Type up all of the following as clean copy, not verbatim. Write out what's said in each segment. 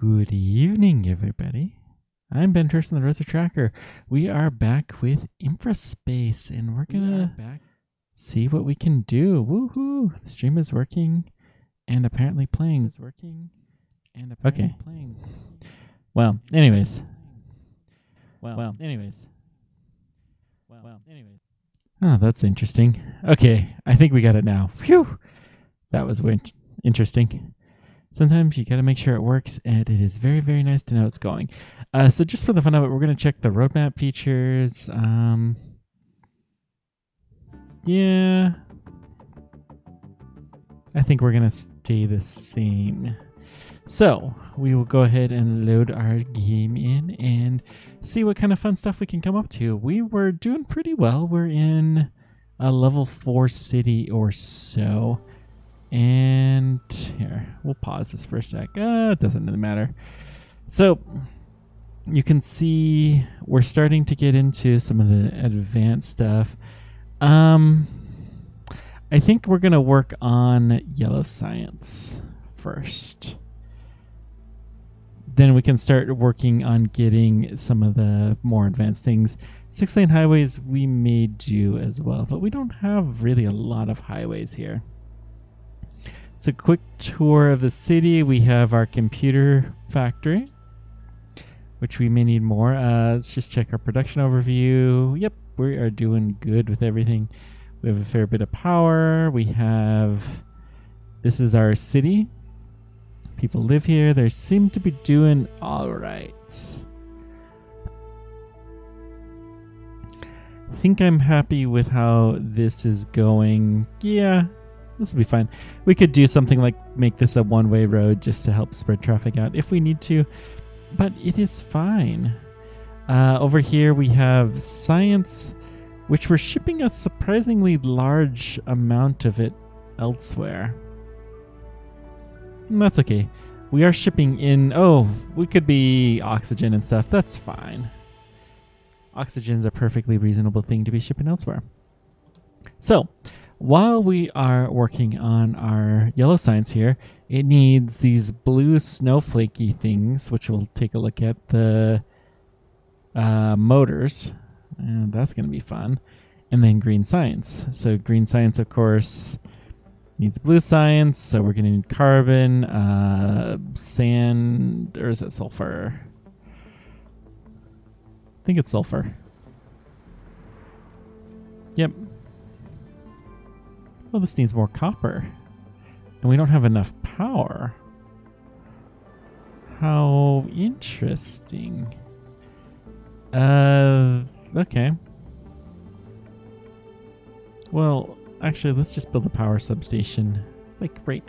Good evening, everybody. I'm Ben Thurston, the Rosa Tracker. We are back with Infraspace, and we're gonna see what we can do. Woohoo! The stream is working, and apparently playing is working, and apparently playing. Well, anyways. Oh, that's interesting. Okay, I think we got it now. Phew! That was interesting. Sometimes you got to make sure it works, and it is very, very nice to know it's going. So just for the fun of it, we're going to check the roadmap features. Yeah. I think we're going to stay the same. So we will go ahead and load our game in and see what kind of fun stuff we can come up to. We were doing pretty well. We're in a level 4 city or so. And here, we'll pause this for a sec. It doesn't really matter. So you can see we're starting to get into some of the advanced stuff. I think we're going to work on yellow science first. Then we can start working on getting some of the more advanced things. 6-lane highways we may do as well, but we don't have really a lot of highways here. It's a quick tour of the city. We have our computer factory, which we may need more. Let's just check our production overview. Yep, we are doing good with everything. We have a fair bit of power. This is our city. People live here. They seem to be doing all right. I think I'm happy with how this is going. Yeah. This will be fine. We could do something like make this a one-way road just to help spread traffic out if we need to, but it is fine. Over here we have science, which we're shipping a surprisingly large amount of it elsewhere. And that's okay. We are shipping in... we could be oxygen and stuff. That's fine. Oxygen is a perfectly reasonable thing to be shipping elsewhere. So... while we are working on our yellow science here, it needs these blue snowflakey things, which we'll take a look at, the motors. And that's going to be fun. And then green science. So green science, of course, needs blue science. So we're going to need carbon, sand, or is it sulfur? I think it's sulfur. Yep. Well, this needs more copper. And we don't have enough power. How interesting. Okay. Well, actually, let's just build a power substation. Like right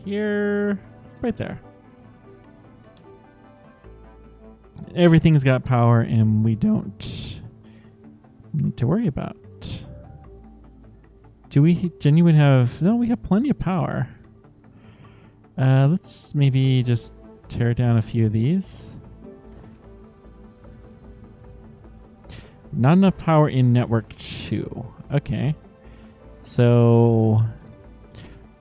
here. Right there. Everything's got power and we don't need to worry about. Do we genuinely have... No, we have plenty of power. Let's maybe just tear down a few of these. Not enough power in network 2. Okay. So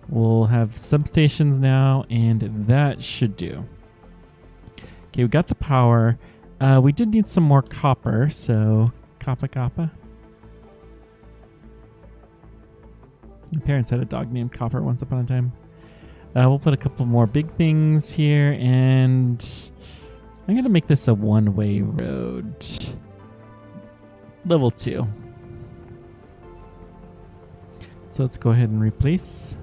we'll have substations now, and that should do. Okay, we got the power. We did need some more copper, so copper. My parents had a dog named Copper once upon a time. We'll put a couple more big things here, and I'm going to make this a one-way road. Level 2. So let's go ahead and replace.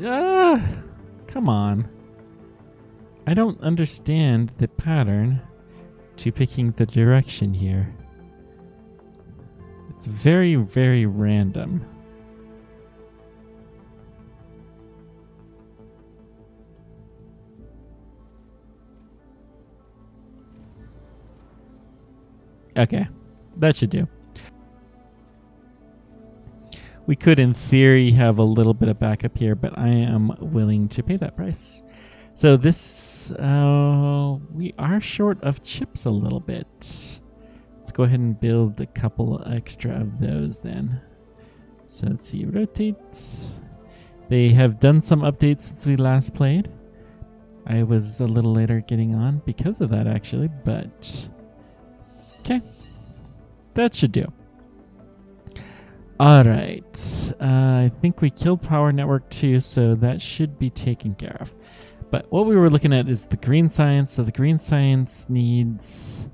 Come on. I don't understand the pattern to picking the direction here. It's very, very random. Okay, that should do. We could, in theory, have a little bit of backup here, but I am willing to pay that price. So this, we are short of chips a little bit. Let's go ahead and build a couple extra of those then. So let's see, rotate. They have done some updates since we last played. I was a little later getting on because of that, actually, but okay. That should do. All right. I think we killed Power Network 2, so that should be taken care of. But what we were looking at is the green science. So the green science needs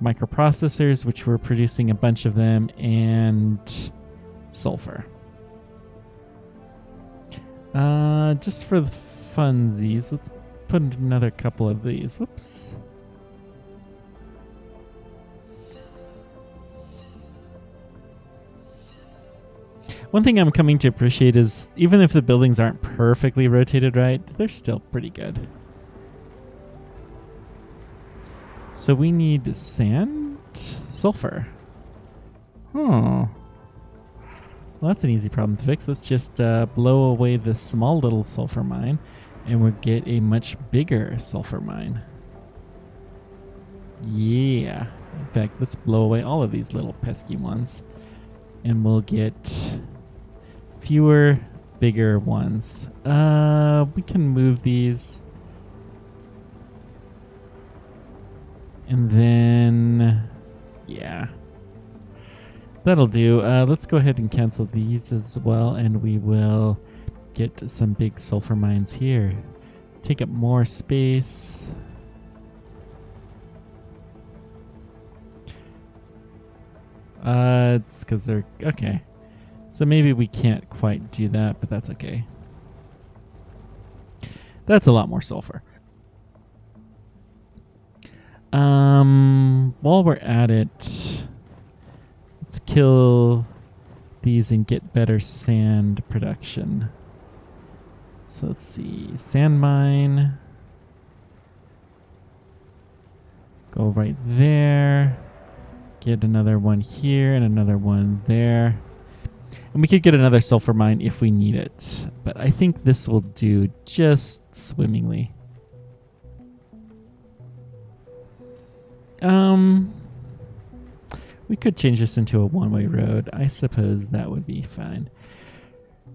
microprocessors, which we're producing a bunch of them, and sulfur. Just for the funsies, let's put another couple of these. Whoops. One thing I'm coming to appreciate is even if the buildings aren't perfectly rotated right, they're still pretty good. So we need sand, sulfur. Oh. Well, that's an easy problem to fix. Let's just blow away this small little sulfur mine, and we'll get a much bigger sulfur mine. Yeah. In fact, let's blow away all of these little pesky ones, and we'll get fewer, bigger ones. We can move these. And then, yeah. That'll do. Let's go ahead and cancel these as well, and we will get some big sulfur mines here. Take up more space. It's because they're... Okay. So maybe we can't quite do that, but that's okay. That's a lot more sulfur. While we're at it, let's kill these and get better sand production. So let's see. Sand mine. Go right there. Get another one here and another one there. And we could get another sulfur mine if we need it. But I think this will do just swimmingly. We could change this into a one-way road. I suppose that would be fine.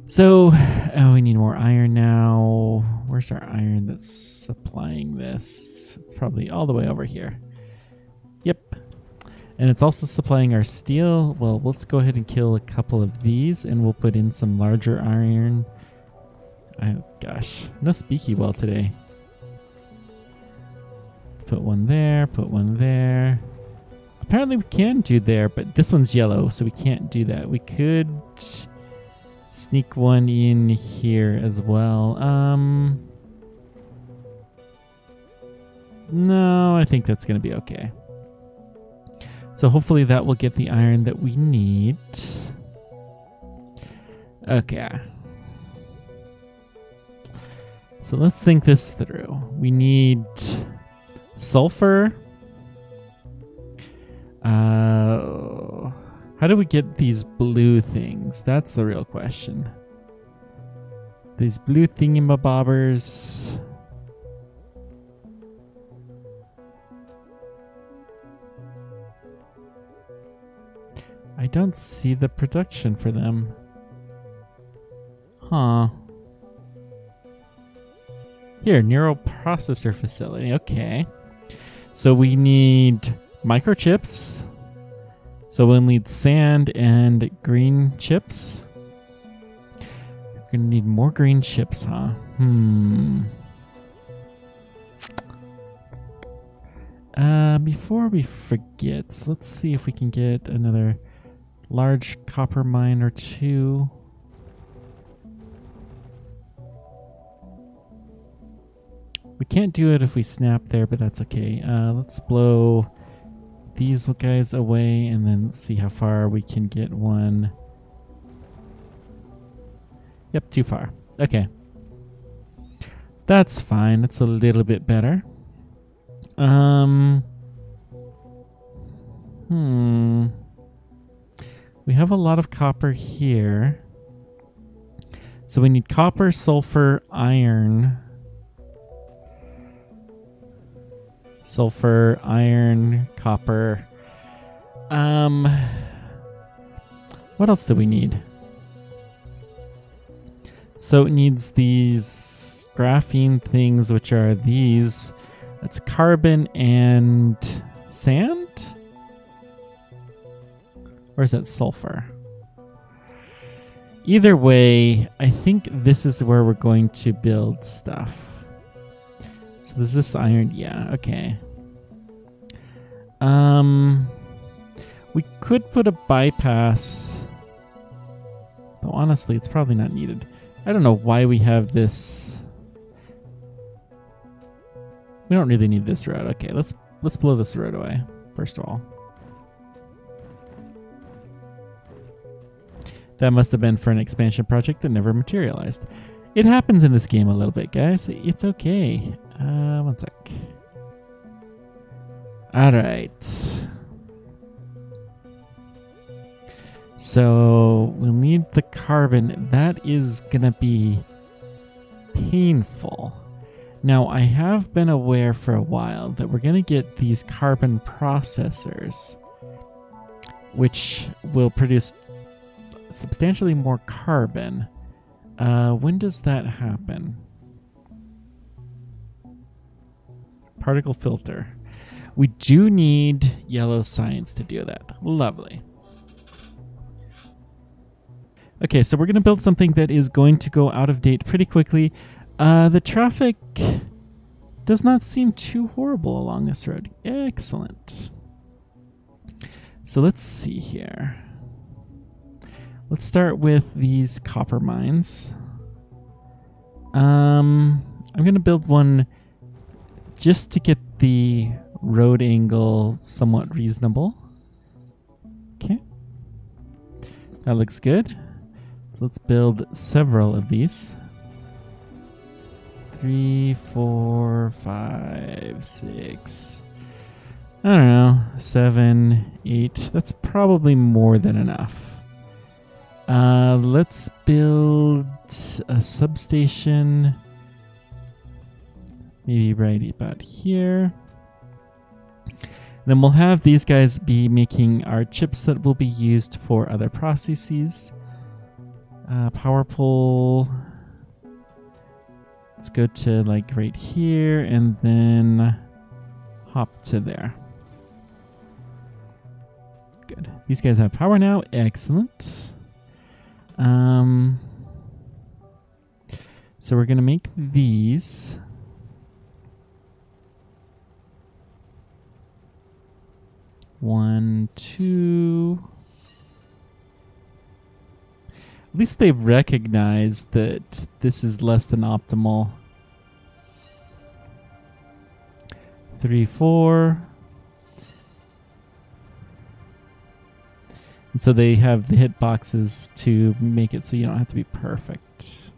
So, we need more iron now. Where's our iron that's supplying this? It's probably all the way over here. Yep. And it's also supplying our steel. Well, let's go ahead and kill a couple of these, and we'll put in some larger iron. Oh, gosh. No speaky well today. Put one there, put one there. Apparently we can do there, but this one's yellow, so we can't do that. We could sneak one in here as well. No, I think that's going to be okay. So hopefully that will get the iron that we need. Okay. So let's think this through. We need sulfur. How do we get these blue things? That's the real question. These blue thingamabobbers. I don't see the production for them. Huh. Here, neural processor facility. Okay. So we need microchips. So we'll need sand and green chips. We're going to need more green chips, huh? Before we forget, let's see if we can get another large copper mine or two. We can't do it if we snap there, but that's okay. Let's blow these guys away and then see how far we can get one. Yep, too far. Okay. That's fine. That's a little bit better. We have a lot of copper here. So we need copper, sulfur, iron. Sulfur, iron, copper. What else do we need? So it needs these graphene things, which are these. That's carbon and sand? Or is that sulfur? Either way, I think this is where we're going to build stuff. So this is iron. Yeah, okay. We could put a bypass. Though honestly, it's probably not needed. I don't know why we have this. We don't really need this road. Okay, let's blow this road away, first of all. That must have been for an expansion project that never materialized. It happens in this game a little bit, guys. It's okay. One sec. Alright. So we'll need the carbon. That is gonna be painful. Now, I have been aware for a while that we're gonna get these carbon processors, which will produce substantially more carbon. When does that happen? Particle filter. We do need yellow science to do that. Lovely. Okay, so we're going to build something that is going to go out of date pretty quickly. The traffic does not seem too horrible along this road. Excellent. So let's see here. Let's start with these copper mines. I'm going to build one just to get the road angle somewhat reasonable. Okay. That looks good. So let's build several of these. 3, 4, 5, 6. I don't know. 7, 8. That's probably more than enough. Let's build a substation. Maybe right about here. Then we'll have these guys be making our chips that will be used for other processes. Power pole. Let's go to like right here and then hop to there. Good. These guys have power now. Excellent. So we're going to make these. One, two. At least they've recognized that this is less than optimal. 3, 4. And so they have the hitboxes to make it so you don't have to be perfect.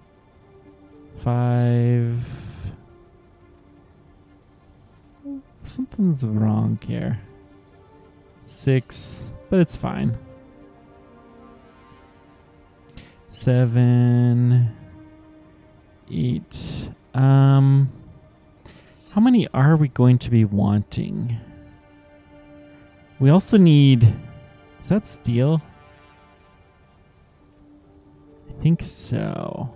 5. Something's wrong here. 6, but it's fine. 7, 8. How many are we going to be wanting? We also need... Is that steel? I think so.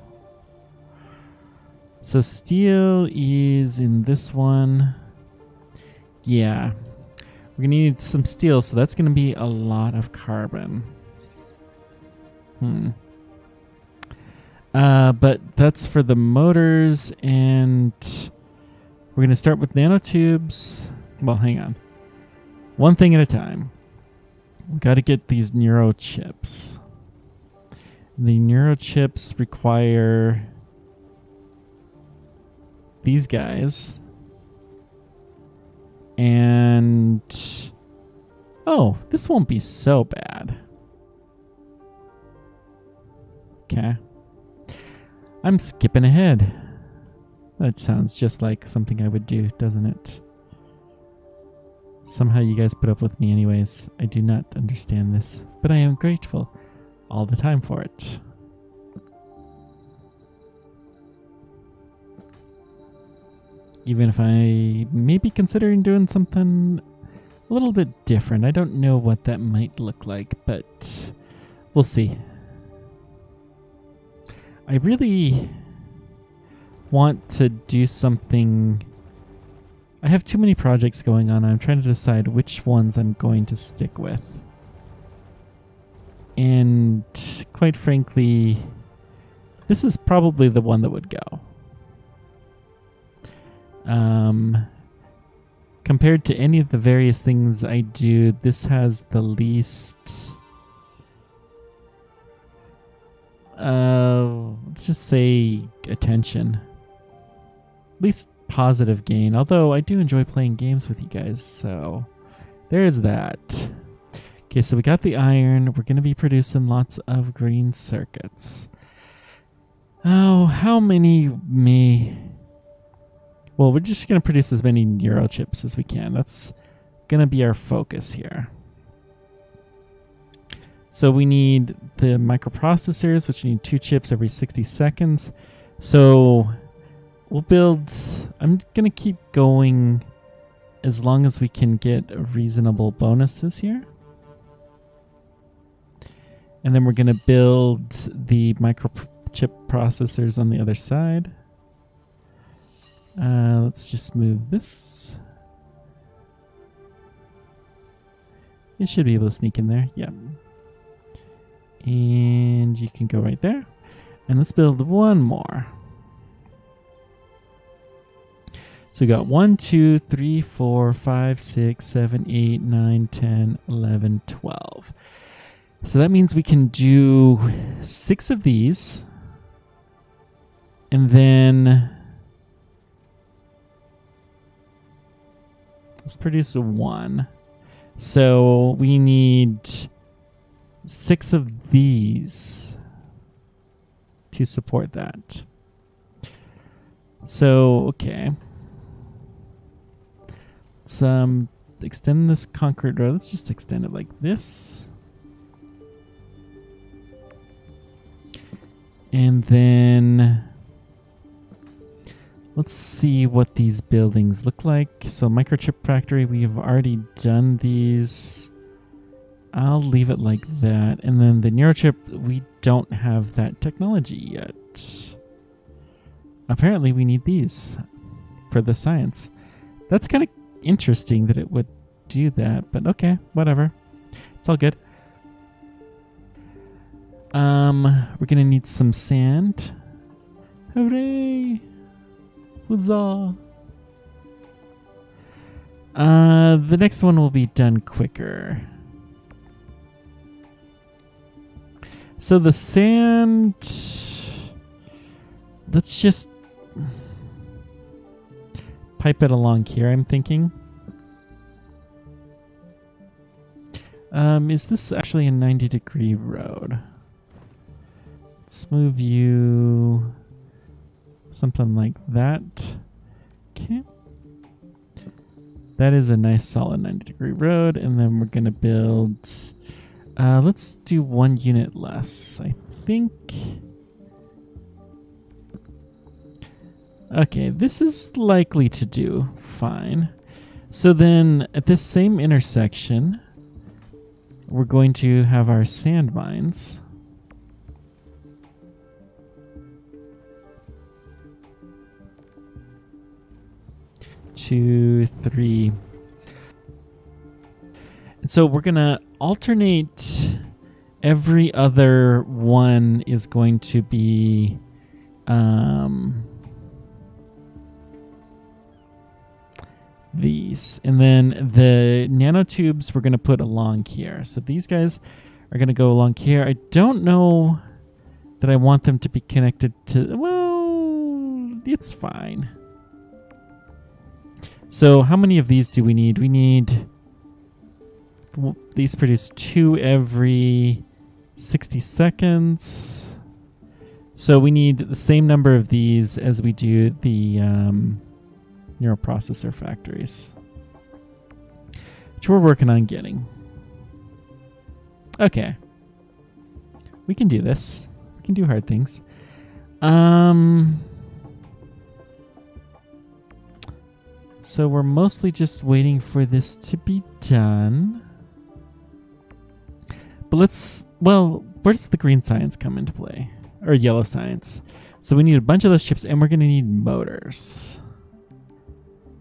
So steel is in this one. Yeah. We're going to need some steel, so that's going to be a lot of carbon. But that's for the motors, and we're going to start with nanotubes. Well, hang on. One thing at a time. We got to get these neurochips. The neurochips require these guys. And oh, this won't be so bad. Okay. I'm skipping ahead. That sounds just like something I would do, doesn't it? Somehow you guys put up with me anyways. I do not understand this, but I am grateful all the time for it. Even if I may be considering doing something a little bit different. I don't know what that might look like, but we'll see. I really want to do something. I have too many projects going on. I'm trying to decide which ones I'm going to stick with. And quite frankly, this is probably the one that would go. Compared to any of the various things I do, this has the least, let's just say, attention. Least positive gain, although I do enjoy playing games with you guys, so there's that. Okay, so we got the iron. We're going to be producing lots of green circuits. Oh, how many may... Well, we're just going to produce as many neurochips as we can. That's going to be our focus here. So we need the microprocessors, which need 2 chips every 60 seconds. So we'll build... I'm going to keep going as long as we can get reasonable bonuses here. And then we're going to build the microchip processors on the other side. Let's just move this. It should be able to sneak in there. Yeah. And you can go right there. And let's build one more. So we got 1, 2, 3, 4, 5, 6, 7, 8, 9, 10, 11, 12. So that means we can do 6 of these. And then let's produce a 1. So we need 6 of these to support that. So, okay. Let's extend this concrete road. Let's just extend it like this. And then let's see what these buildings look like. So microchip factory, we've already done these. I'll leave it like that. And then the neurochip, we don't have that technology yet. Apparently we need these for the science. That's kind of interesting that it would do that, but okay, whatever. It's all good. We're gonna need some sand. Hooray! Huzzah! The next one will be done quicker. So the sand, let's just pipe it along here, I'm thinking. Is this actually a 90-degree road? Let's move you something like that. Okay. That is a nice solid 90-degree road. And then we're going to build... let's do 1 unit less, I think. Okay, this is likely to do fine. So then at this same intersection, we're going to have our sand mines. Two, 3. And so we're going to alternate. Every other one is going to be these. And then the nanotubes we're going to put along here. So these guys are going to go along here. I don't know that I want them to be connected to... Well, it's fine. So how many of these do we need? We need... These produce 2 every 60 seconds. So we need the same number of these as we do the neuroprocessor factories, which we're working on getting. Okay. We can do this. We can do hard things. So we're mostly just waiting for this to be done. But let's... Well, where does the green science come into play? or yellow science. So we need a bunch of those chips, and we're going to need motors.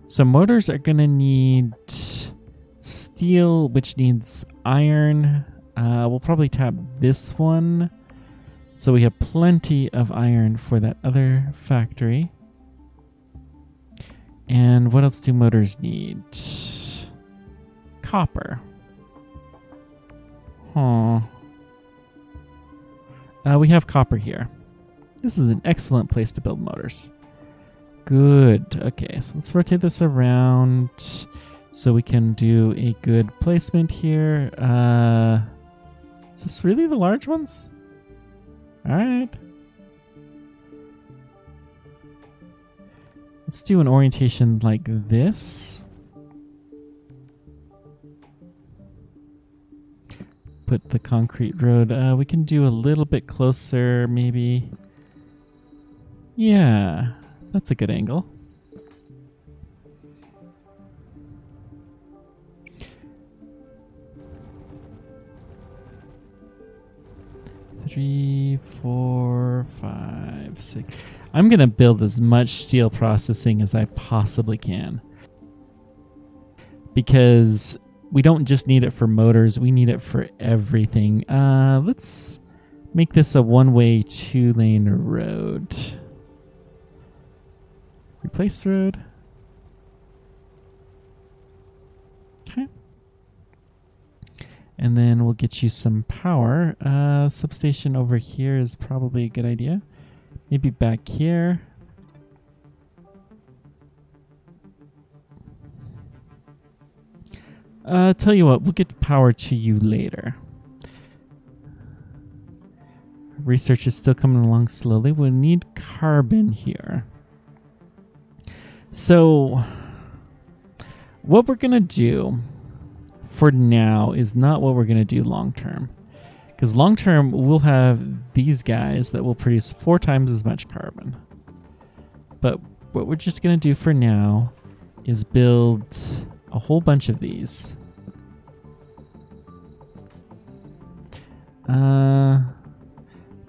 So motors are going to need steel, which needs iron. We'll probably tap this one. So we have plenty of iron for that other factory. And what else do motors need? Copper. Huh. We have copper here. This is an excellent place to build motors. Good. Okay, so let's rotate this around so we can do a good placement here. Is this really the large ones? All right. Let's do an orientation like this. Put the concrete road. We can do a little bit closer, maybe. Yeah, that's a good angle. Three, 4, 5, 6. I'm going to build as much steel processing as I possibly can. Because we don't just need it for motors, we need it for everything. Let's make this a one-way, 2-lane road. Replace road. Okay. And then we'll get you some power. Substation over here is probably a good idea. Maybe back here. Tell you what, we'll get power to you later. Research is still coming along slowly. We'll need carbon here. So, what we're going to do for now is not what we're going to do long term. Because long term, we'll have these guys that will produce 4 times as much carbon. But what we're just going to do for now is build a whole bunch of these.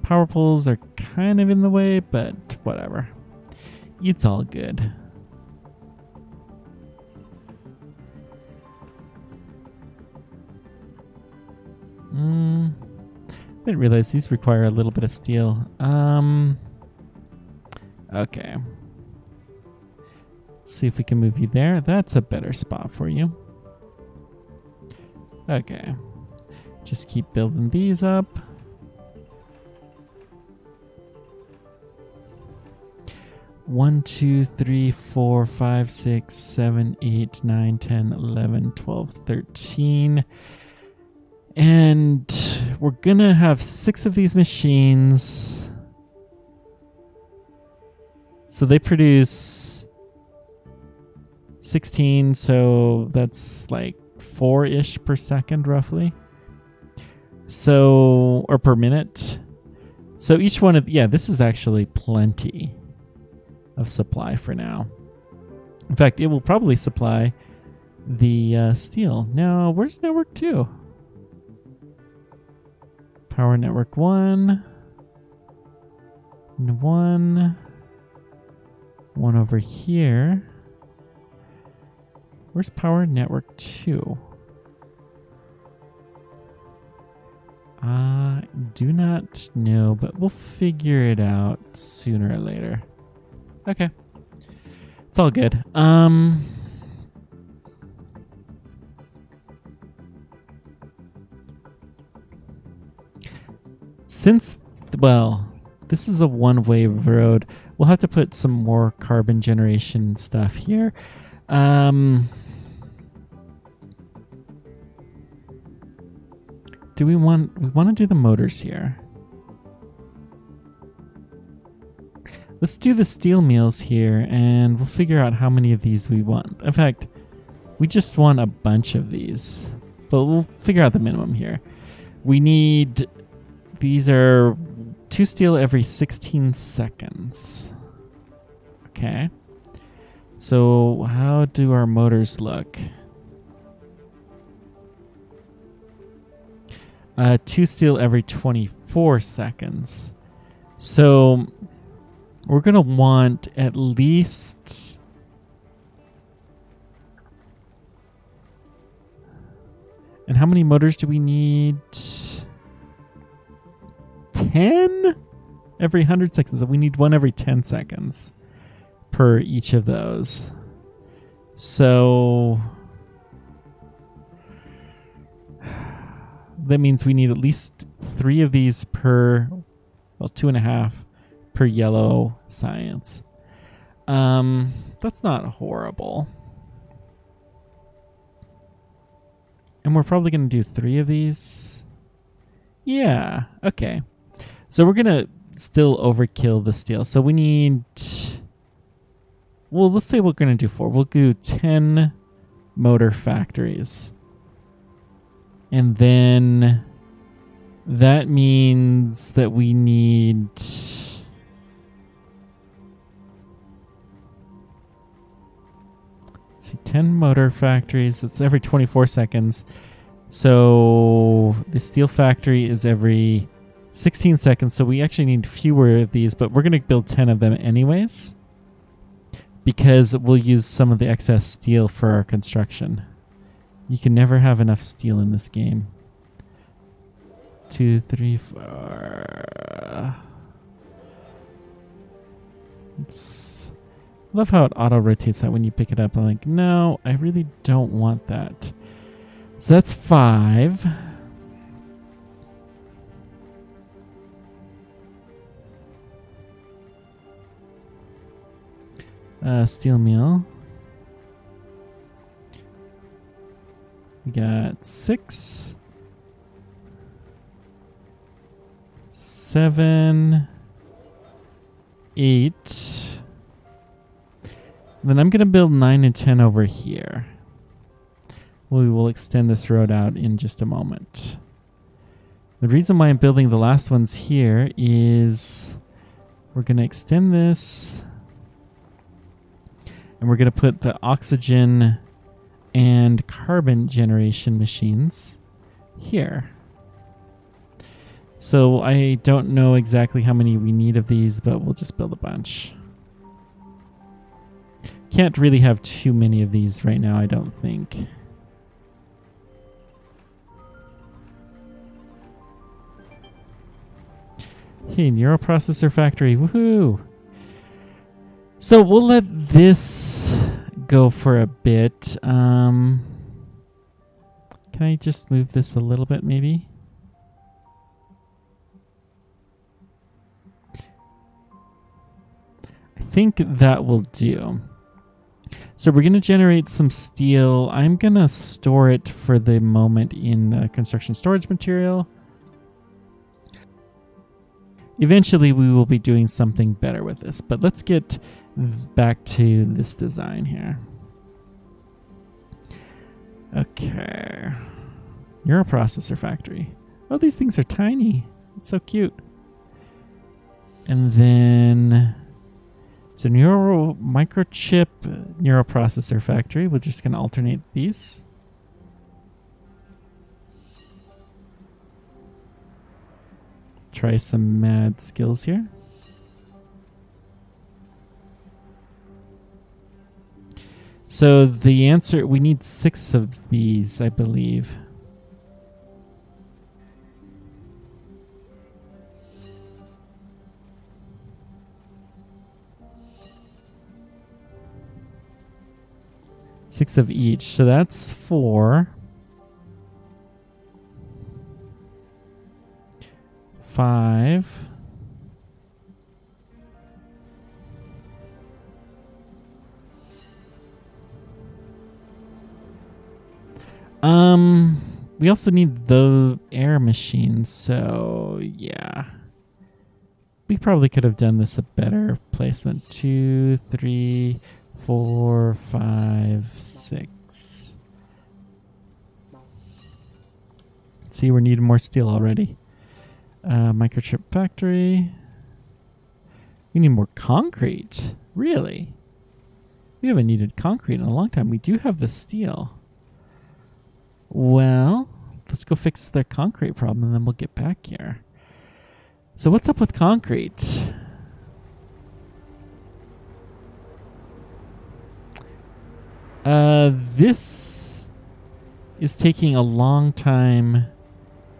Power poles are kind of in the way, but whatever. It's all good. Didn't realize these require a little bit of steel. Okay. Let's see if we can move you there. That's a better spot for you. Okay. Just keep building these up. One, 2, 3, 4, 5, 6, 7, 8, 9, 10, 11, 12, 13. And we're gonna have 6 of these machines. So they produce 16, so that's like 4-ish per second roughly. So, or per minute. So each one of, yeah, this is actually plenty of supply for now. In fact, it will probably supply the steel. Now, where's network 2? Power network 1. And 1. 1 over here. Where's power network 2? I do not know, but we'll figure it out sooner or later. Okay. It's all good. Since, well, this is a one-way road, we'll have to put some more carbon generation stuff here. We want to do the motors here. Let's do the steel mills here, and we'll figure out how many of these we want. In fact, we just want a bunch of these, but we'll figure out the minimum here. We need, these are 2 steel every 16 seconds. Okay. So how do our motors look? 2 steel every 24 seconds. So we're going to want at least... And how many motors do we need? 10 every 100 seconds. So we need one every 10 seconds per each of those. So that means we need at least 3 of these per, well, 2.5 per yellow science. That's not horrible. And we're probably going to do 3 of these. Yeah, okay. So we're going to still overkill the steel. So we need... Well, let's say we're going to do 4. We'll do 10 motor factories. And then that means that we need... Let's see, 10 motor factories. It's every 24 seconds. So the steel factory is every 16 seconds. So we actually need fewer of these, but we're going to build 10 of them anyways, because we'll use some of the excess steel for our construction. You can never have enough steel in this game. 2, 3, 4. It's... Love how it auto rotates that when you pick it up. I'm like, no, I really don't want that. So that's 5. Steel mill. We got 6, 7, 8. Then I'm going to build 9 and 10 over here. We will extend this road out in just a moment. The reason why I'm building the last ones here is we're going to extend this, and we're going to put the oxygen and carbon generation machines here. So I don't know exactly how many we need of these, but we'll just build a bunch. Can't really have too many of these right now, I don't think. Hey, neural processor factory, woohoo! So we'll let this go for a bit. Can I just move this a little bit, maybe? I think that will do. So we're going to generate some steel. I'm going to store it for the moment in construction storage material. Eventually, we will be doing something better with this. But let's get back to this design here. Okay. Neural processor factory. Oh, these things are tiny. It's so cute. And then... So neural microchip neural processor factory. We're just going to alternate these. Try some mad skills here. So the answer, we need 6 of these, I believe. Six of each, so that's 4. 5. We also need the air machines, so yeah. We probably could have done this a better placement. 2, 3, 4, 5, 6. See, we're needing more steel already. Microchip factory. We need more concrete. Really? We haven't needed concrete in a long time. We do have the steel. Well, let's go fix the concrete problem and then we'll get back here. So what's up with concrete? This is taking a long time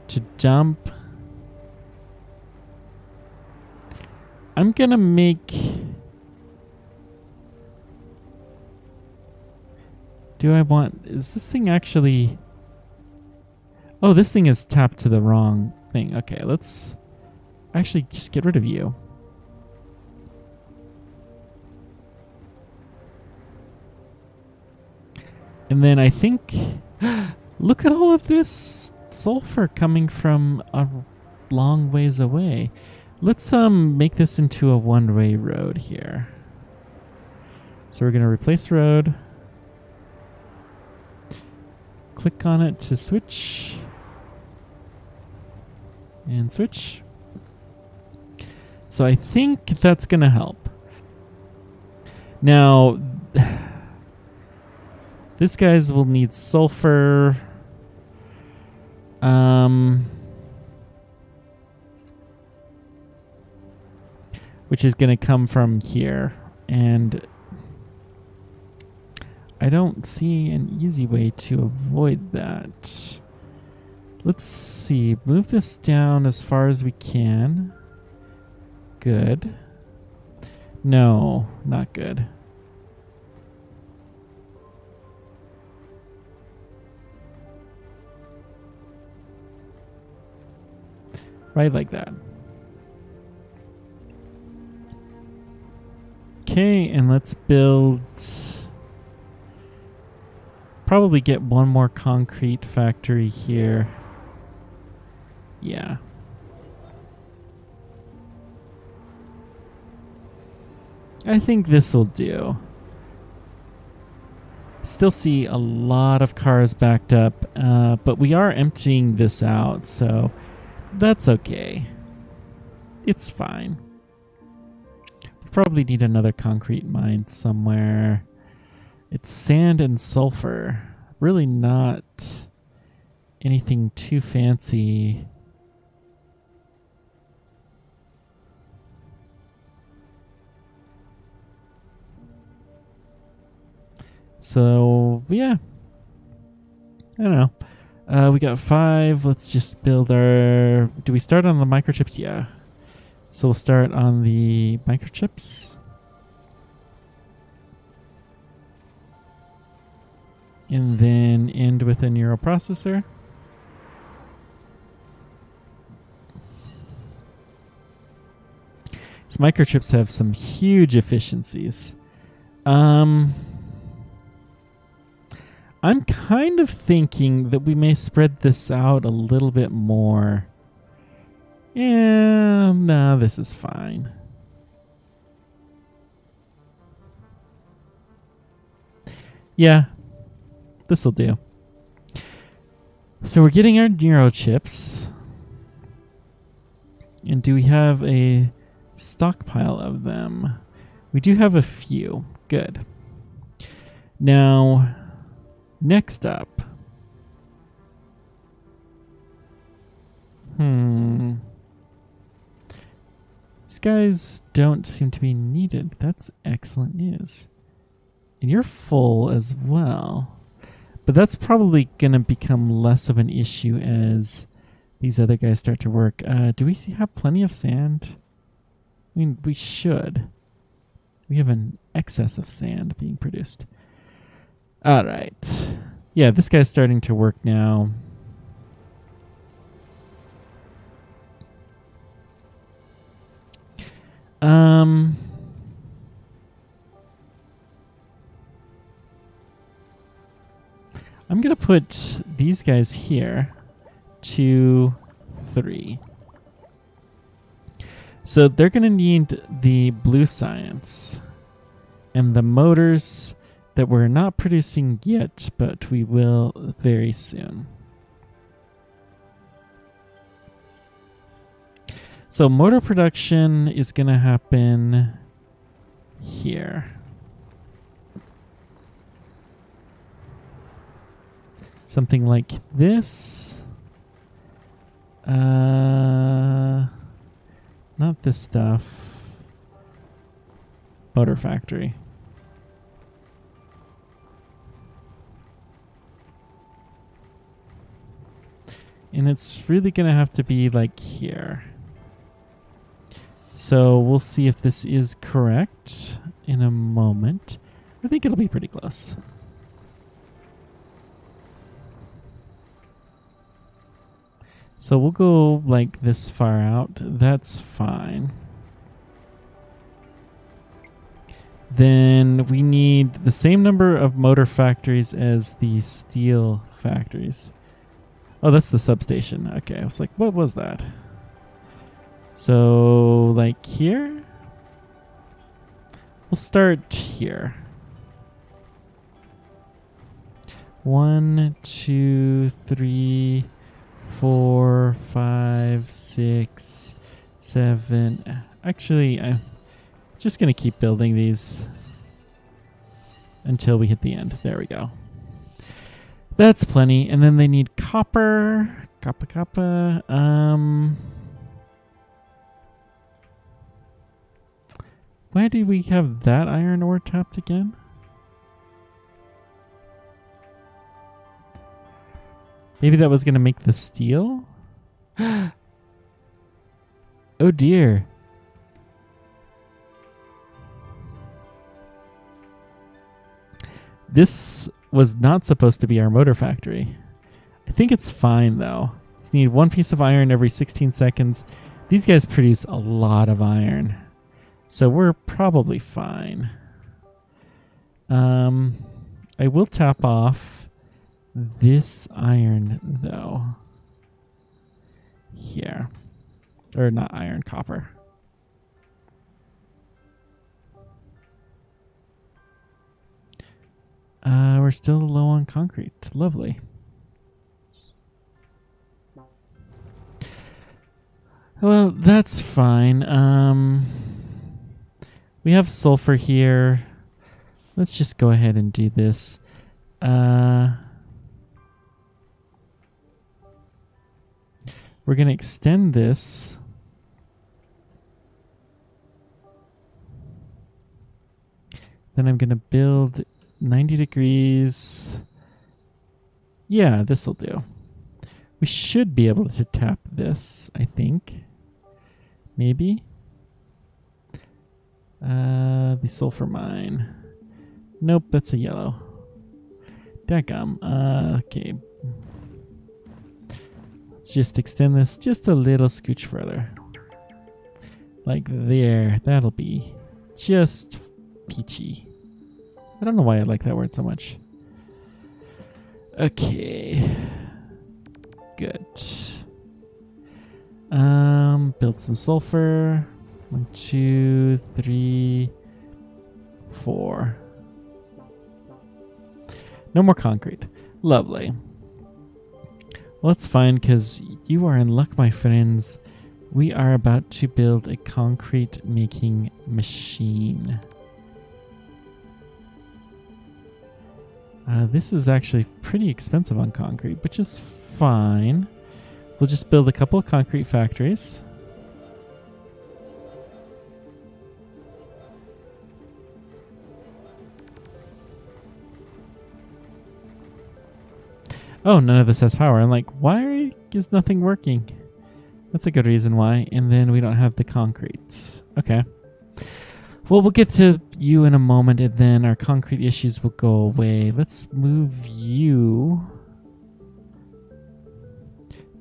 to dump. I'm gonna make... Do I want... Is this thing actually... Oh, this thing is tapped to the wrong thing. Okay, let's actually just get rid of you. And then I think... Look at all of this sulfur coming from a long ways away. Let's make this into a one-way road here. So we're going to replace road. Click on it to switch. And switch. So I think that's going to help. Now, this guys will need sulfur. Which is going to come from here. And I don't see an easy way to avoid that. Let's see. Move this down as far as we can. Good. No, not good. Right like that. Okay, and let's build... Probably get one more concrete factory here. Yeah. I think this will do. Still see a lot of cars backed up, but we are emptying this out, so that's okay. It's fine. Probably need another concrete mine somewhere. It's sand and sulfur. Really not anything too fancy. So, yeah. I don't know. We got 5. Let's just build our... Do we start on the microchips? Yeah. So we'll start on the microchips. And then end with a neural processor. These microchips have some huge efficiencies. I'm kind of thinking that we may spread this out a little bit more. Yeah, no, this is fine. Yeah, this will do. So we're getting our Neuro chips. And do we have a stockpile of them? We do have a few. Good. Now, next up. These guys don't seem to be needed. That's excellent news. And you're full as well. But that's probably going to become less of an issue as these other guys start to work. Do we have plenty of sand? I mean, we should. We have an excess of sand being produced. All right. Yeah, this guy's starting to work now. I'm going to put these guys here. 2, 3. So they're going to need the blue science and the motors that we're not producing yet, but we will very soon. So motor production is going to happen here. Something like this. Not this stuff. Motor factory. And it's really going to have to be like here. So we'll see if this is correct in a moment. I think it'll be pretty close. So we'll go like this far out. That's fine. Then we need the same number of motor factories as the steel factories. Oh, that's the substation. Okay, I was like, what was that? So, like here? We'll start here. 1, 2, 3, 4, 5, 6, 7. Actually, I'm just going to keep building these until we hit the end. There we go. That's plenty. And then they need copper. Copper. Why do we have that iron ore tapped again? Maybe that was going to make the steel? Oh dear. This was not supposed to be our motor factory. I think it's fine though. Just need one piece of iron every 16 seconds. These guys produce a lot of iron. So we're probably fine. I will tap off this iron though. Here. Or not iron, copper. We're still low on concrete. Lovely. Well, that's fine. We have sulfur here. Let's just go ahead and do this. We're going to extend this. Then I'm going to build 90 degrees. Yeah, this will do. We should be able to tap this, I think. Maybe. The sulfur mine. Nope, that's a yellow. Dadgum. Okay. Let's just extend this just a little scooch further. Like there. That'll be just peachy. I don't know why I like that word so much. Okay. Good. Build some sulfur. 1, 2, 3, 4. No more concrete. Lovely. Well, that's fine because you are in luck, my friends. We are about to build a concrete making machine. This is actually pretty expensive on concrete, which is fine. We'll just build a couple of concrete factories. Oh, none of this has power. I'm like, why is nothing working? That's a good reason why. And then we don't have the concrete. Okay. Well, we'll get to you in a moment, and then our concrete issues will go away. Let's move you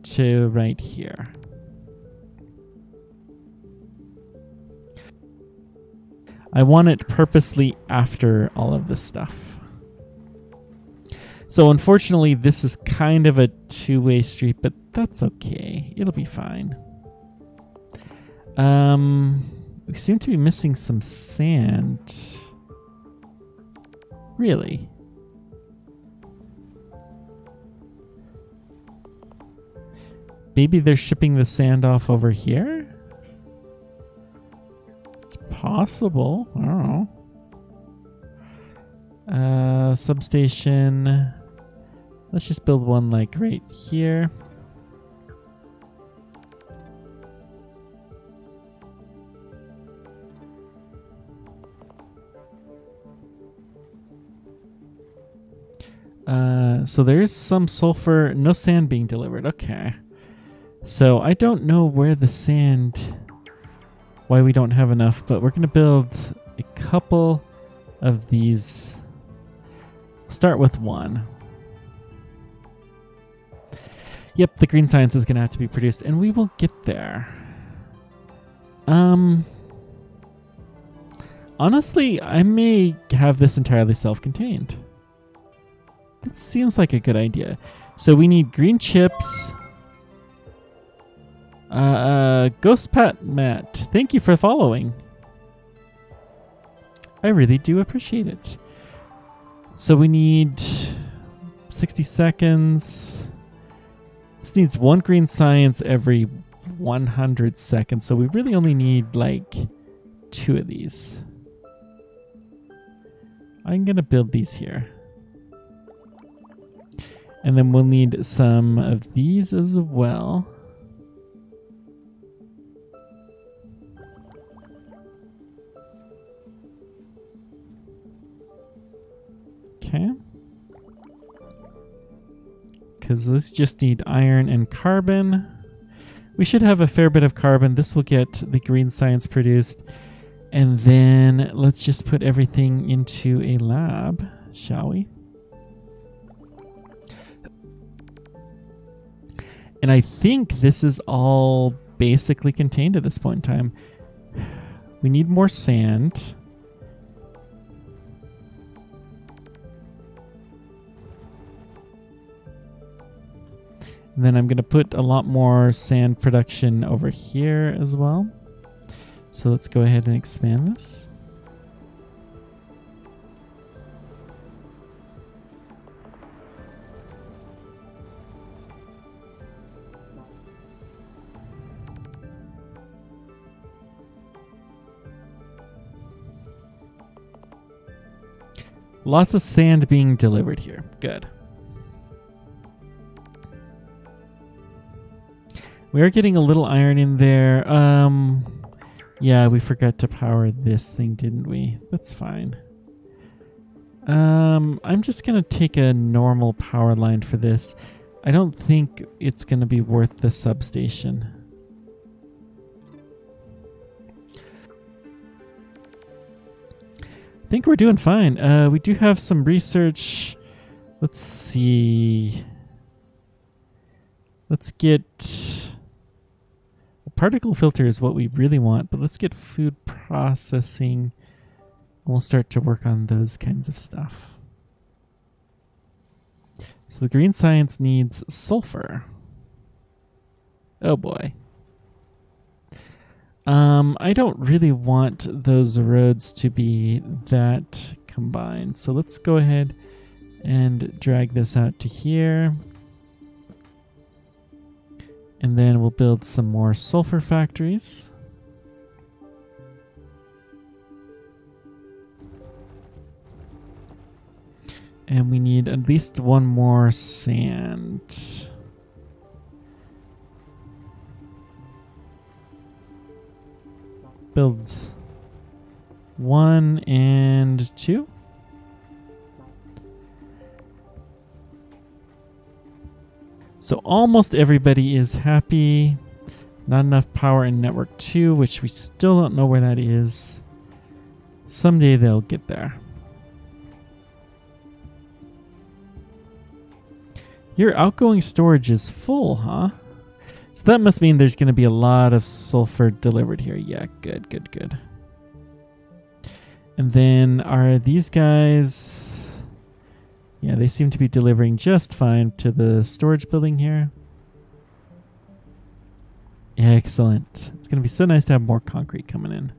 to right here. I want it purposely after all of this stuff. So unfortunately, this is kind of a two-way street, but that's okay. It'll be fine. We seem to be missing some sand. Really? Maybe they're shipping the sand off over here? It's possible. I don't know. Substation. Let's just build one like right here. So there's some sulfur, no sand being delivered. Okay. So I don't know where the sand, why we don't have enough, but we're going to build a couple of these. Start with one. Yep, the green science is going to have to be produced, and we will get there. Honestly, I may have this entirely self-contained. That seems like a good idea. So we need green chips. Ghost Pat Matt, thank you for following. I really do appreciate it. So we need 60 seconds. This needs one green science every 100 seconds. So we really only need like 2 of these. I'm going to build these here. And then we'll need some of these as well. Okay. Because let's just need iron and carbon. We should have a fair bit of carbon. This will get the green science produced. And then let's just put everything into a lab, shall we? And I think this is all basically contained at this point in time. We need more sand. And then I'm going to put a lot more sand production over here as well. So let's go ahead and expand this. Lots of sand being delivered here. Good. We are getting a little iron in there. Yeah, we forgot to power this thing, didn't we? That's fine. I'm just going to take a normal power line for this. I don't think it's going to be worth the substation. I think we're doing fine. We do have some research. Let's see. Let's get... particle filter is what we really want, but let's get food processing. We'll start to work on those kinds of stuff. So the green science needs sulfur. Oh boy. I don't really want those roads to be that combined. So let's go ahead and drag this out to here. And then we'll build some more sulfur factories. And we need at least one more sand. Builds 1 and 2. So almost everybody is happy. Not enough power in network 2, which we still don't know where that is. Someday they'll get there. Your outgoing storage is full, huh? So that must mean there's going to be a lot of sulfur delivered here. Yeah, good, good, good. And then are these guys... yeah, they seem to be delivering just fine to the storage building here. Excellent. It's going to be so nice to have more concrete coming in.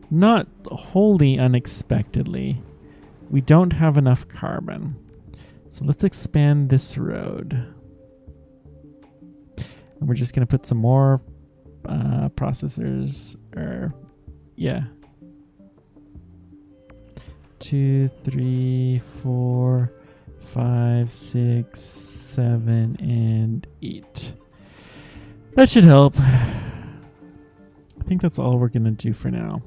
Not wholly unexpectedly, we don't have enough carbon. So let's expand this road. And we're just going to put some more processors. Yeah. 2, 3, 4, 5, 6, 7, and 8. That should help. I think that's all we're going to do for now.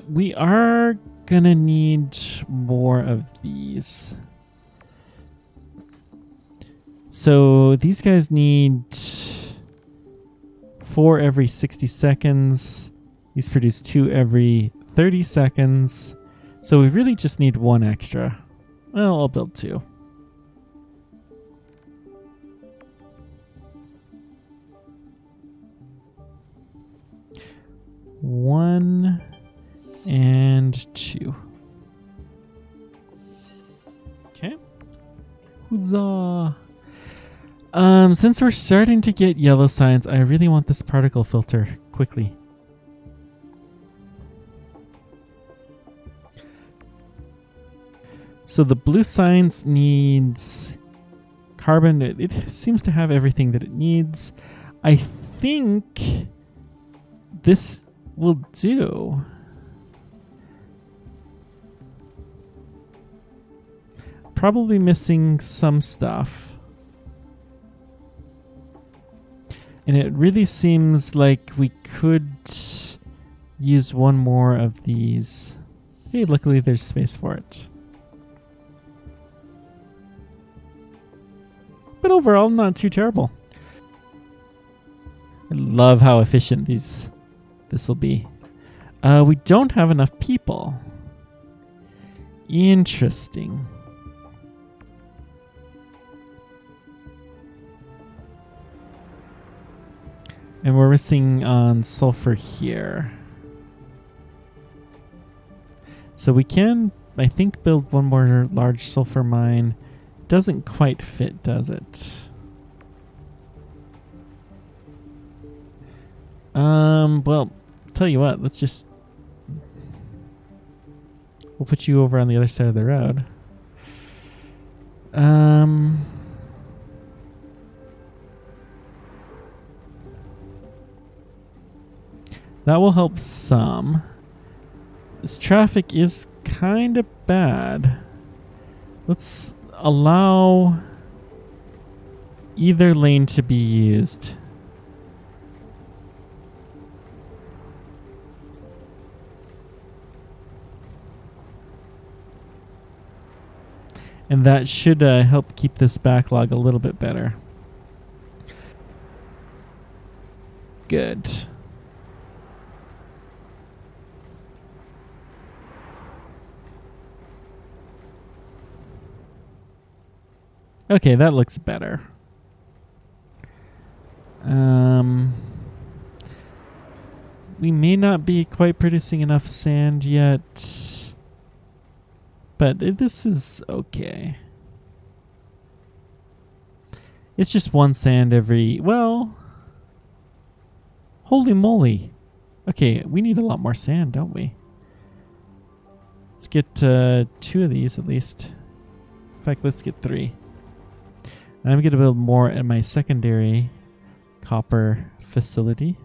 We are gonna need more of these. So these guys need 4 every 60 seconds. These produce 2 every 30 seconds. So we really just need 1 extra. Well, I'll build 2. One and 2. Okay. Huzzah! Since we're starting to get yellow signs, I really want this particle filter quickly. So the blue signs needs carbon. It seems to have everything that it needs. I think this will do. Probably missing some stuff. And it really seems like we could use 1 more of these. Hey, luckily there's space for it. But overall, not too terrible. I love how efficient this will be. We don't have enough people. Interesting. And we're missing on sulfur here. So we can, I think, build 1 more large sulfur mine. Doesn't quite fit, does it? Well, tell you what, let's just... We'll put you over on the other side of the road. That will help some. This traffic is kind of bad. Let's allow either lane to be used. And that should help keep this backlog a little bit better. Good. Okay, that looks better. We may not be quite producing enough sand yet, but this is okay. It's just 1 sand every... Well... Holy moly. Okay, we need a lot more sand, don't we? Let's get 2 of these at least. In fact, let's get 3. And I'm going to build more at my secondary copper facility.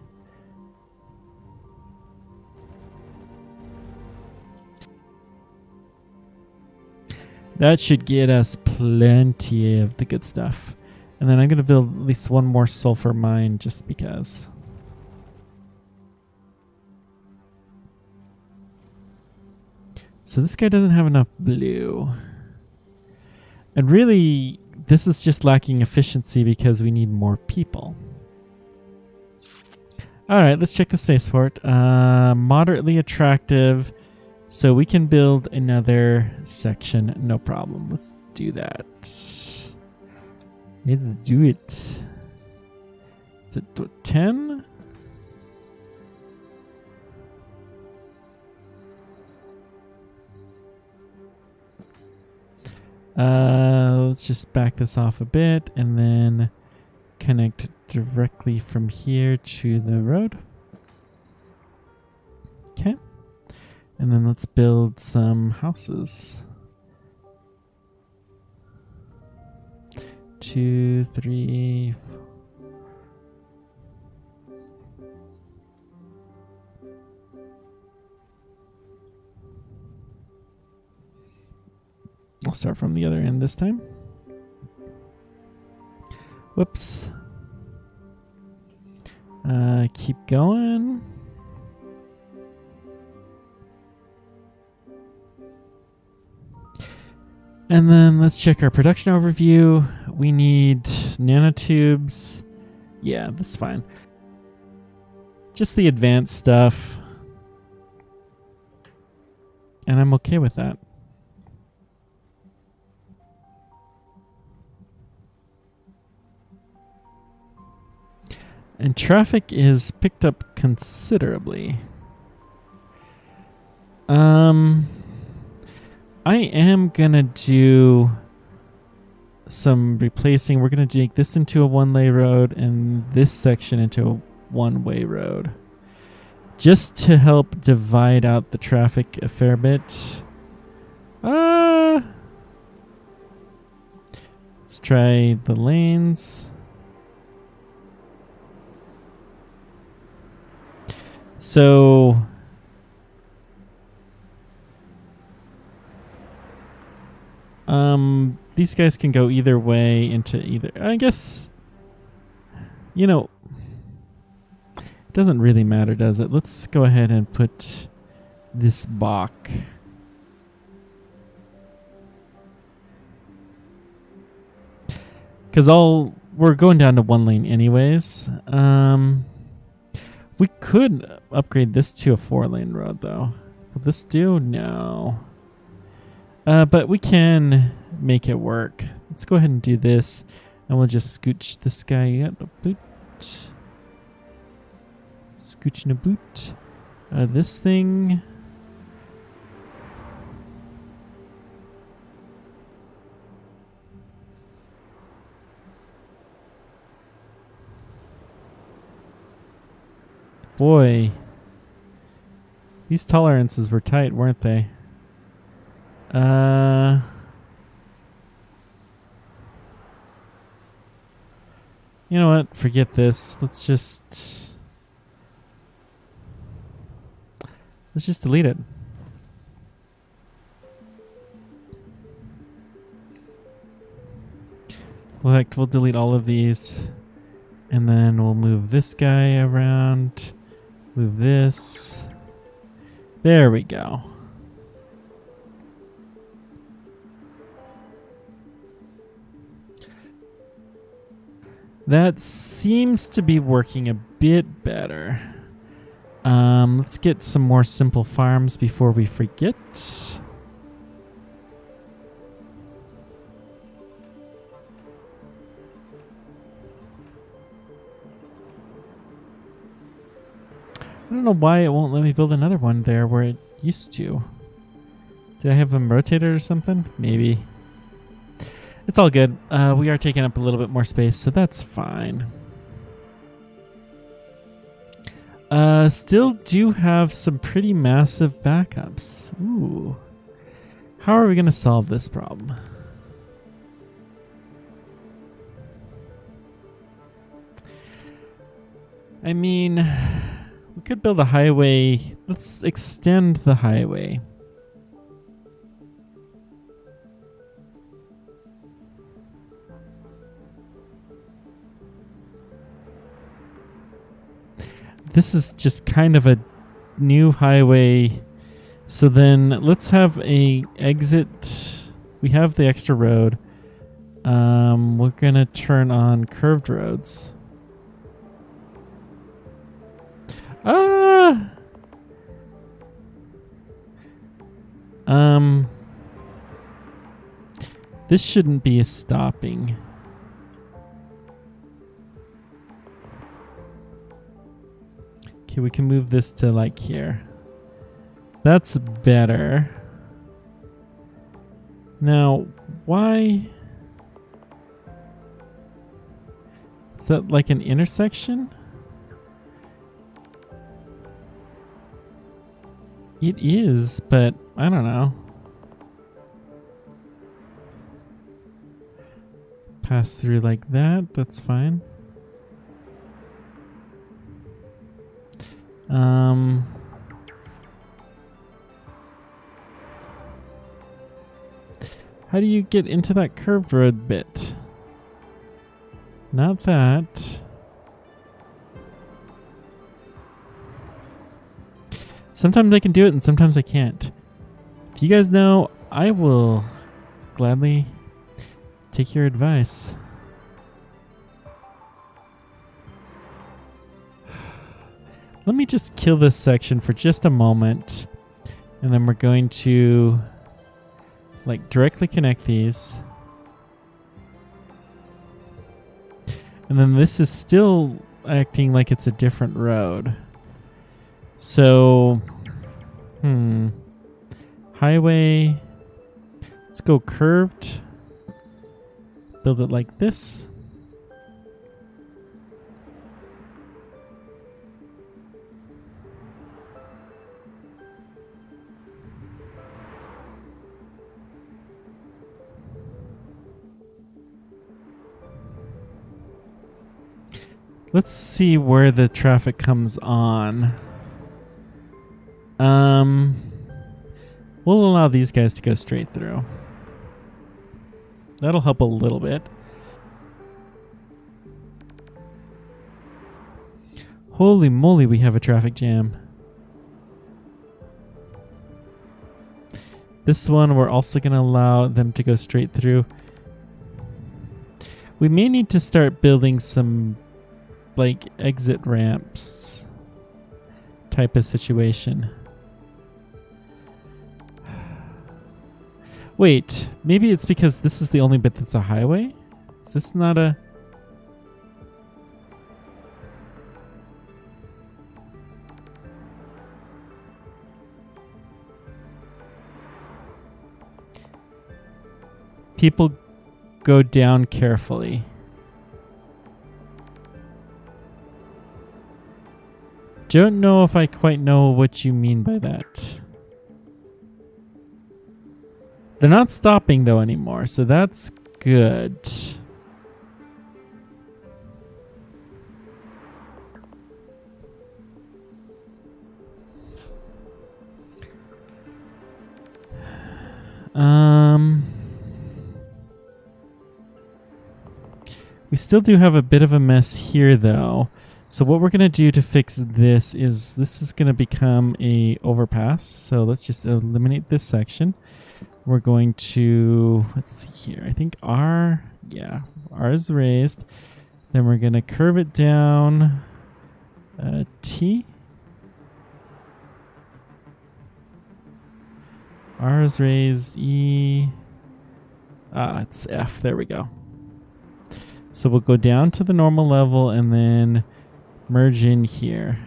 That should get us plenty of the good stuff. And then I'm going to build at least 1 more sulfur mine just because. So this guy doesn't have enough blue. And really, this is just lacking efficiency because we need more people. All right, let's check the spaceport. Moderately attractive. So we can build another section, no problem. Let's do that. Let's do it. Is it 10? Let's just back this off a bit and then connect directly from here to the road. Okay. And then let's build some houses. 2, 3. I'll start from the other end this time. Whoops. Keep going. And then let's check our production overview. We need nanotubes. Yeah, that's fine. Just the advanced stuff. And I'm okay with that. And traffic is picked up considerably. I am gonna do some replacing. We're gonna make this into a one-way road and this section into a one-way road, just to help divide out the traffic a fair bit. Let's try the lanes. So these guys can go either way into either. I guess, you know, it doesn't really matter, does it? Let's go ahead and put this Bach. Because we're going down to one lane anyways. We could upgrade this to a 4-lane road, though. Will this do? No. But we can make it work. Let's go ahead and do this. And we'll just scooch this guy out a boot. Scooching a boot. This thing. Boy. These tolerances were tight, weren't they? You know what? Forget this. Let's just delete it. Well, heck, we'll delete all of these. And then we'll move this guy around. Move this. There we go. That seems to be working a bit better. Let's get some more simple farms before we forget. I don't know why it won't let me build another one there where it used to. Did I have them rotated or something? Maybe. It's all good. We are taking up a little bit more space, so that's fine. Still do have some pretty massive backups. Ooh. How are we going to solve this problem? I mean, we could build a highway. Let's extend the highway. This is just kind of a new highway. So then let's have a exit. We have the extra road. We're going to turn on curved roads. This shouldn't be a stopping. Okay, we can move this to like here. That's better. Now, why? Is that like an intersection? It is, but I don't know. Pass through like that, that's fine. How do you get into that curved road bit? Not that. Sometimes I can do it and sometimes I can't. If you guys know, I will gladly take your advice. Let me just kill this section for just a moment, and then we're going to like directly connect these. And then this is still acting like it's a different road. So, highway. Let's go curved. Build it like this. Let's see where the traffic comes on. We'll allow these guys to go straight through. That'll help a little bit. Holy moly, we have a traffic jam. This one, we're also going to allow them to go straight through. We may need to start building some like exit ramps type of situation. Wait, maybe it's because this is the only bit that's a highway? Is this not a... People go down carefully. Don't know if I quite know what you mean by that. They're not stopping though anymore, so that's good. We still do have a bit of a mess here though. So what we're going to do to fix this is going to become a overpass. So let's just eliminate this section. We're going to, let's see here. I think R is raised. Then we're going to curve it down T. R is raised E. It's F. There we go. So we'll go down to the normal level and then merge in here.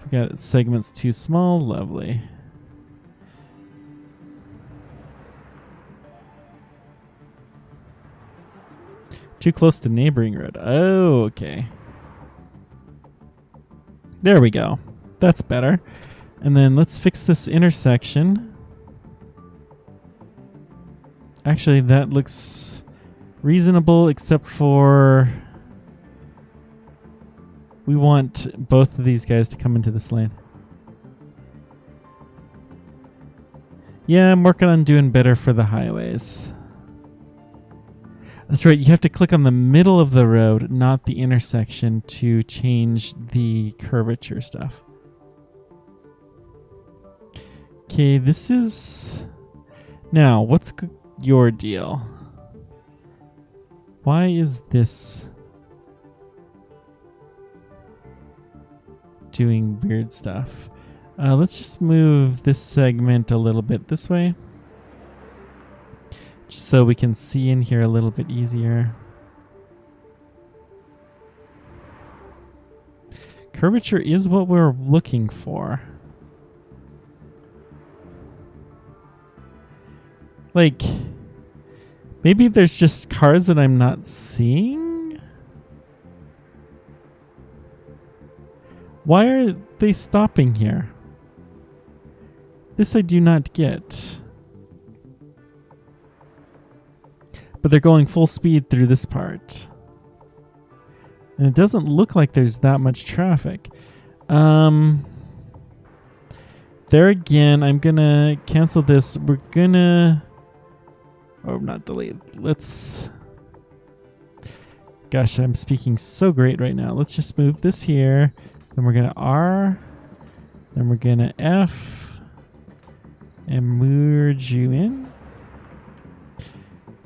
We got segments too small. Lovely. Too close to neighboring road. Oh, okay. There we go. That's better. And then let's fix this intersection. Actually, that looks reasonable, except for we want both of these guys to come into this lane. Yeah, I'm working on doing better for the highways. That's right, you have to click on the middle of the road, not the intersection, to change the curvature stuff. Okay, this is... Now, what's your deal? Why is this doing weird stuff? Let's just move this segment a little bit this way, just so we can see in here a little bit easier. Curvature is what we're looking for. Like, maybe there's just cars that I'm not seeing? Why are they stopping here? This I do not get. But they're going full speed through this part. And it doesn't look like there's that much traffic. There again, I'm gonna cancel this. We're gonna... Oh, not delete. Let's... Gosh, I'm speaking so great right now. Let's just move this here. Then we're gonna R. Then we're gonna F. And merge you in.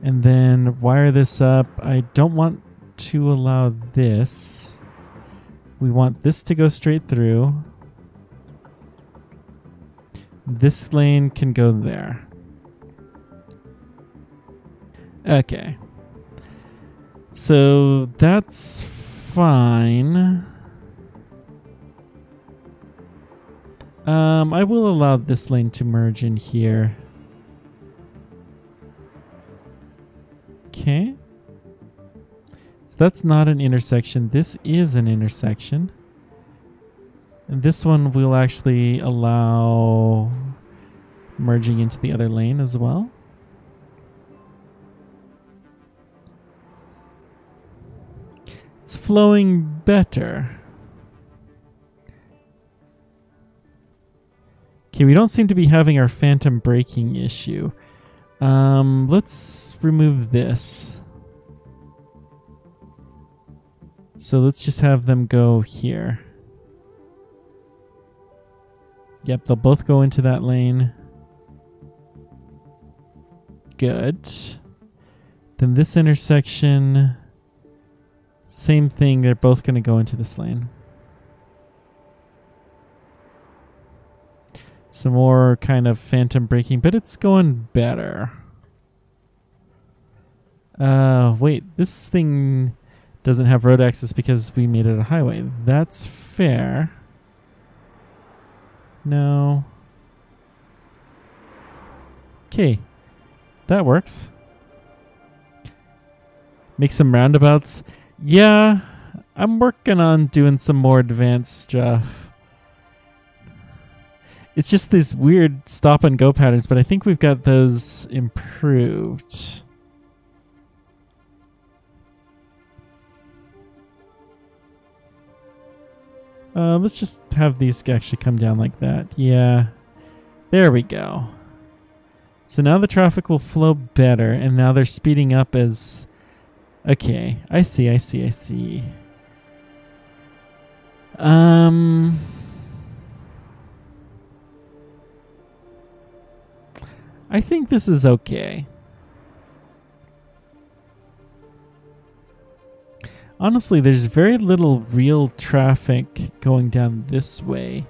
And then wire this up. I don't want to allow this. We want this to go straight through. This lane can go there. Okay. So that's fine. I will allow this lane to merge in here. Okay. So that's not an intersection. This is an intersection. And this one will actually allow merging into the other lane as well. It's flowing better. Okay, we don't seem to be having our phantom braking issue. Let's remove this. So let's just have them go here. Yep, they'll both go into that lane. Good. Then this intersection, same thing, they're both going to go into this lane. Some more kind of phantom braking, but it's going better. Wait, this thing doesn't have road access because we made it a highway. That's fair. No. Okay, that works. Make some roundabouts. Yeah, I'm working on doing some more advanced stuff. It's just these weird stop and go patterns, but I think we've got those improved. Let's just have these actually come down like that. Yeah. There we go. So now the traffic will flow better, and now they're speeding up as... Okay, I see. I think this is okay. Honestly, there's very little real traffic going down this way.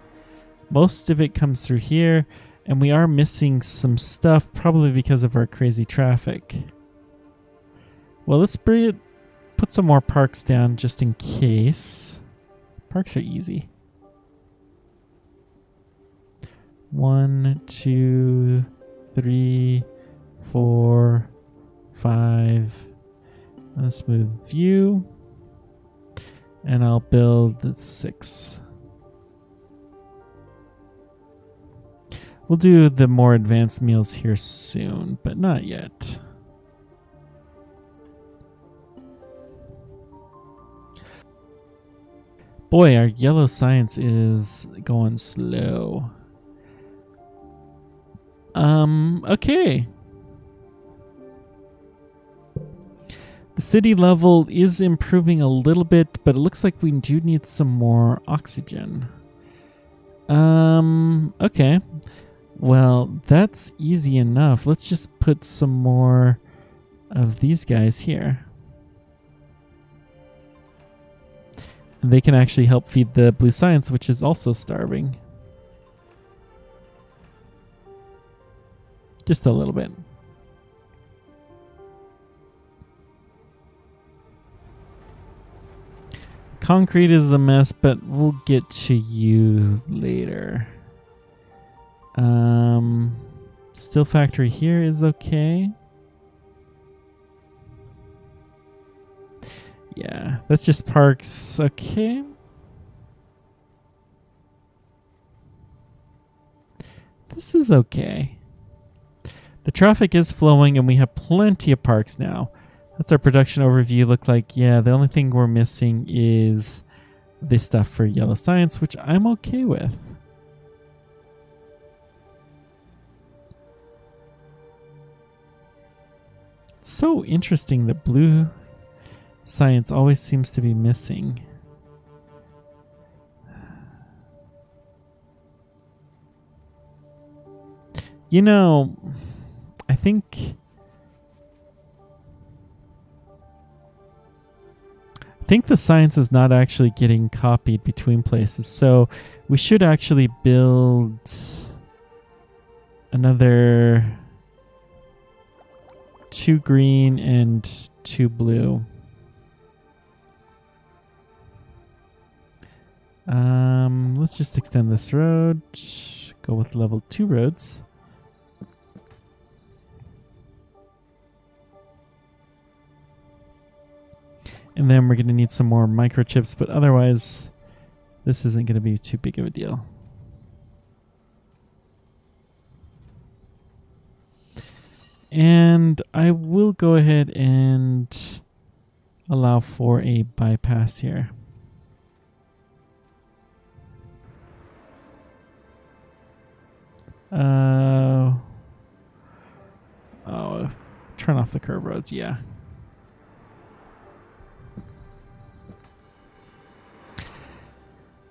Most of it comes through here, and we are missing some stuff, probably because of our crazy traffic. Well, let's put some more parks down just in case. Parks are easy. 1, 2, 3, 4, 5. Let's move view. And I'll build the 6. We'll do the more advanced meals here soon, but not yet. Boy, our yellow science is going slow. Okay. The city level is improving a little bit, but it looks like we do need some more oxygen. Okay. Well, that's easy enough. Let's just put some more of these guys here. And they can actually help feed the blue science, which is also starving. Just a little bit. Concrete is a mess, but we'll get to you later. Steel factory here is okay. Yeah, that's just parks. Okay. This is okay. The traffic is flowing and we have plenty of parks now. That's our production overview. Look like, yeah, the only thing we're missing is this stuff for yellow science, which I'm okay with. It's so interesting that blue science always seems to be missing. You know, I think I think the science is not actually getting copied between places, so we should actually build another 2 green and 2 blue. Let's just extend this road. Go with level 2 roads. And then we're going to need some more microchips, but otherwise, this isn't going to be too big of a deal. And I will go ahead and allow for a bypass here. Oh, turn off the curb roads, yeah.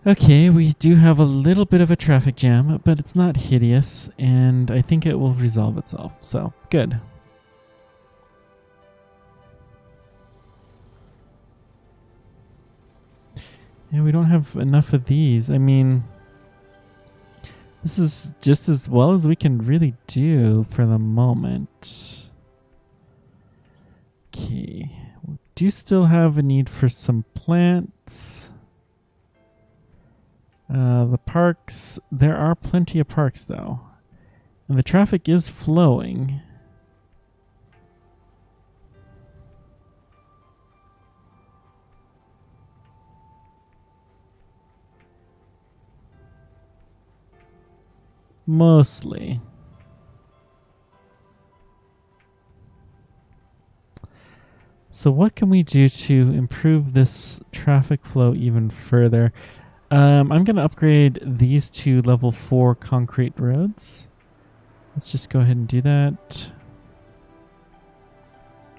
Okay, we do have a little bit of a traffic jam, but it's not hideous, and I think it will resolve itself, so good. Yeah, we don't have enough of these. I mean, this is just as well as we can really do for the moment. Okay, we do still have a need for some plants. The parks, there are plenty of parks though. And the traffic is flowing. Mostly. So what can we do to improve this traffic flow even further? I'm going to upgrade these to level 4 concrete roads. Let's just go ahead and do that.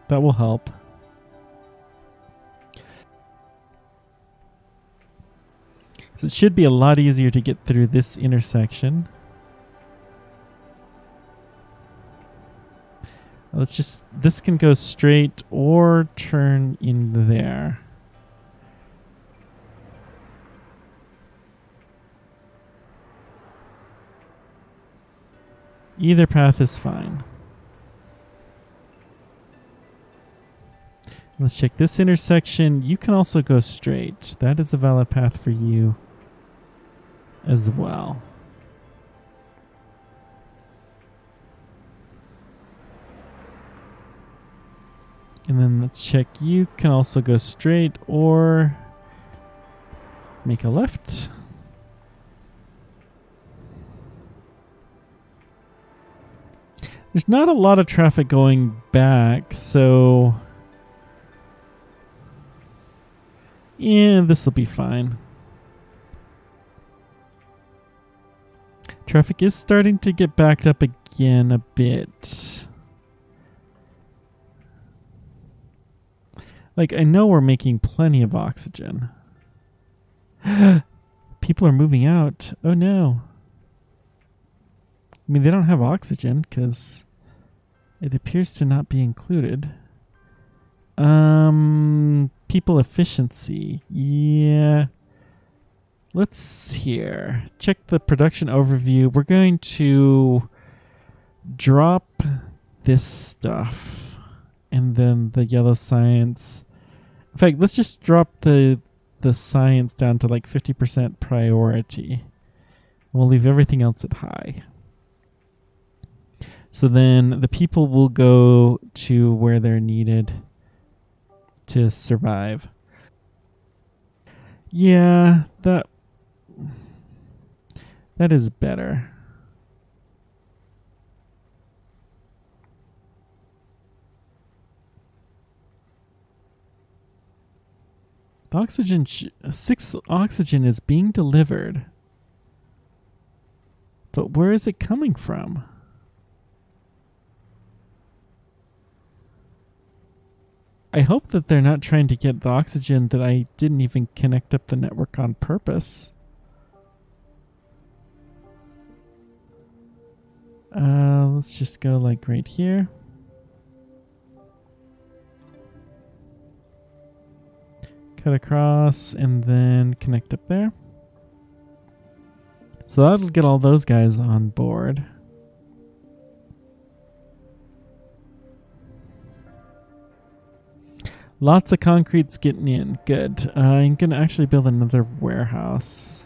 That will help. So it should be a lot easier to get through this intersection. Let's just, this can go straight or turn in there. Either path is fine. Let's check this intersection. You can also go straight. That is a valid path for you as well. And then let's check. You can also go straight or make a left. There's not a lot of traffic going back, so yeah, this will be fine. Traffic is starting to get backed up again a bit. Like, I know we're making plenty of oxygen. People are moving out. Oh no. I mean, they don't have oxygen because it appears to not be included. People efficiency. Yeah. Let's here. Check the production overview. We're going to drop this stuff and then the yellow science. In fact, let's just drop the science down to like 50% priority. We'll leave everything else at high. So then the people will go to where they're needed to survive. Yeah, that is better. The oxygen, 6 oxygen is being delivered. But where is it coming from? I hope that they're not trying to get the oxygen that I didn't even connect up the network on purpose. Let's just go like right here. Cut across and then connect up there. So that'll get all those guys on board. Lots of concrete's getting in. Good. I'm going to actually build another warehouse.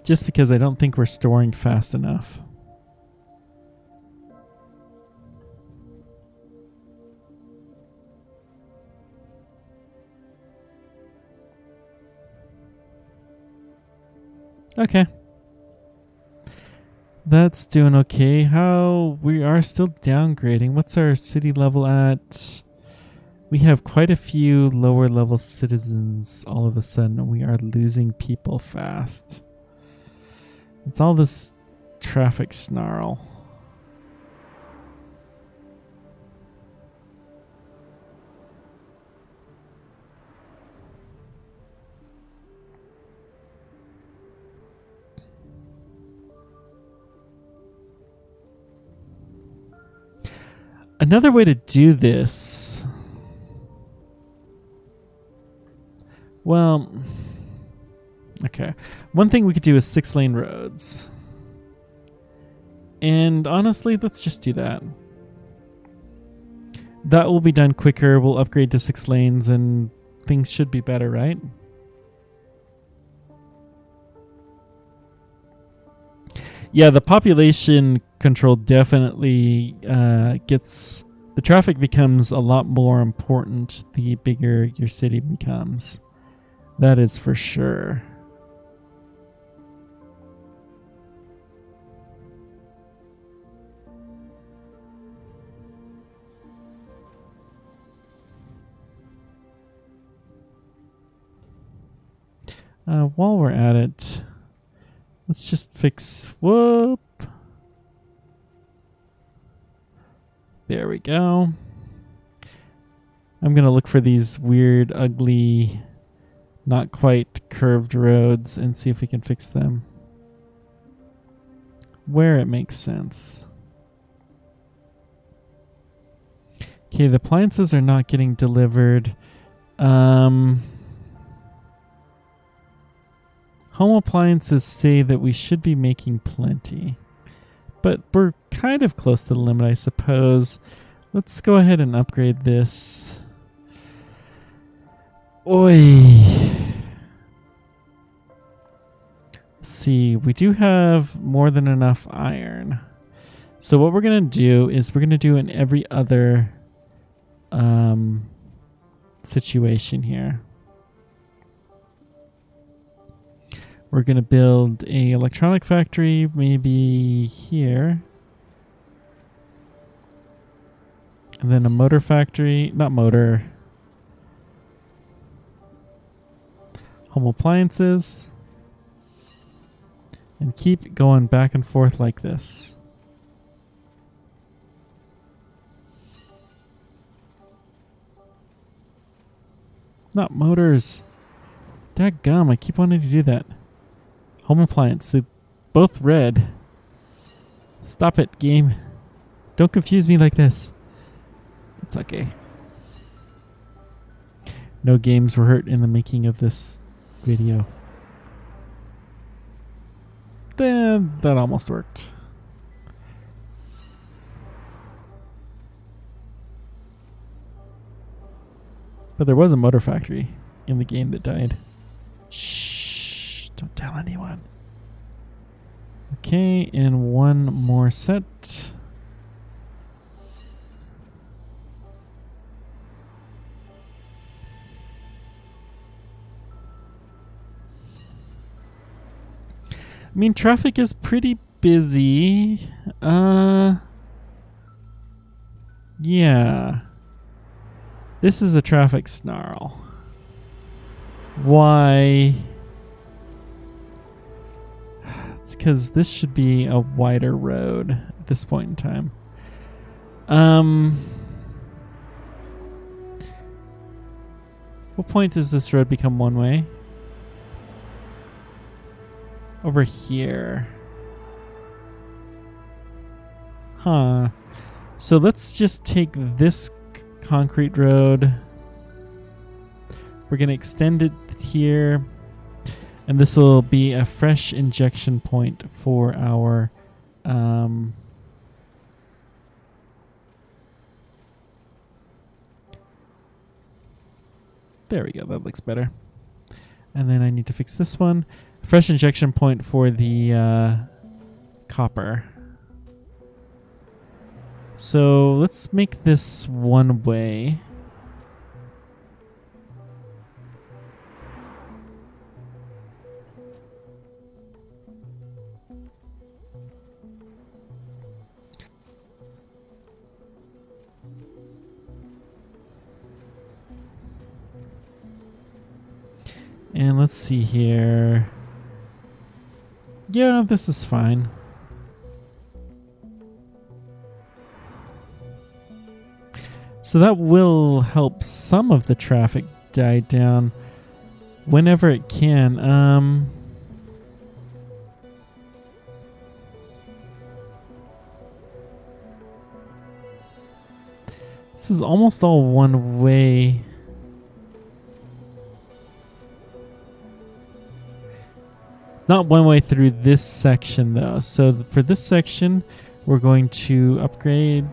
Just because I don't think we're storing fast enough. Okay. That's doing okay. How we are still downgrading. What's our city level at? We have quite a few lower level citizens all of a sudden. We are losing people fast. It's all this traffic snarl. Another way to do this. Well, okay. One thing we could do is 6-lane roads. And honestly, let's just do that. That will be done quicker. We'll upgrade to 6 lanes and things should be better, right? Yeah, the population control definitely gets... The traffic becomes a lot more important the bigger your city becomes. That is for sure. While we're at it, let's just fix... Whoop! There we go. I'm going to look for these weird, ugly, not quite curved roads and see if we can fix them where it makes sense. Okay, the appliances are not getting delivered. Home appliances say that we should be making plenty. But we're kind of close to the limit, I suppose. Let's go ahead and upgrade this. Oi. Let's see, we do have more than enough iron. So what we're going to do is we're going to do in every other situation here. We're going to build a electronic factory maybe here. And then a motor factory, not motor. Home appliances. And keep going back and forth like this. Not motors. Dadgum, I keep wanting to do that. Home appliance, they both red. Stop it, game. Don't confuse me like this. It's okay. No games were hurt in the making of this video. Then that almost worked. But there was a motor factory in the game that died. Shh, don't tell anyone. Okay, and one more set. I mean, traffic is pretty busy. Yeah. This is a traffic snarl. Why? It's because this should be a wider road at this point in time. What point does this road become one way? Over here. Huh. So let's just take this concrete road. We're going to extend it here. And this will be a fresh injection point for our... there we go. That looks better. And then I need to fix this one. Fresh injection point for the copper. So let's make this one way. And let's see here. Yeah, this is fine. So that will help some of the traffic die down whenever it can. This is almost all one way. Not one way through this section though. So for this section, we're going to upgrade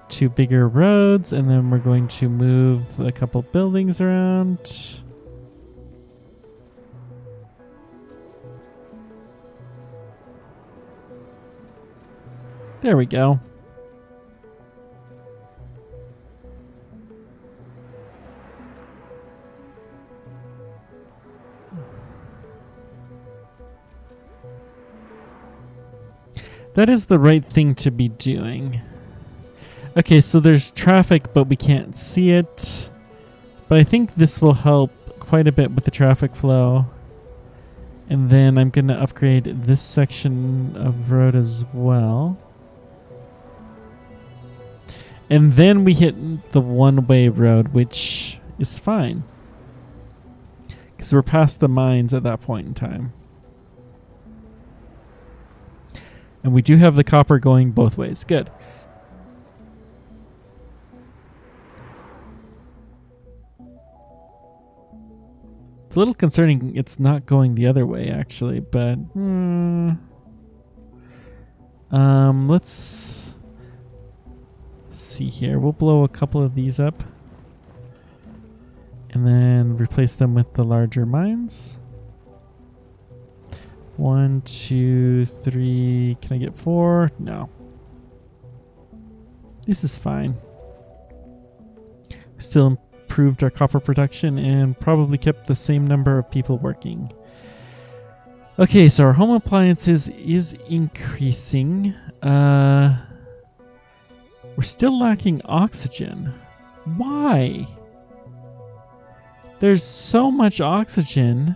to bigger roads, and then we're going to move a couple buildings around. There we go. That is the right thing to be doing. Okay, so there's traffic, but we can't see it. But I think this will help quite a bit with the traffic flow. And then I'm going to upgrade this section of road as well. And then we hit the one-way road, which is fine. Because we're past the mines at that point in time. And we do have the copper going both ways. Good. It's a little concerning it's not going the other way, actually, but... let's see here. We'll blow a couple of these up. And then replace them with the larger mines. 1, 2, 3. Can I get 4? No. This is fine. Still improved our copper production and probably kept the same number of people working. Okay, so our home appliances is increasing. We're still lacking oxygen. Why? There's so much oxygen.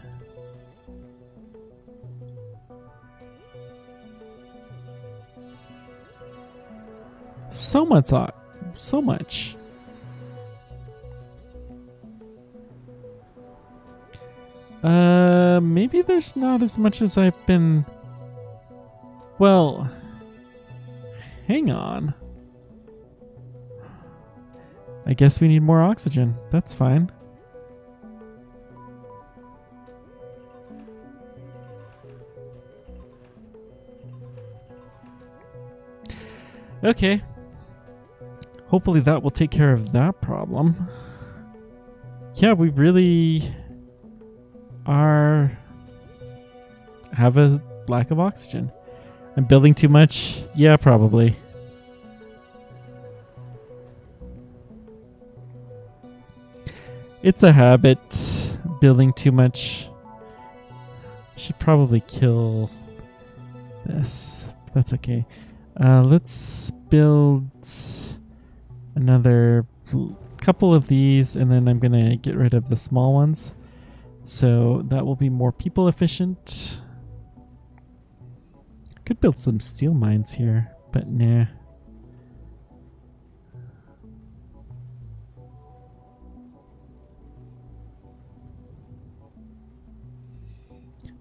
So much. Maybe there's not as much as I've been... Well, hang on. I guess we need more oxygen. That's fine. Okay. Hopefully that will take care of that problem. Yeah, we really have a lack of oxygen. I'm building too much? Yeah, probably. It's a habit, building too much. Should probably kill this. That's okay. Let's build another couple of these, and then I'm gonna get rid of the small ones. So that will be more people efficient. Could build some steel mines here, but nah.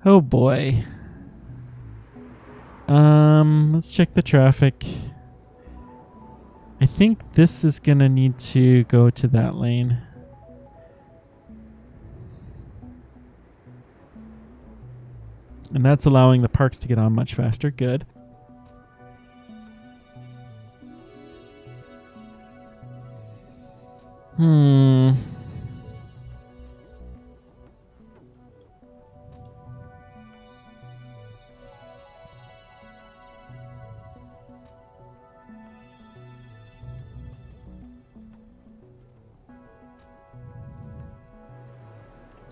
Oh boy. Let's check the traffic. I think this is gonna need to go to that lane. And that's allowing the parks to get on much faster. Good.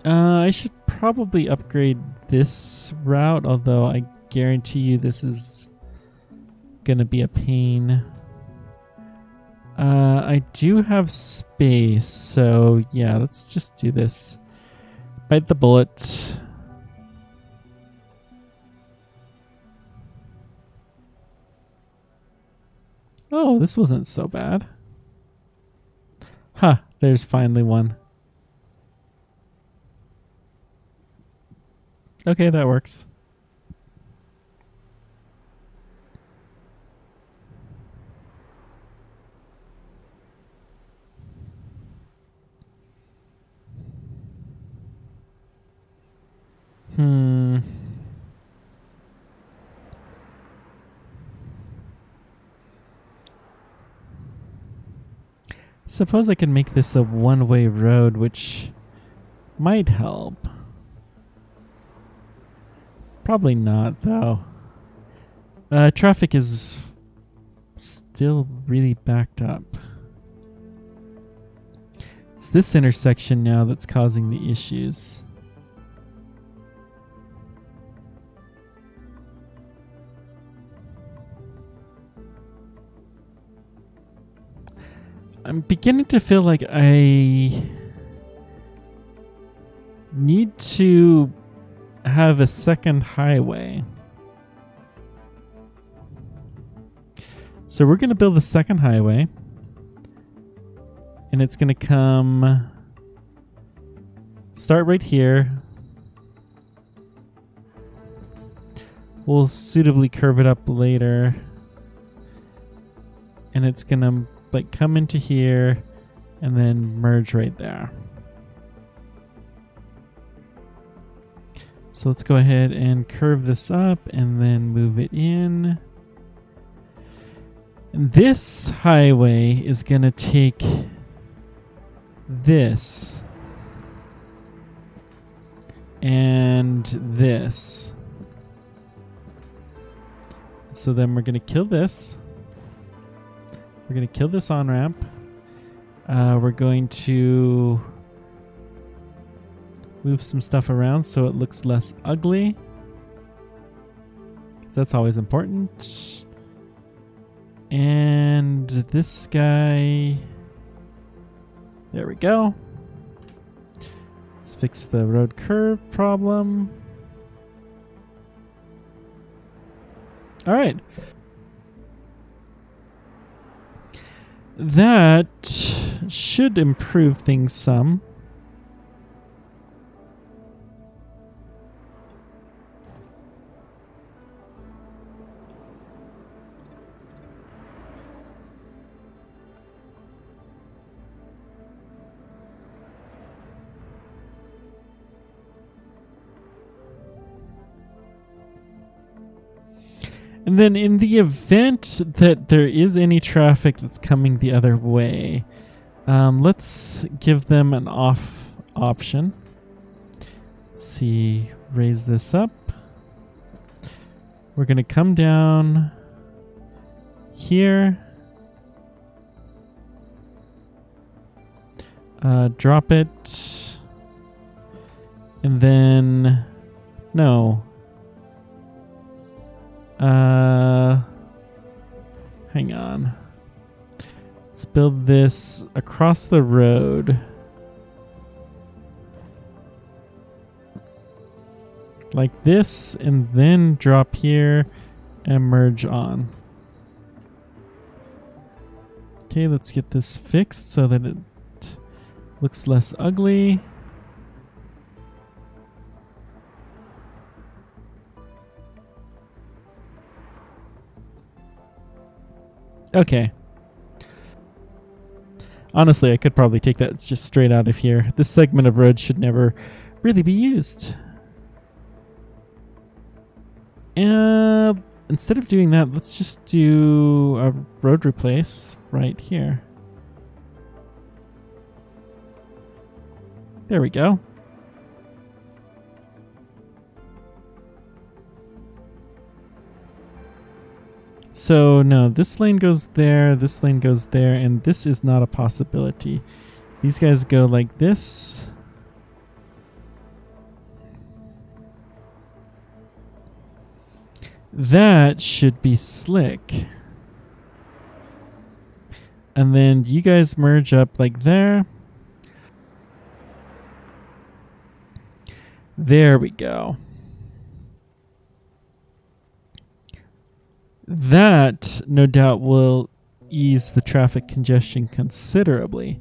I should probably upgrade this route, although I guarantee you this is gonna be a pain. I do have space, so yeah, let's just do this. Bite the bullet. Oh, this wasn't so bad. Huh, there's finally one. Okay, that works. Suppose I can make this a one-way road, which might help. Probably not, though. Traffic is still really backed up. It's this intersection now that's causing the issues. I'm beginning to feel like I need to have a second highway. So we're going to build a second highway. And it's going to come... start right here. We'll suitably curve it up later. And it's going to like come into here and then merge right there. So let's go ahead and curve this up and then move it in. And this highway is going to take this and this. So then we're going to kill this. We're going to kill this on-ramp. We're going to move some stuff around so it looks less ugly. That's always important. And this guy... there we go. Let's fix the road curve problem. All right. That should improve things some. And then in the event that there is any traffic that's coming the other way, let's give them an off option. Let's see, raise this up. We're going to come down here. Drop it. And then, no. Hang on. Let's build this across the road. Like this, and then drop here and merge on. Okay, let's get this fixed so that it looks less ugly. Okay. Honestly, I could probably take that just straight out of here. This segment of road should never really be used. Instead of doing that, let's just do a road replace right here. There we go. So no, this lane goes there, this lane goes there, and this is not a possibility. These guys go like this. That should be slick. And then you guys merge up like there. There we go. That, no doubt, will ease the traffic congestion considerably.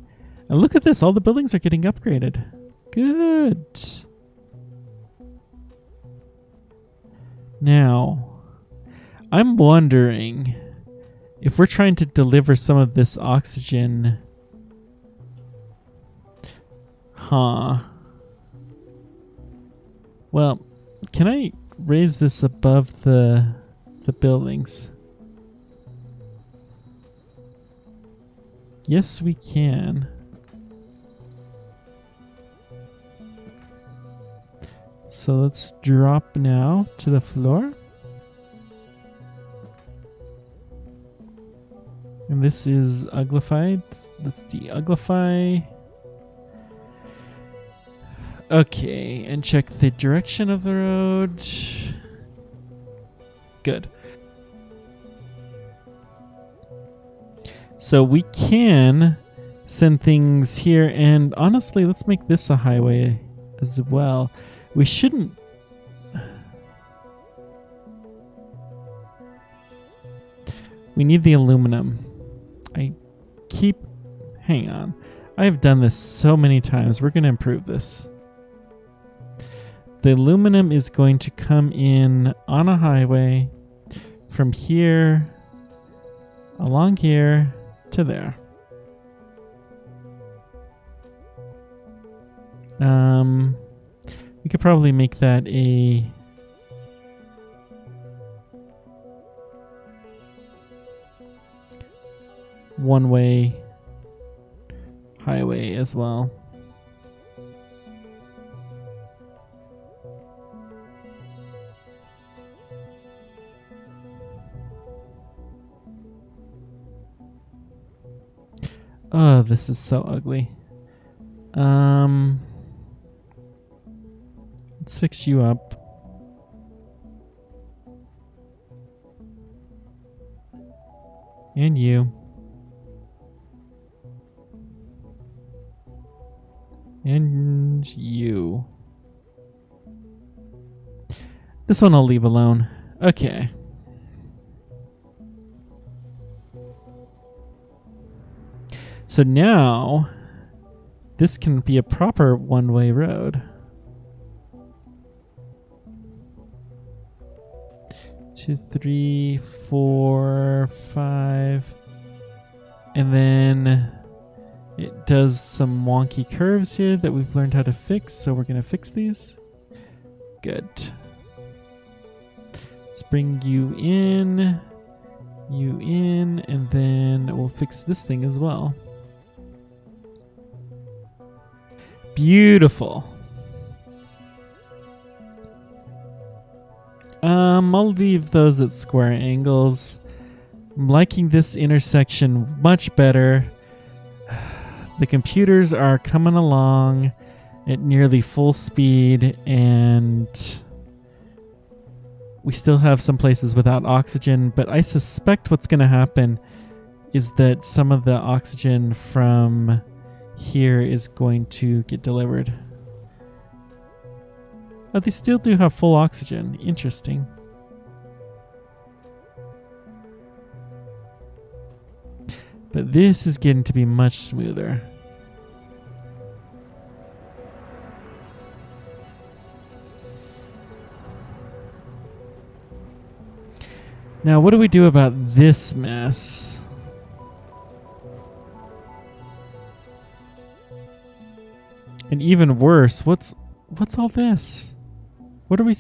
And look at this, all the buildings are getting upgraded. Good. Now, I'm wondering if we're trying to deliver some of this oxygen. Huh. Well, can I raise this above the buildings? Yes, we can. So let's drop now to the floor. And this is uglified. Let's de-uglify. Okay, and check the direction of the road. Good. So we can send things here, and honestly, let's make this a highway as well. We shouldn't... We need the aluminum. Hang on. I've done this so many times. We're going to improve this. The aluminum is going to come in on a highway from here along here to there. We could probably make that a one-way highway as well. Oh, this is so ugly. Let's fix you up. And you. And you. This one I'll leave alone. Okay. So now, this can be a proper one-way road. 2, 3, 4, 5. And then it does some wonky curves here that we've learned how to fix, so we're going to fix these. Good. Let's bring you in, and then we'll fix this thing as well. Beautiful. I'll leave those at square angles. I'm liking this intersection much better. The computers are coming along at nearly full speed, and we still have some places without oxygen, but I suspect what's going to happen is that some of the oxygen from here is going to get delivered. Oh, they still do have full oxygen. Interesting. But this is getting to be much smoother. Now, what do we do about this mess? even worse. What's all this? What are we...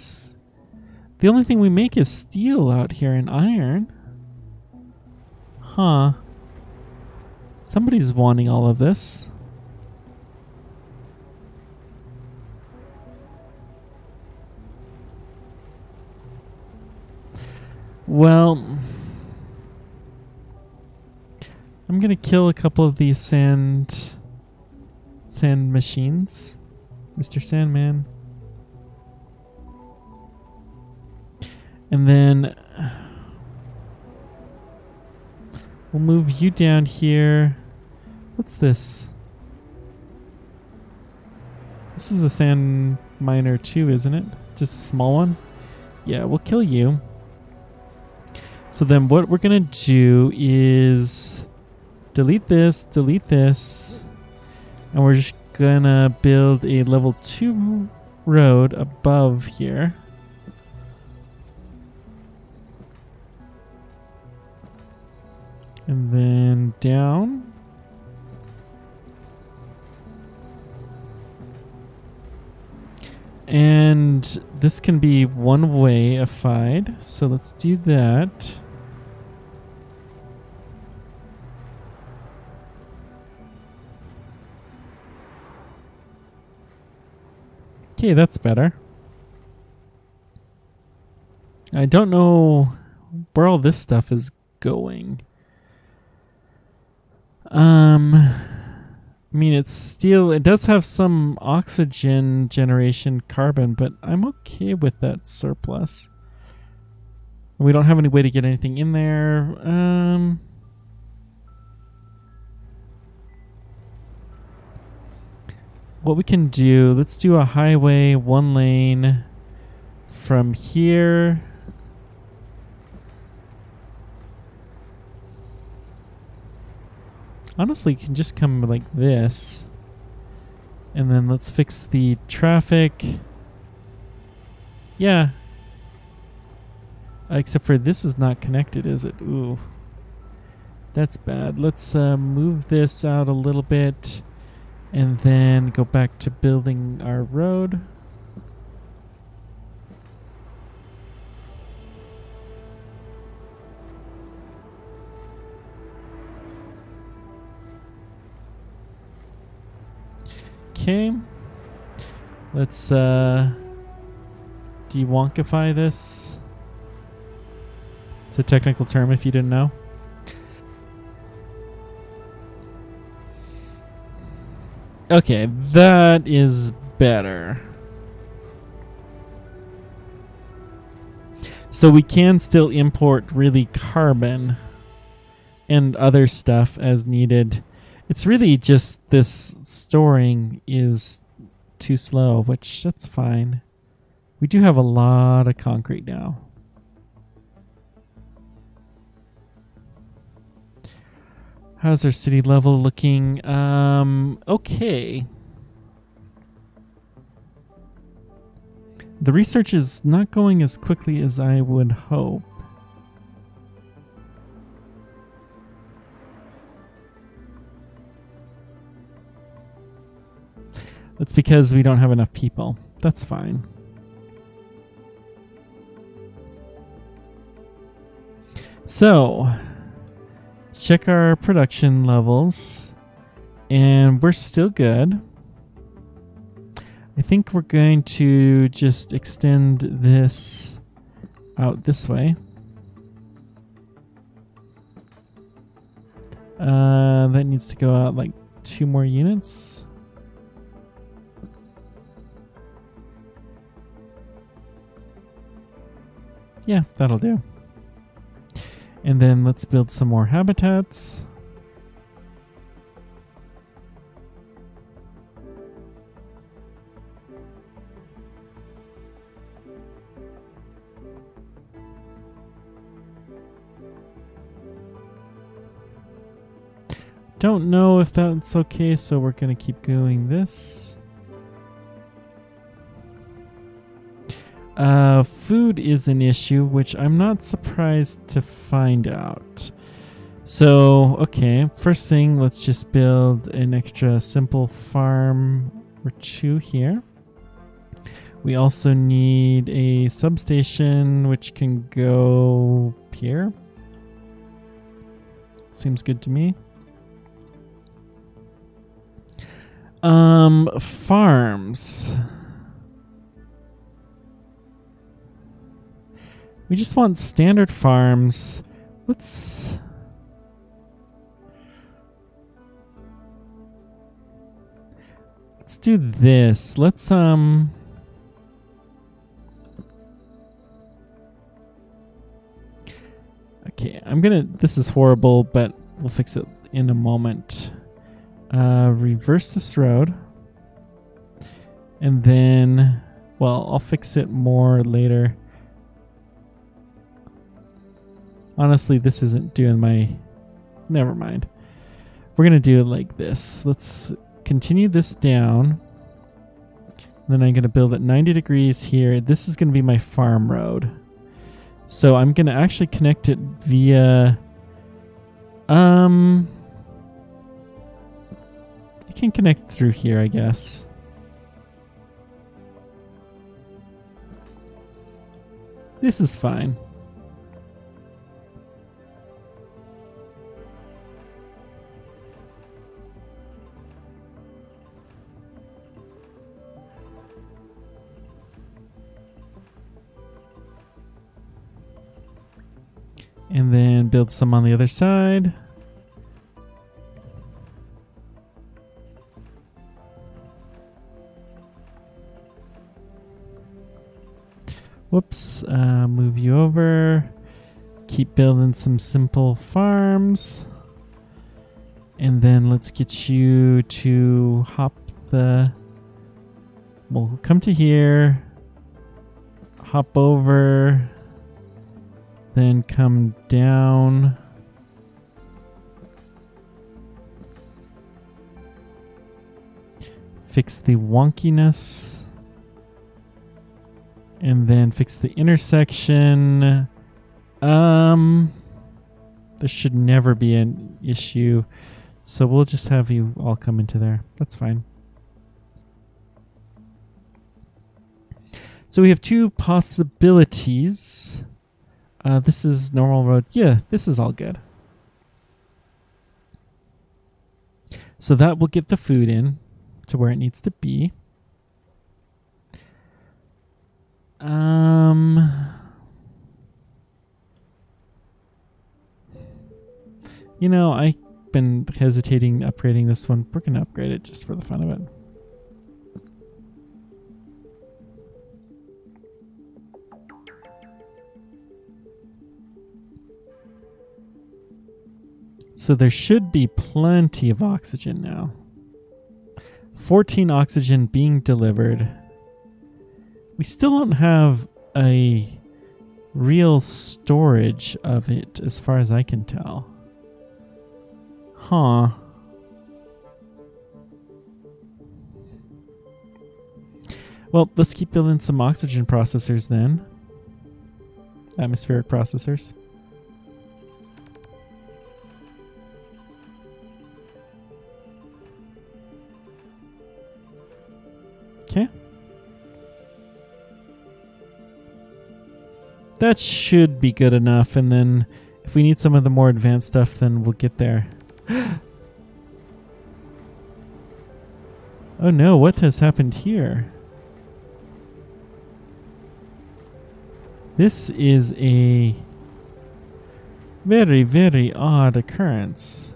The only thing we make is steel out here and iron. Huh. Somebody's wanting all of this. Well, I'm gonna kill a couple of these sand machines, Mr. Sandman. And then we'll move you down here. What's this? This is a sand miner too, isn't it? Just a small one? Yeah, we'll kill you. So then what we're going to do is delete this, and we're just going to build a level 2 road above here. And then down. And this can be one-way-ified, so let's do that. Okay, that's better. I don't know where all this stuff is going. I mean, it's steel. It does have some oxygen generation carbon, but I'm okay with that surplus. We don't have any way to get anything in there. What we can do, let's do a highway, 1 lane from here. Honestly, it can just come like this. And then let's fix the traffic. Yeah. Except for this is not connected, is it? Ooh. That's bad. Let's move this out a little bit. And then go back to building our road. Okay. Let's de-wonkify this. It's a technical term if you didn't know. Okay, that is better. So we can still import really carbon and other stuff as needed. It's really just this storing is too slow, which that's fine. We do have a lot of concrete now. How's our city level looking? Okay. The research is not going as quickly as I would hope. That's because we don't have enough people. That's fine. So, let's check our production levels. And we're still good. I think we're going to just extend this out this way. That needs to go out like 2 more units. Yeah, that'll do. And then let's build some more habitats. Don't know if that's okay, so we're going to keep going this. Food is an issue, which I'm not surprised to find out. So, okay, first thing, let's just build an extra simple farm or 2 here. We also need a substation which can go here. Seems good to me. Farms. We just want standard farms. Let's do this. Let's okay, this is horrible, but we'll fix it in a moment. Reverse this road. And then, well, I'll fix it more later. Honestly, this isn't doing my... Never mind. We're going to do it like this. Let's continue this down. Then I'm going to build at 90 degrees here. This is going to be my farm road. So I'm going to actually connect it via... I can connect through here, I guess. This is fine. And then build some on the other side. Whoops, move you over. Keep building some simple farms. And then let's get you to hop the... We'll come to here. Hop over. Then come down. Fix the wonkiness. And then fix the intersection. There should never be an issue. So we'll just have you all come into there. That's fine. So we have 2 possibilities. This is normal road. Yeah, this is all good. So that will get the food in to where it needs to be. You know, I've been hesitating upgrading this one. We're going to upgrade it just for the fun of it. So there should be plenty of oxygen now. 14 oxygen being delivered. We still don't have a real storage of it as far as I can tell. Huh. Well, let's keep building some oxygen processors then. Atmospheric processors. Okay. That should be good enough, and then if we need some of the more advanced stuff, then we'll get there. Oh no, what has happened here? This is a very, very odd occurrence.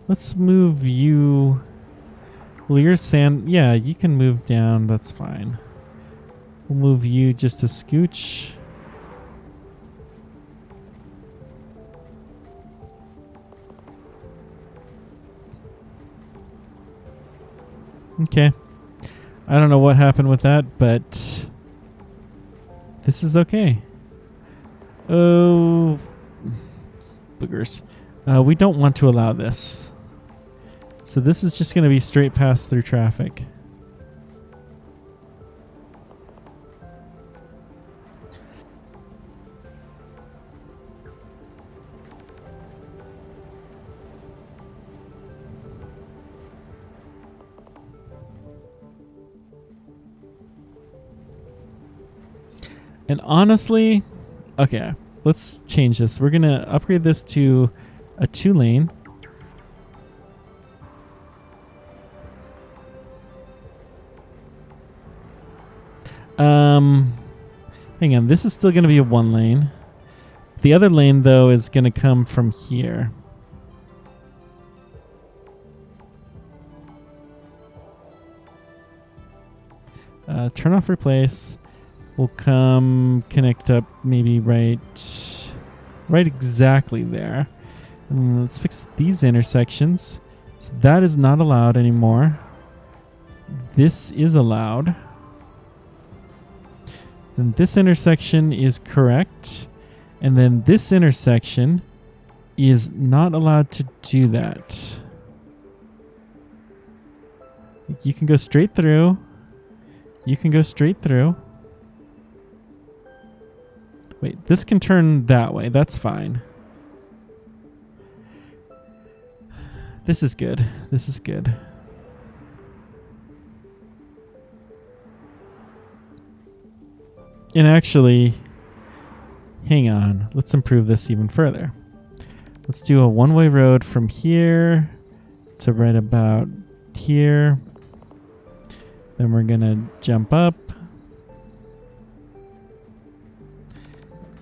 Let's move you. Well, you're sand. Yeah, you can move down. That's fine. We'll move you just a scooch. Okay. I don't know what happened with that, but this is okay. Oh, boogers. We don't want to allow this. So this is just going to be straight pass-through traffic. And honestly, okay, let's change this. We're going to upgrade this to a 2-lane. Hang on, this is still going to be a 1-lane. The other lane, though, is going to come from here. Turn off replace. We'll come connect up maybe right exactly there. And let's fix these intersections. So that is not allowed anymore. This is allowed. Then this intersection is correct. And then this intersection is not allowed to do that. You can go straight through. You can go straight through. Wait, this can turn that way. That's fine. This is good. This is good. And actually, hang on. Let's improve this even further. Let's do a one-way road from here to right about here. Then we're going to jump up.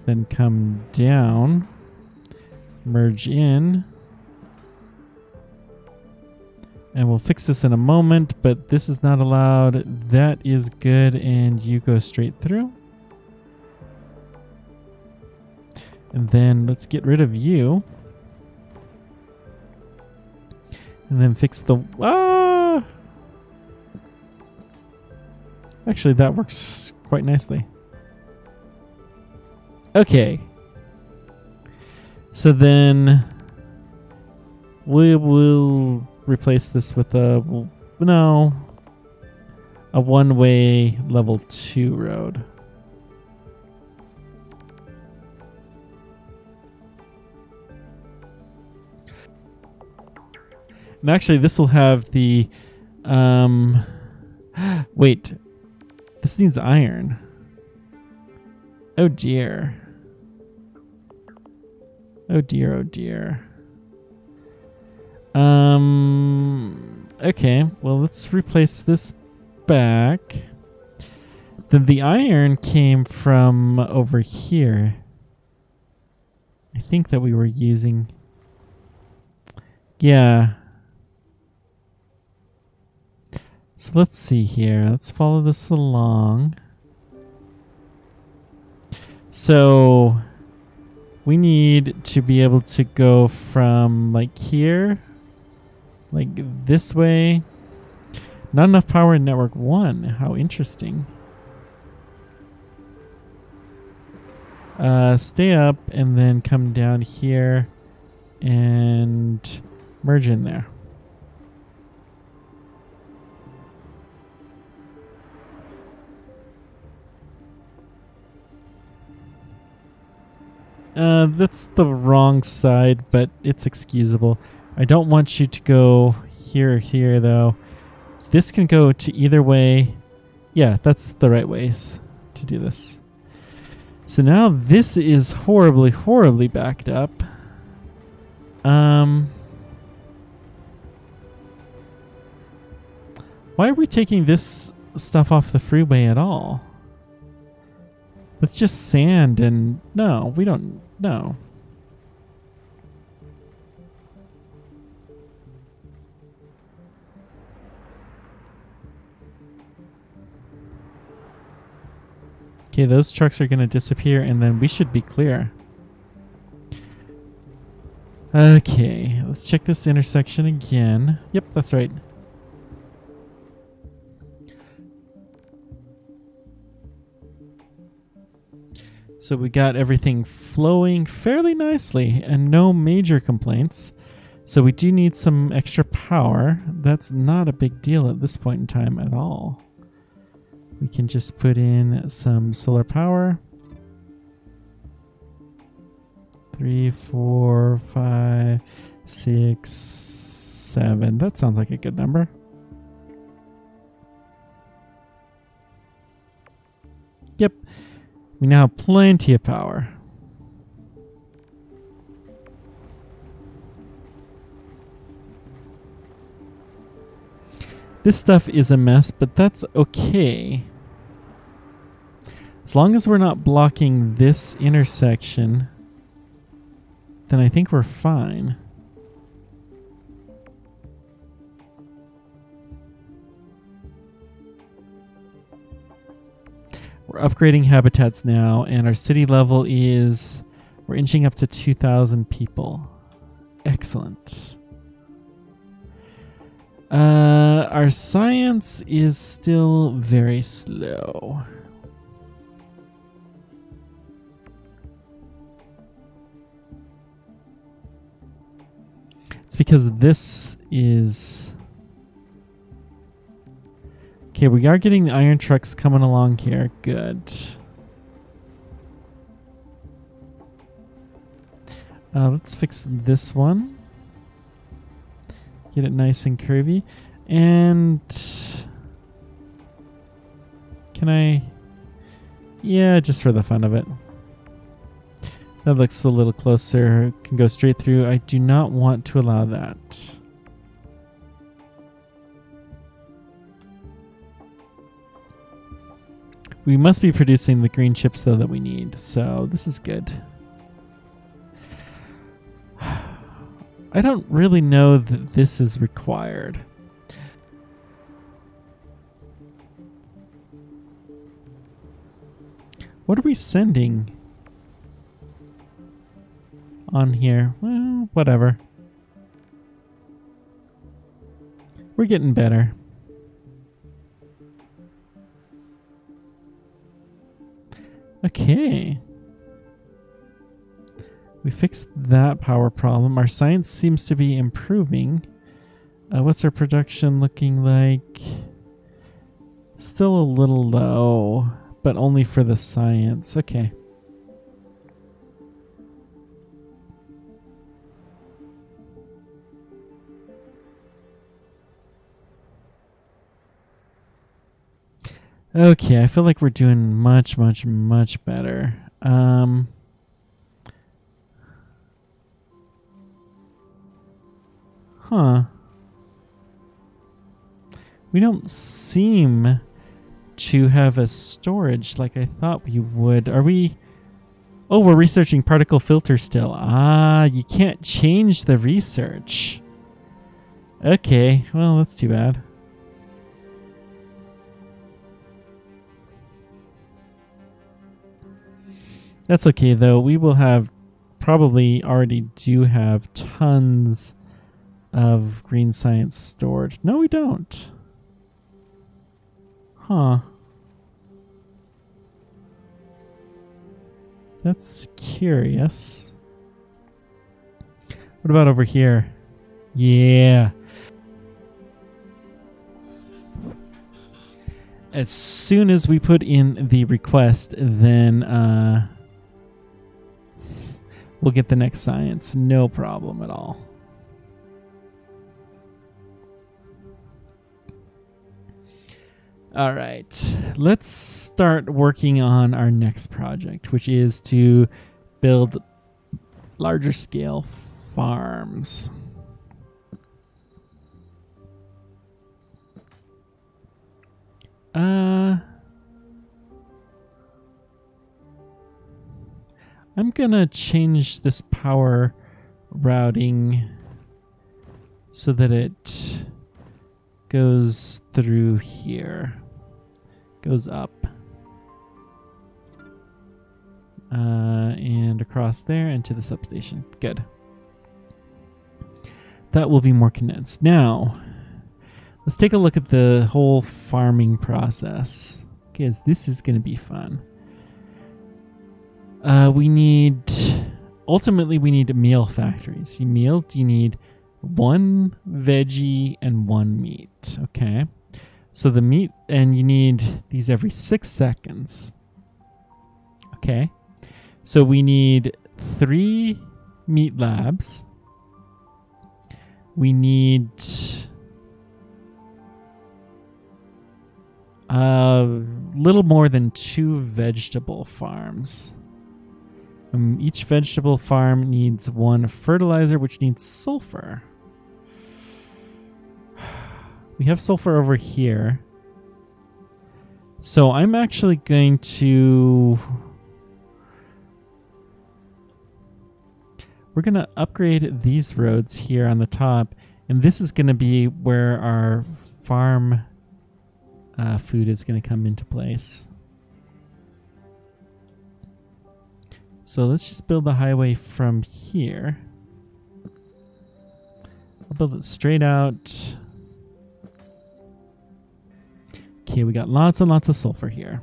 Then come down. Merge in. And we'll fix this in a moment, but this is not allowed. That is good, and you go straight through. And then let's get rid of you. And then fix the... Ah! Actually, that works quite nicely. Okay. So then we will replace this with a one-way level 2 road. And actually, this will have the wait. This needs iron. Oh dear. Oh dear, oh dear. Okay, well, let's replace this back. Then the iron came from over here. I think that we were using... Yeah. So let's see here. Let's follow this along. So we need to be able to go from like here, like this way. Not enough power in network 1. How interesting. Stay up and then come down here and merge in there. That's the wrong side, but it's excusable. I don't want you to go here or here, though. This can go to either way. Yeah, that's the right ways to do this. So now this is horribly, horribly backed up. Why are we taking this stuff off the freeway at all? It's just sand and... No, we don't... No. Okay, those trucks are going to disappear and then we should be clear. Okay, let's check this intersection again. Yep, that's right. So we got everything flowing fairly nicely and no major complaints. So we do need some extra power. That's not a big deal at this point in time at all. We can just put in some solar power. 3, 4, 5, 6, 7. That sounds like a good number. Yep. We now have plenty of power. This stuff is a mess, but that's okay. As long as we're not blocking this intersection, then I think we're fine. We're upgrading habitats now, and our city level is... We're inching up to 2,000 people. Excellent. Our science is still very slow. It's because this is... Okay, we are getting the iron trucks coming along here. Good. Let's fix this one. Get it nice and curvy. And... Can I... Yeah, just for the fun of it. That looks a little closer. Can go straight through. I do not want to allow that. We must be producing the green chips, though, that we need. So this is good. I don't really know that this is required. What are we sending on here? Well, whatever. We're getting better. Okay. We fixed that power problem. Our science seems to be improving. What's our production looking like? Still a little low, but only for the science. Okay. Okay, I feel like we're doing much, much, much better. Huh. We don't seem to have a storage like I thought we would. Are we... Oh, we're researching particle filter still. Ah, you can't change the research. Okay, well, that's too bad. That's okay, though. We will have... Probably already do have tons of green science stored. No, we don't. Huh. That's curious. What about over here? Yeah. As soon as we put in the request, then we'll get the next science. No problem at all. All right, let's start working on our next project, which is to build larger scale farms. I'm gonna change this power routing so that it goes through here. Goes up. And across there into the substation. Good. That will be more condensed. Now, let's take a look at the whole farming process, because this is going to be fun. Ultimately, we need meal factories. You need 1 veggie and 1 meat. Okay. So the meat, and you need these every 6 seconds. Okay. So we need 3 meat labs. We need Little more than 2 vegetable farms. Each vegetable farm needs 1 fertilizer, which needs sulfur. We have sulfur over here. So I'm actually going to... We're going to upgrade these roads here on the top. And this is going to be where our farm food is going to come into place. So let's just build the highway from here. I'll build it straight out. Okay, we got lots and lots of sulfur here.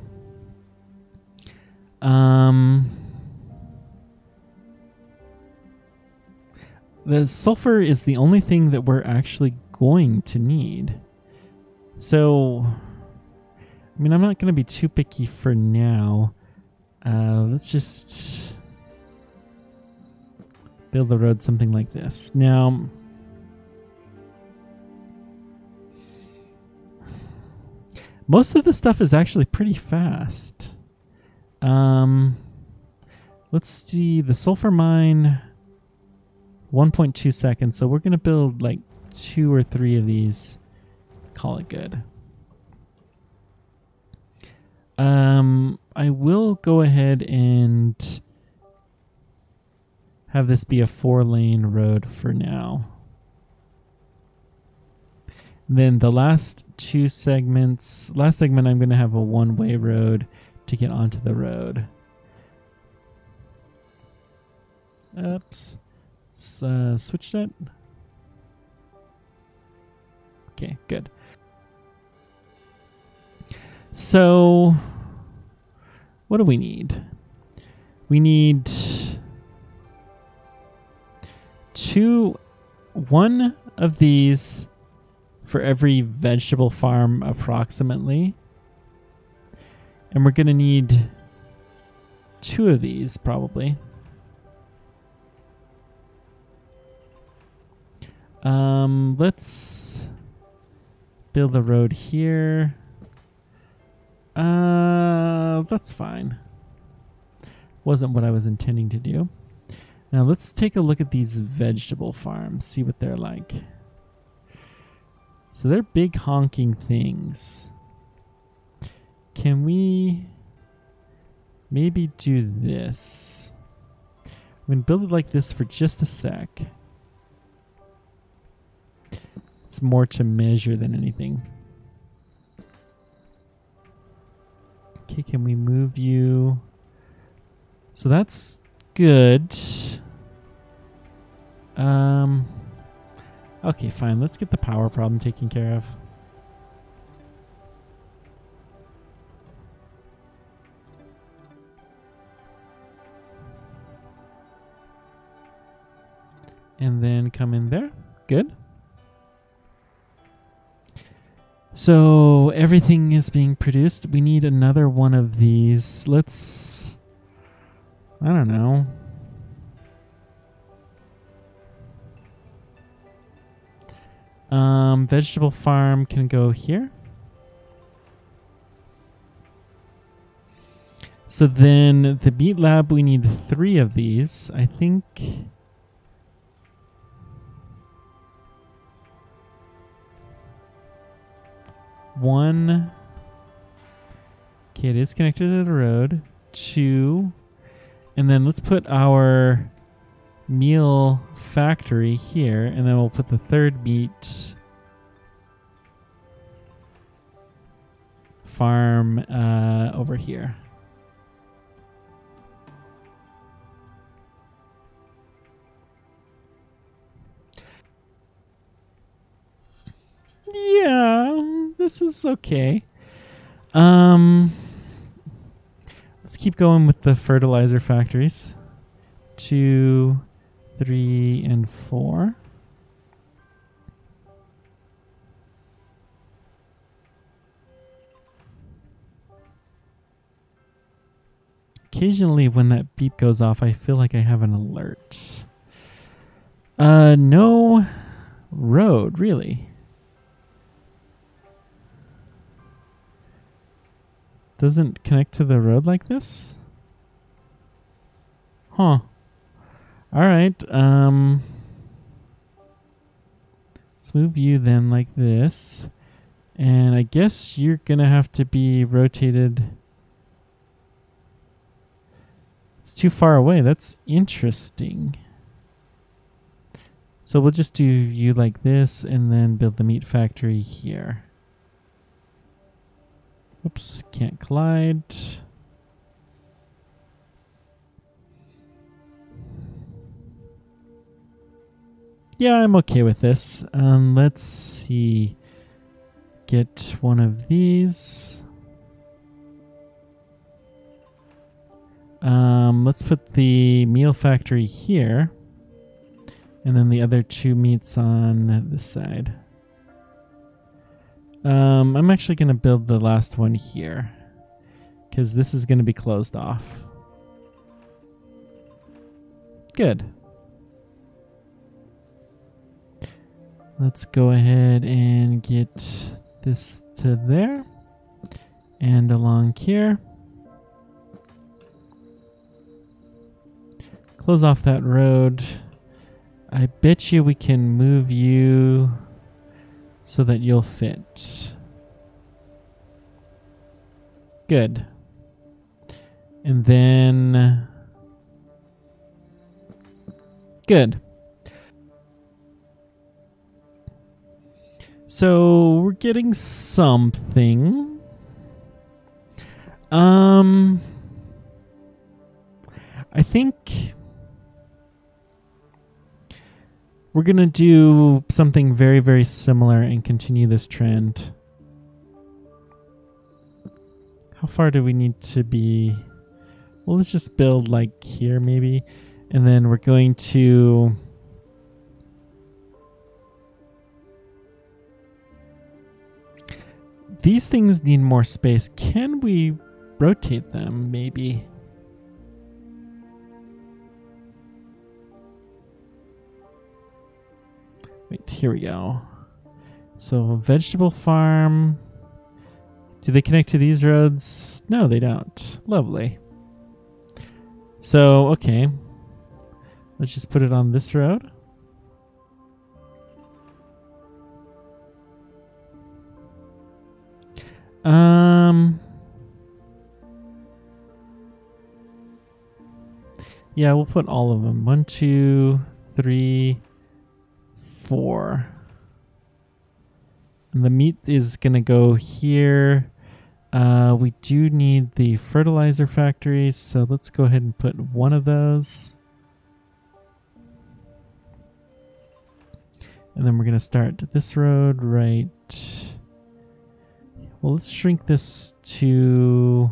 The sulfur is the only thing that we're actually going to need. So, I mean, I'm not going to be too picky for now. Let's just build the road something like this. Now, most of the stuff is actually pretty fast. Let's see, the sulfur mine, 1.2 seconds. So we're going to build like 2 or 3 of these. Call it good. I will go ahead and have this be a 4-lane road for now. Then the last 2 segments, last segment I'm going to have a 1-way road to get onto the road. Oops. Let's switch that. Okay, good. So, what do we need? We need 1 of these for every vegetable farm approximately. And we're going to need 2 of these probably. Let's build the road here. That's fine. Wasn't what I was intending to do. Now let's take a look at these vegetable farms, see what they're like. So they're big honking things. Can we maybe do this? I'm going to build it like this for just a sec. It's more to measure than anything. Okay, can we move you? So that's good. Okay, fine. Let's get the power problem taken care of. And then come in there. Good. So everything is being produced. We need another one of these. Let's... I don't know. Vegetable farm can go here. So then the meat lab, we need 3 of these. I think... One. Okay, it is connected to the road. 2. And then let's put our meal factory here, and then we'll put the 3rd meat farm over here. Yeah, this is okay. Let's keep going with the fertilizer factories. 2, 3, and 4. Occasionally when that beep goes off, I feel like I have an alert. No road, really. Doesn't connect to the road like this? Huh. Alright, let's move you then like this. And I guess you're gonna have to be rotated. It's too far away. That's interesting. So we'll just do you like this and then build the meat factory here. Oops, can't collide. Yeah, I'm okay with this. Let's see. Get one of these. Let's put the meal factory here. And then the other two meats on this side. I'm actually going to build the last one here. Because this is going to be closed off. Good. Let's go ahead and get this to there. And along here. Close off that road. I bet you we can move you so that you'll fit. Good. And then... Good. So we're getting something. I think we're going to do something very, very similar and continue this trend. How far do we need to be? Well, let's just build like here maybe. And then we're going to... These things need more space. Can we rotate them maybe? Wait, here we go. So vegetable farm. Do they connect to these roads? No, they don't. Lovely. So, okay. Let's just put it on this road. Yeah, we'll put all of them. 1, 2, 3, 4. And the meat is going to go here. We do need the fertilizer factories, so let's go ahead and put one of those. And then we're going to start this road right. Well, let's shrink this to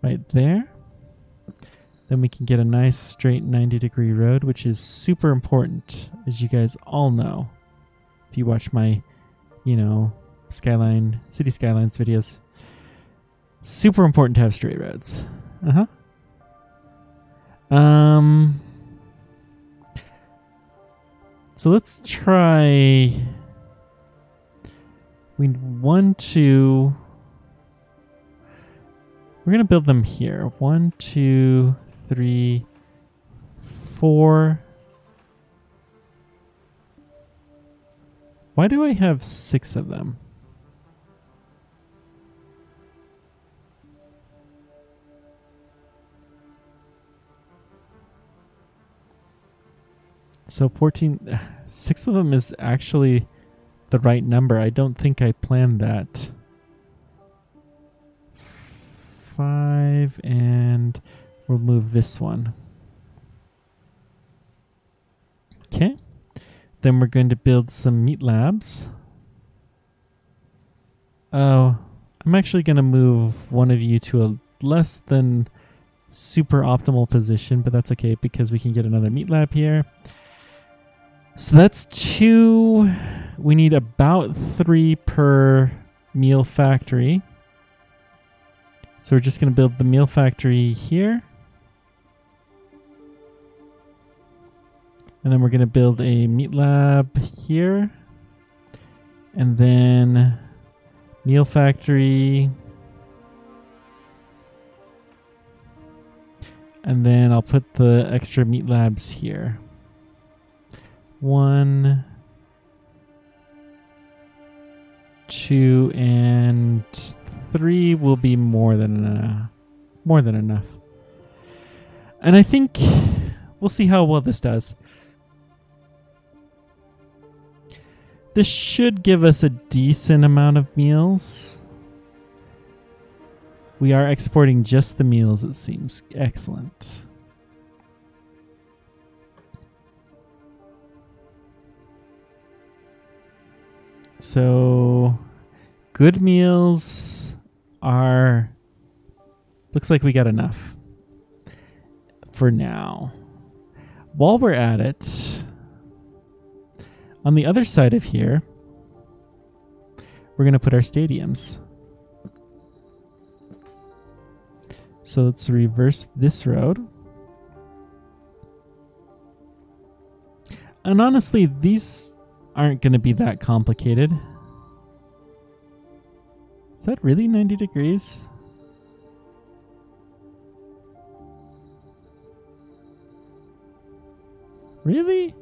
right there. Then we can get a nice straight 90-degree road, which is super important, as you guys all know. If you watch my, City Skylines videos. Super important to have straight roads. So let's try... We need 1, 2... We're going to build them here. 1, 2, 3, 4. Why do I have 6 of them? So 14, 6 of them is actually the right number. I don't think I planned that. 5, and we'll move this one. Okay. Then we're going to build some meat labs. Oh, I'm actually going to move one of you to a less than super optimal position, but that's okay because we can get another meat lab here. So that's 2. We need about 3 per meal factory. So we're just going to build the meal factory here. And then we're going to build a meat lab here. And then meal factory And then I'll put the extra meat labs here. 1, 2, and 3 will be more than enough. And I think we'll see how well this does. This should give us a decent amount of meals. We are exporting just the meals, it seems. Excellent. So, good meals are... Looks like we got enough for now. While we're at it, on the other side of here, we're going to put our stadiums. So let's reverse this road. And honestly, these aren't going to be that complicated. Is that really 90 degrees? Really?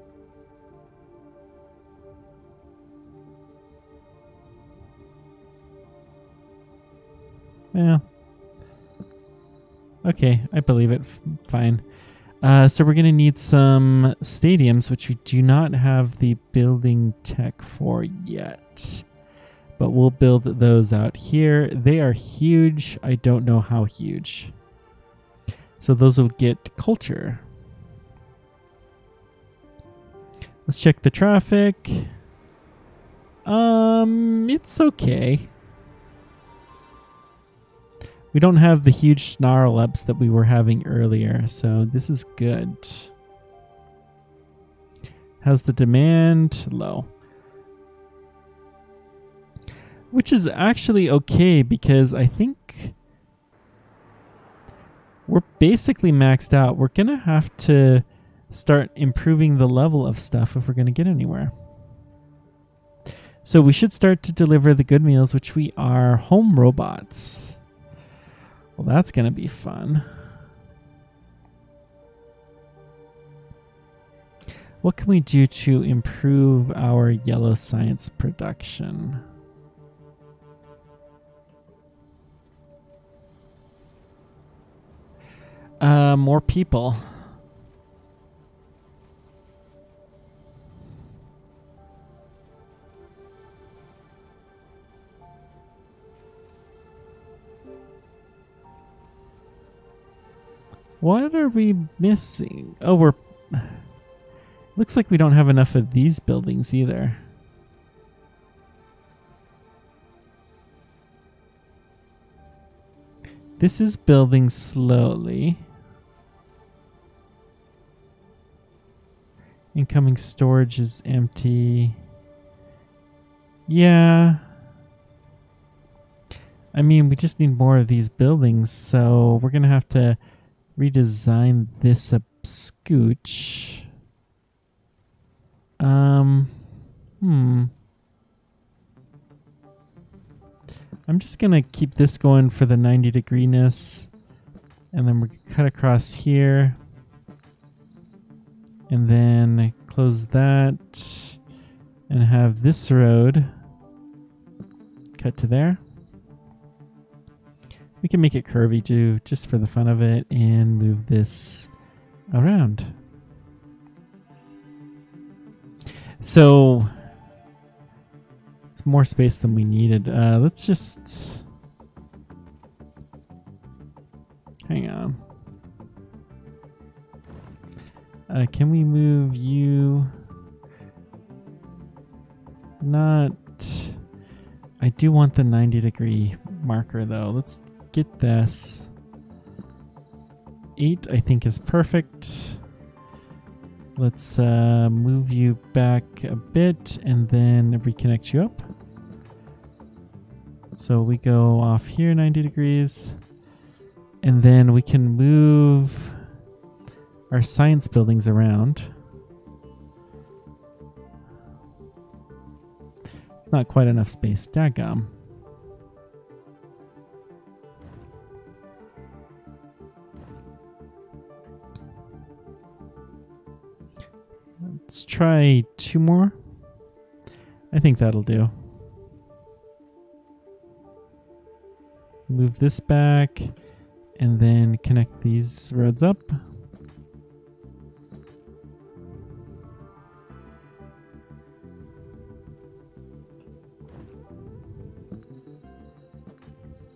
Yeah. Okay, I believe it. Fine. So we're going to need some stadiums, which we do not have the building tech for yet. But we'll build those out here. They are huge. I don't know how huge. So those will get culture. Let's check the traffic. It's okay. We don't have the huge snarl ups that we were having earlier, so this is good. How's the demand? Low. Which is actually okay because I think we're basically maxed out. We're going to have to start improving the level of stuff if we're going to get anywhere. So we should start to deliver the good meals, which we are home robots. Well, that's going to be fun. What can we do to improve our yellow science production? More people. What are we missing? Oh, we're... Looks like we don't have enough of these buildings either. This is building slowly. Incoming storage is empty. Yeah. I mean, we just need more of these buildings, so we're going to have to redesign this a scooch. I'm just going to keep this going for the 90 degrees. And then we're going to cut across here. And then close that. And have this road cut to there. We can make it curvy too, just for the fun of it, and move this around. So it's more space than we needed. Let's just hang on. Can we move you? Not. I do want the 90 degree marker though. Let's get this. 8 I think is perfect. Let's move you back a bit and then reconnect you up. So we go off here 90 degrees. And then we can move our science buildings around. It's not quite enough space. Daggum. try 2 more. I think that'll do. Move this back and then connect these roads up.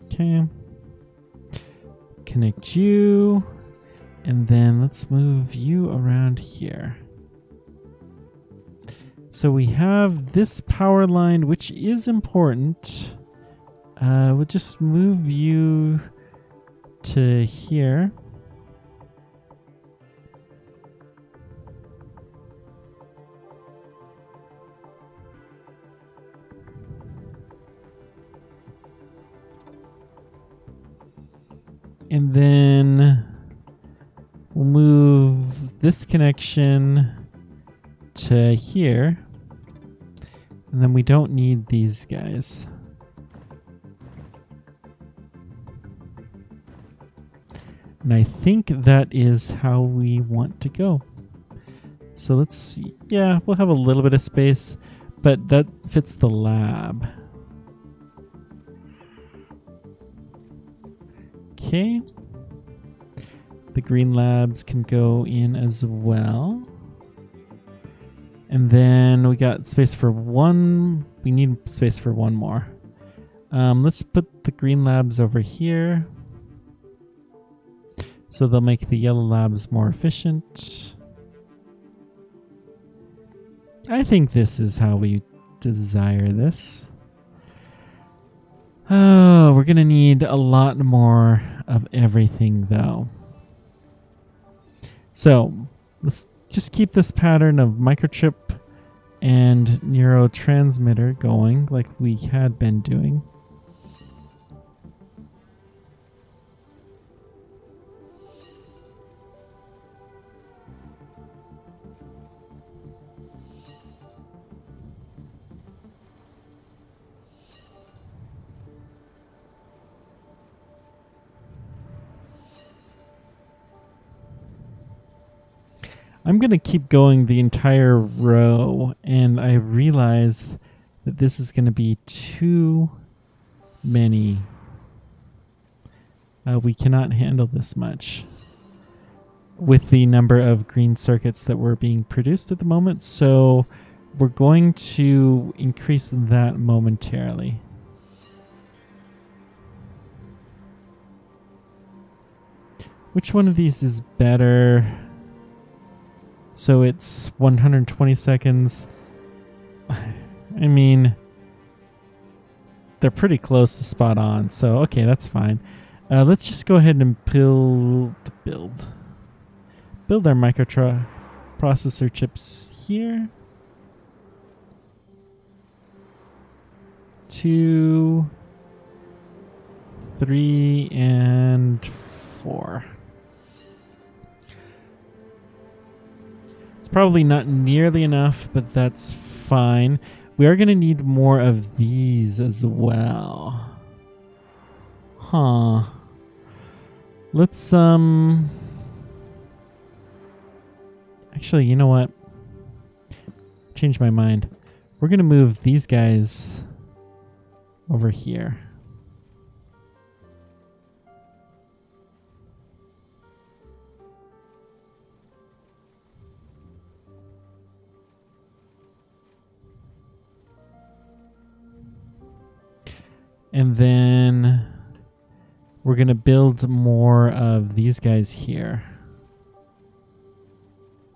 Okay. Connect you. And then let's move you around here. So we have this power line, which is important. We'll just move you to here. And then we'll move this connection to here. And then we don't need these guys. And I think that is how we want to go. So let's see. Yeah, we'll have a little bit of space, but that fits the lab. Okay. The green labs can go in as well. And then we got space for one. We need space for one more. Let's put the green labs over here. So they'll make the yellow labs more efficient. I think this is how we desire this. Oh, we're going to need a lot more of everything though. So let's just keep this pattern of microchip and neurotransmitter going like we had been doing. I'm going to keep going the entire row, and I realize that this is going to be too many. We cannot handle this much with the number of green circuits that were being produced at the moment, so we're going to increase that momentarily. Which one of these is better? So it's 120 seconds. I mean, they're pretty close to spot on. So, okay, that's fine. Let's just go ahead and build our microprocessor chips here. 2, 3, and 4. It's probably not nearly enough, but that's fine. We are going to need more of these as well. Huh. Let's, actually, you know what? Change my mind. We're going to move these guys over here. And then we're going to build more of these guys here.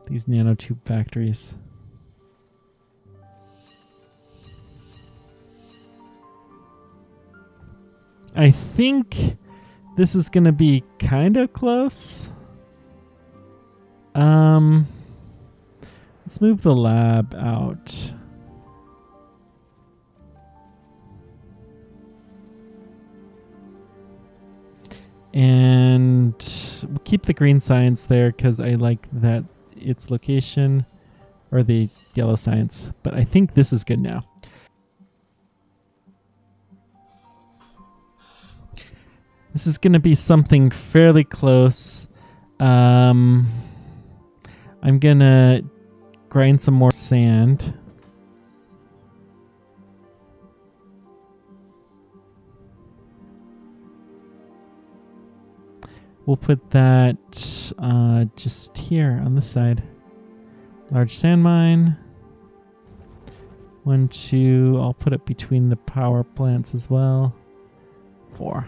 These nanotube factories. I think this is going to be kind of close. Let's move the lab out. And we'll keep the green science there because I like that its location, or the yellow science. But I think this is good now. This is going to be something fairly close. I'm going to grind some more sand. We'll put that just here on this side. Large sand mine. 1, 2. I'll put it between the power plants as well. 4.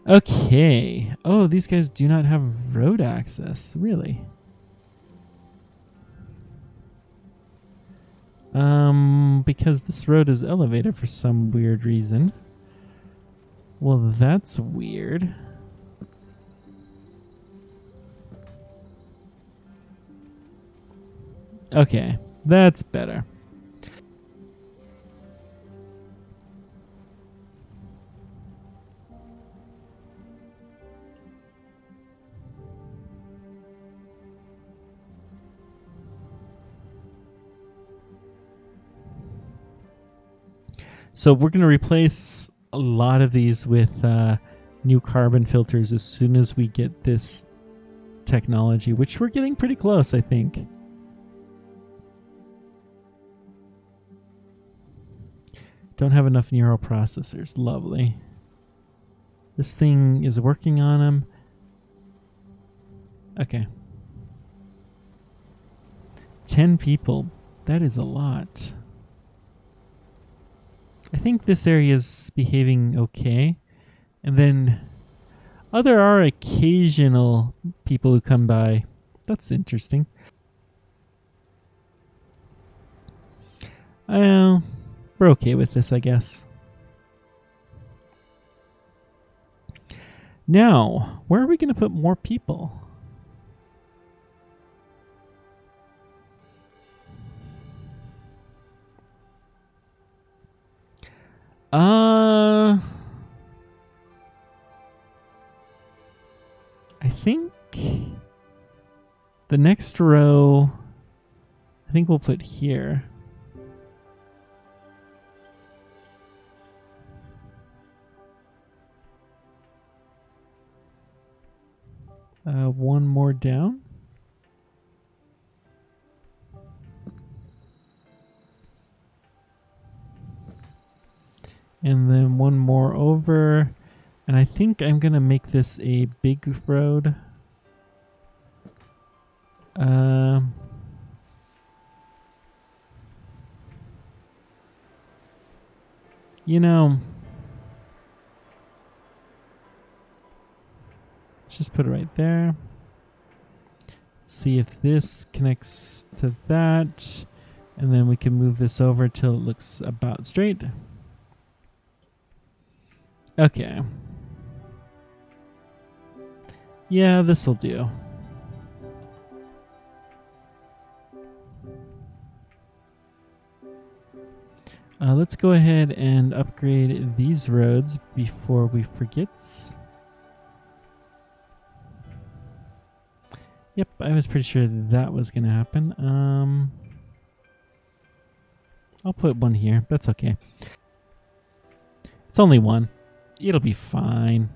Okay. Oh, these guys do not have road access. Really? Because this road is elevated for some weird reason. Well, that's weird. Okay, that's better. So we're going to replace a lot of these with new carbon filters as soon as we get this technology, which we're getting pretty close, I think. Don't have enough neural processors. Lovely. This thing is working on them. Okay. 10 people. That is a lot. I think this area is behaving okay. And then there are occasional people who come by. That's interesting. We're okay with this, I guess. Now, where are we going to put more people? I think the next row, I think we'll put here. One more down. And then one more over. And I think I'm going to make this a big road. You know, let's just put it right there. See if this connects to that. And then we can move this over till it looks about straight. Okay. Yeah, this'll do. Let's go ahead and upgrade these roads before we forget. Yep, I was pretty sure that was going to happen. I'll put one here. That's okay. It's only one. It'll be fine.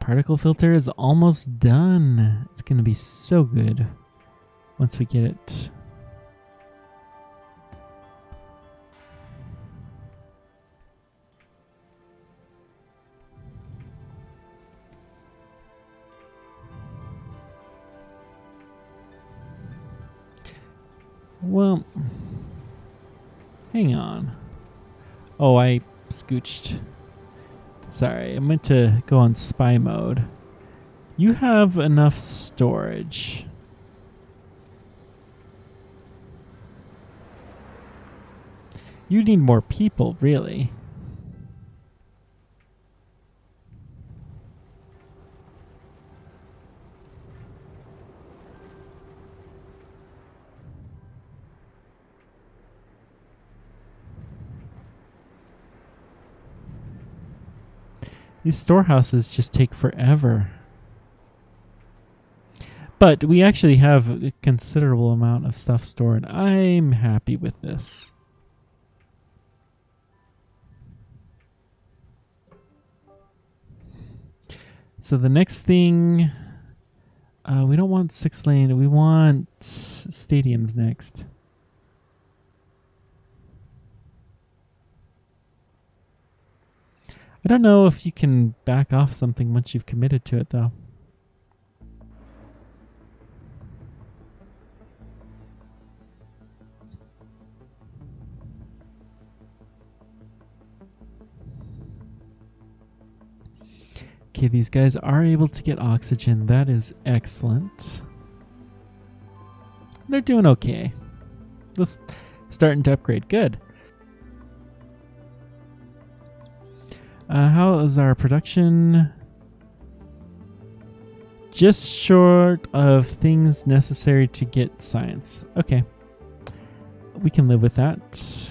Particle filter is almost done. It's going to be so good once we get it. Well, hang on. Oh, I scooched. Sorry, I meant to go on spy mode. You have enough storage. You need more people, really. These storehouses just take forever. But we actually have a considerable amount of stuff stored. I'm happy with this. So the next thing, we don't want 6-lane. We want stadiums next. I don't know if you can back off something once you've committed to it, though. Okay, these guys are able to get oxygen. That is excellent. They're doing okay. Let's starting to upgrade. Good. How is our production? Just short of things necessary to get science. Okay. We can live with that.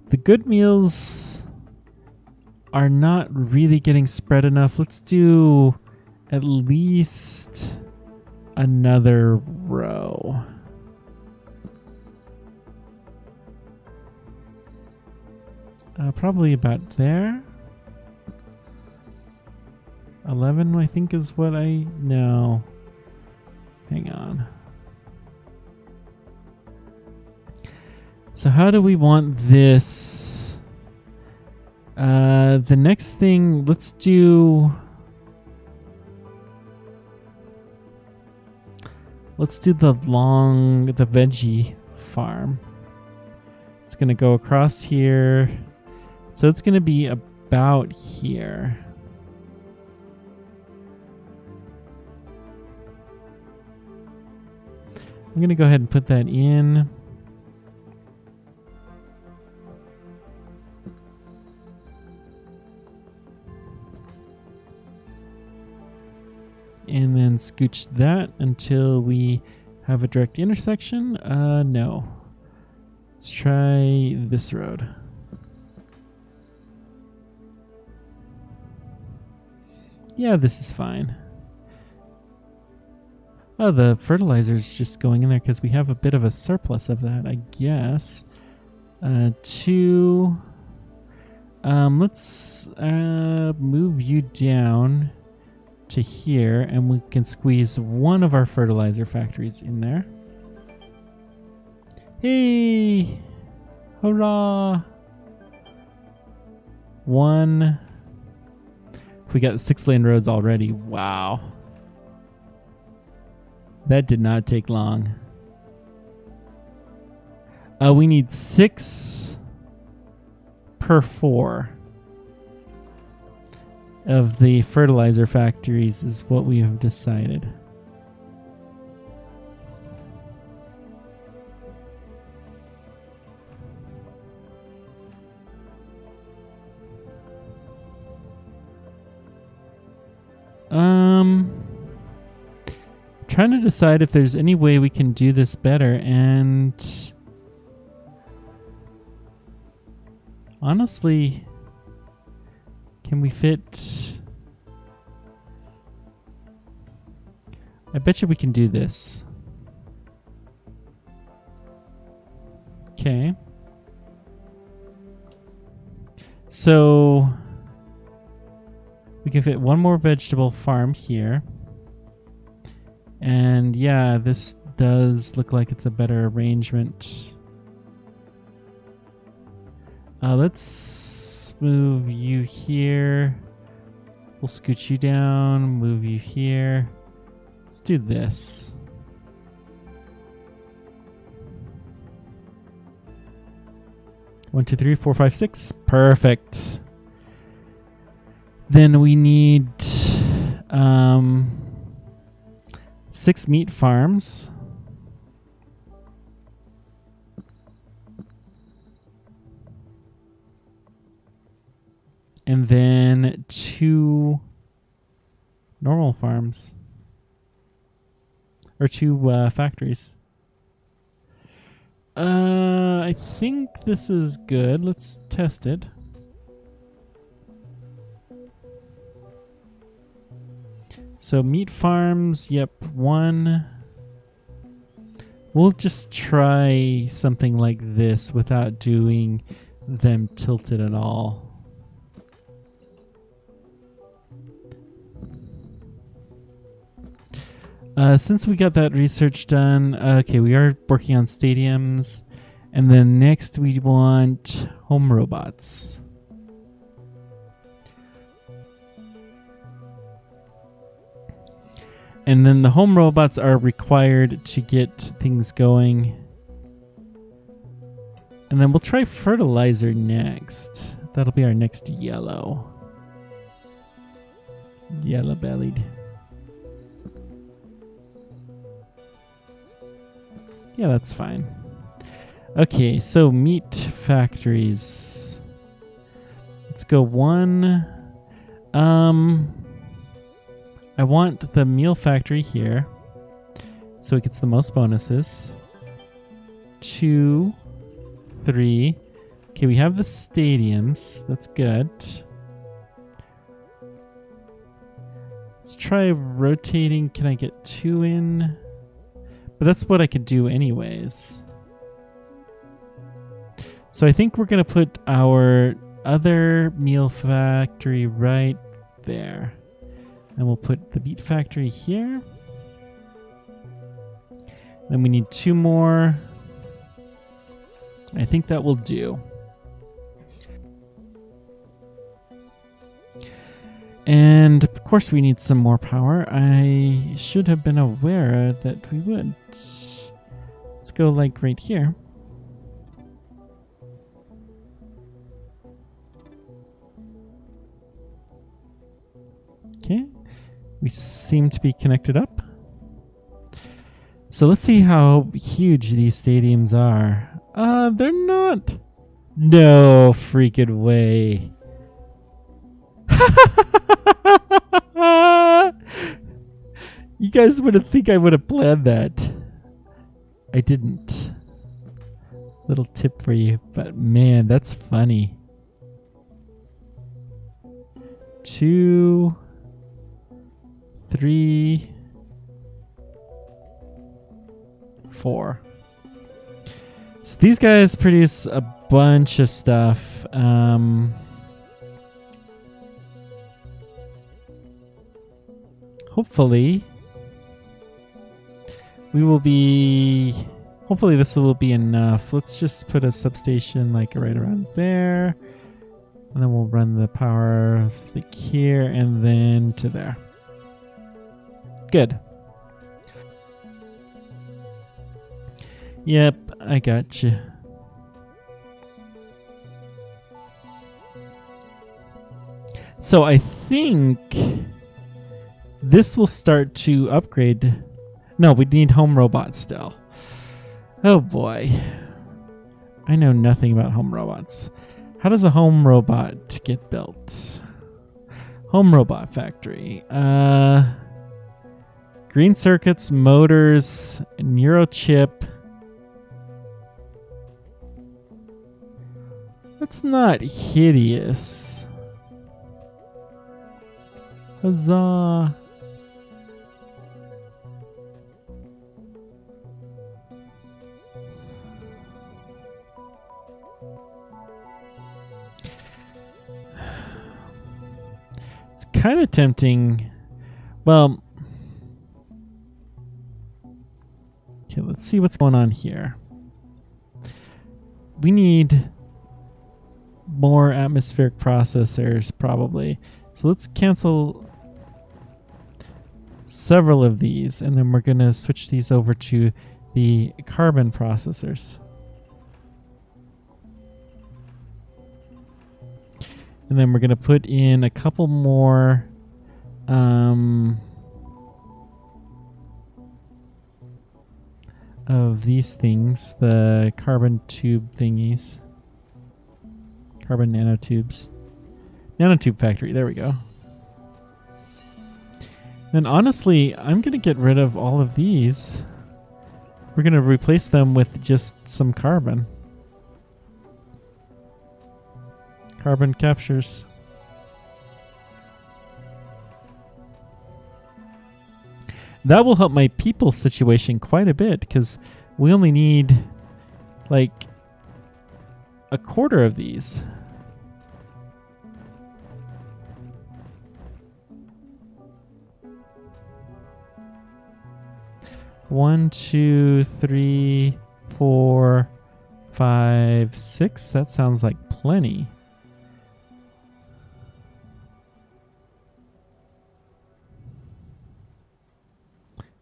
The good meals are not really getting spread enough. Let's do at least another row. Probably about there. 11, I think, is what I know. Hang on. So how do we want this? The next thing, let's do the veggie farm. It's going to go across here. So it's going to be about here. I'm going to go ahead and put that in. And then scooch that until we have a direct intersection. No. Let's try this road. Yeah, this is fine. Oh, the fertilizer is just going in there because we have a bit of a surplus of that, I guess. 2. Let's move you down to here, and we can squeeze one of our fertilizer factories in there. Hey! Hurrah! 1. We got 6-lane roads already. Wow. That did not take long. We need 6 per 4 of the fertilizer factories is what we have decided. Trying to decide if there's any way we can do this better, and honestly, can we fit? I bet you we can do this. Okay. So we can fit one more vegetable farm here. And yeah, this does look like it's a better arrangement. Let's move you here. We'll scoot you down, move you here. Let's do this. One, two, three, four, five, 6. Perfect. Then we need 6 meat farms. And then 2 normal farms. Or 2 factories. I think this is good. Let's test it. So meat farms, yep, one. We'll just try something like this without doing them tilted at all. Since we got that research done, okay, we are working on stadiums. And then next we want home robots. And then the home robots are required to get things going. And then we'll try fertilizer next. That'll be our next yellow. Yellow-bellied. Yeah, that's fine. Okay, so meat factories. Let's go one. I want the meal factory here, so it gets the most bonuses. 2, 3. Okay, we have the stadiums. That's good. Let's try rotating. Can I get 2 in? But that's what I could do anyways. So I think we're going to put our other meal factory right there. And we'll put the meat factory here. Then we need 2 more. I think that will do. And of course we need some more power. I should have been aware that we would. Let's go like right here. Okay. We seem to be connected up. So let's see how huge these stadiums are. They're not. No freaking way. You guys wouldn't think I would have planned that. I didn't. Little tip for you, but man, that's funny. 2, 3, 4. So these guys produce a bunch of stuff. Hopefully we will be. Hopefully this will be enough. Let's just put a substation like right around there. And then we'll run the power like here and then to there. Good. Yep, I got you. So I think this will start to upgrade. No, we need home robots still. Oh boy. I know nothing about home robots. How does a home robot get built? Home robot factory. Green circuits, motors, neurochip. That's not hideous. Huzzah. It's kind of tempting. Well, okay, let's see what's going on here. We need more atmospheric processors, probably. So let's cancel several of these, and then we're going to switch these over to the carbon processors. And then we're going to put in a couple more of these things, the carbon tube thingies. Carbon nanotubes. Nanotube factory, there we go. And honestly, I'm going to get rid of all of these. We're going to replace them with just some carbon. Carbon captures. That will help my people situation quite a bit because we only need like a quarter of these. One, two, three, 4, 5, 6. That sounds like plenty.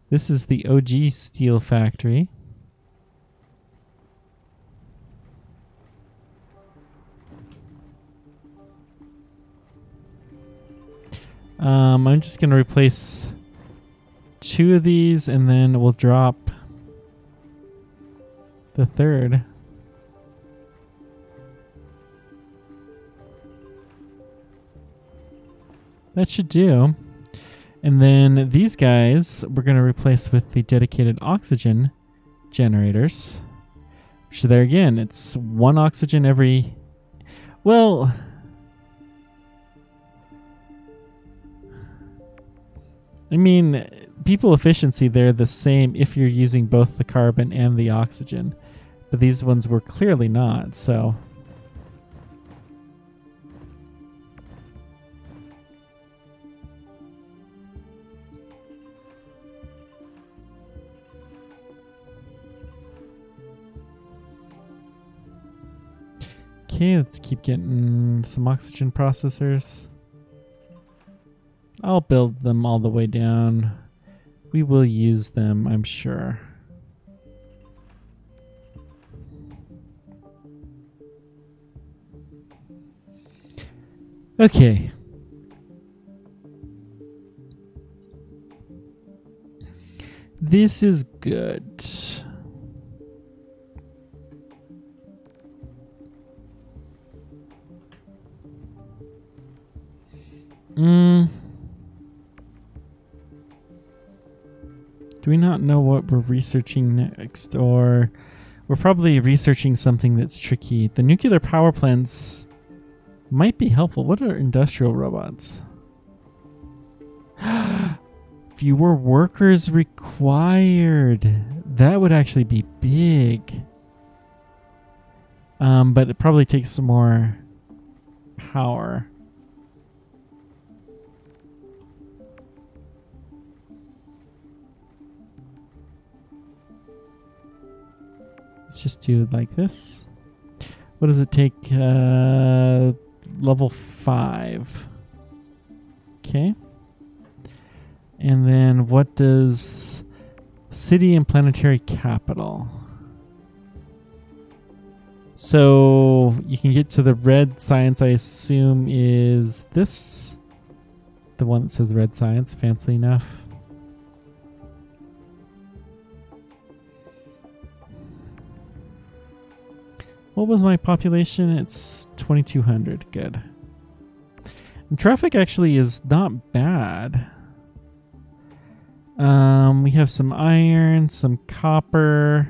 This is the OG steel factory. I'm just going to replace 2 of these and then we'll drop the third. That should do. And then these guys we're going to replace with the dedicated oxygen generators. So there again, it's 1 oxygen every... Well... I mean, people efficiency, they're the same if you're using both the carbon and the oxygen. But these ones were clearly not, so... Okay, let's keep getting some oxygen processors. I'll build them all the way down. We will use them, I'm sure. Okay. This is good. Do we not know what we're researching next? Or we're probably researching something that's tricky. The nuclear power plants might be helpful. What are industrial robots? Fewer workers required. That would actually be big. But it probably takes some more power. Let's just do it like this. What does it take? Level 5. Okay. And then what does city and planetary capital? So you can get to the red science, I assume, is this. The one that says red science, fancy enough. What was my population? It's 2,200. Good. And traffic actually is not bad. We have some iron, some copper,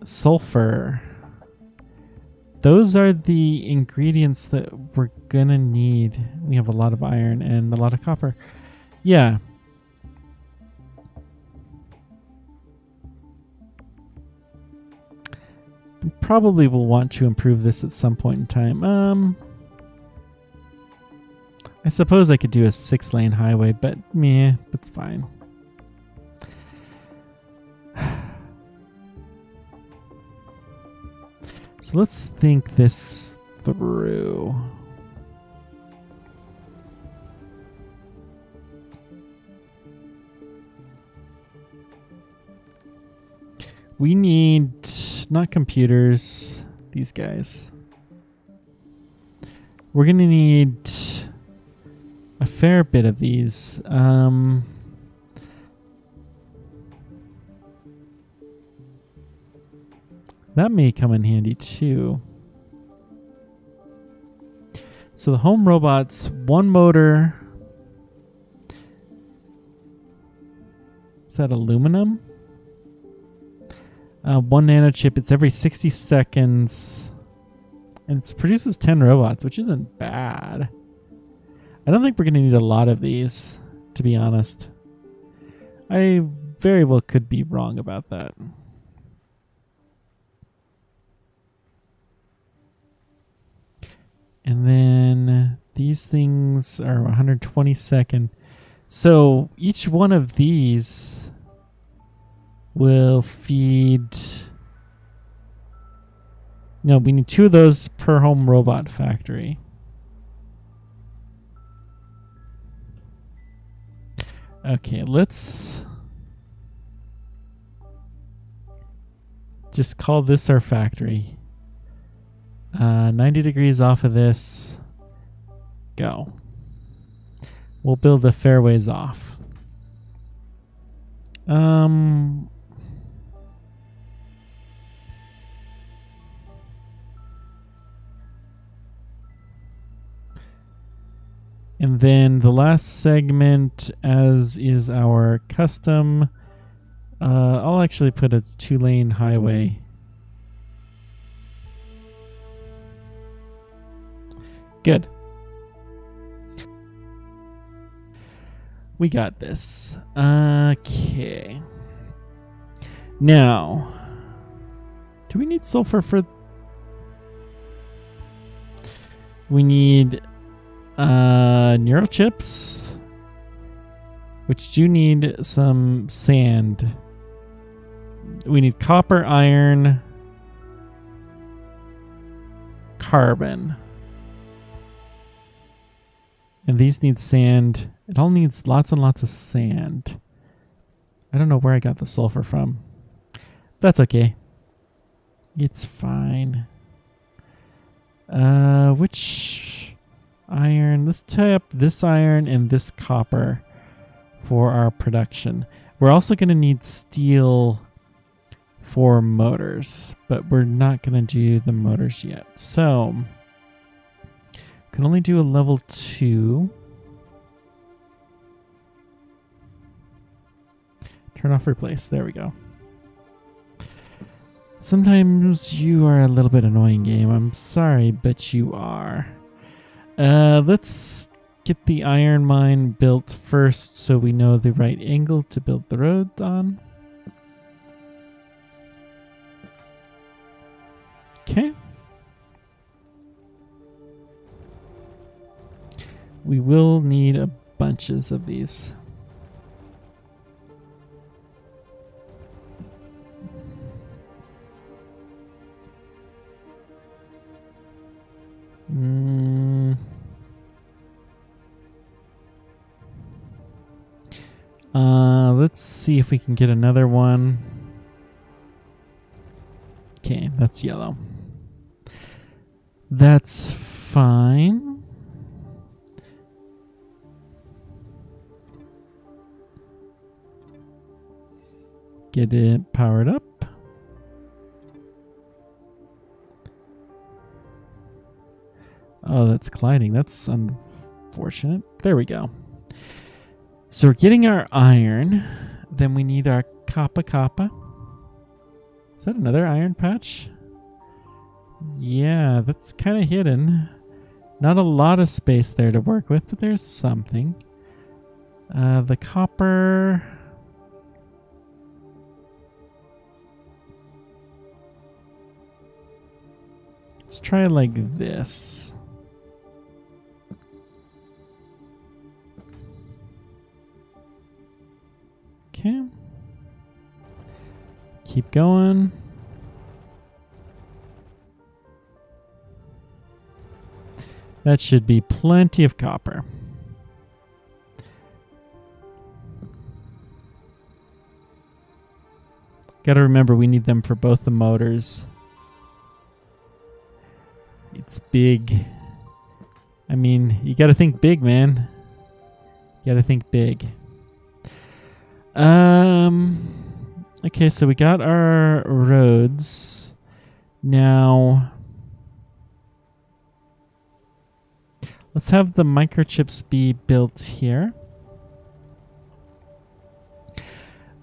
sulfur. Those are the ingredients that we're gonna need. We have a lot of iron and a lot of copper. Yeah. Probably will want to improve this at some point in time. I suppose I could do a 6-lane highway, but meh, that's fine. So let's think this through. We need not computers, these guys. We're gonna need a fair bit of these. That may come in handy too. So the home robots, 1 motor. Is that aluminum? 1 nanochip. It's every 60 seconds. And it produces 10 robots, which isn't bad. I don't think we're going to need a lot of these, to be honest. I very well could be wrong about that. And then these things are 122nd. So each one of these will feed... No, we need 2 of those per home robot factory. Okay, let's just call this our factory. 90 degrees off of this. Go. We'll build the fairways off. And then the last segment, as is our custom, I'll actually put a 2-lane highway. Good. We got this. Okay. Now, do we need sulfur for... We need neural chips, which do need some sand. We need copper, iron, carbon. And these need sand. It all needs lots and lots of sand. I don't know where I got the sulfur from. That's okay. It's fine. Which iron? Let's tie up this iron and this copper for our production. We're also going to need steel for motors, but we're not going to do the motors yet. So, can only do a level 2. Turn off replace. There we go. Sometimes you are a little bit annoying, game. I'm sorry, but you are. Let's get the iron mine built first so we know the right angle to build the road on. Okay. We will need a bunches of these. Let's see if we can get another one. Okay, that's yellow. That's fine. Get it powered up. Oh, that's colliding. That's unfortunate. There we go. So we're getting our iron. Then we need our copper. Is that another iron patch? Yeah, that's kind of hidden. Not a lot of space there to work with, but there's something. The copper... Let's try it like this. Okay. Keep going. That should be plenty of copper. Gotta remember we need them for both the motors. It's big. I mean, you gotta think big, man. You gotta think big. Okay, so we got our roads. Now, let's have the microchips be built here.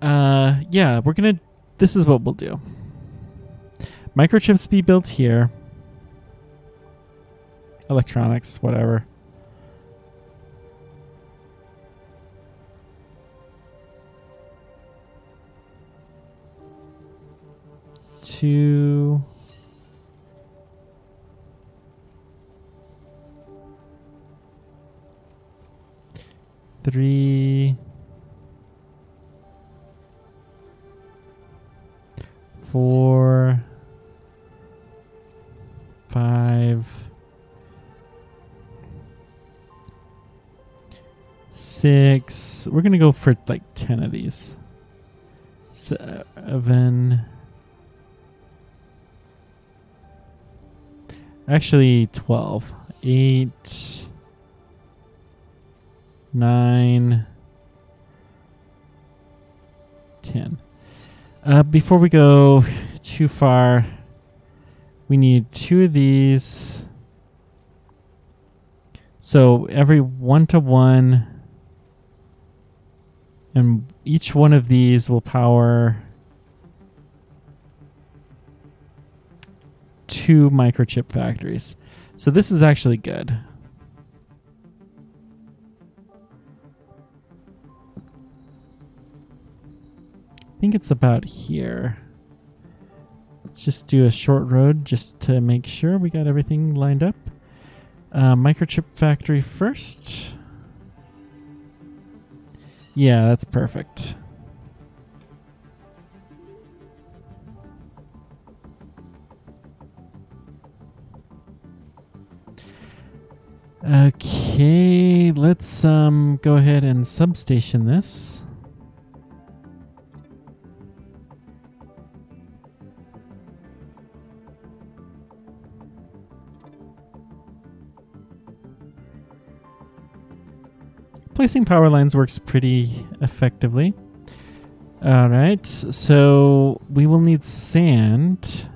Yeah, we're gonna... This is what we'll do. Microchips be built here. Electronics, whatever. 2, 3, 4, 5, 6. We're gonna go for like 10 of these. 7. Actually 12. 8, 9, 10. Before we go too far, we need 2 of these. So every 1-to-1, and each one of these will power 2 microchip factories. So this is actually good. I think it's about here. Let's just do a short road just to make sure we got everything lined up. Microchip factory first. Yeah, that's perfect. Okay, let's go ahead and substation this. Placing power lines works pretty effectively. All right, so we will need sand.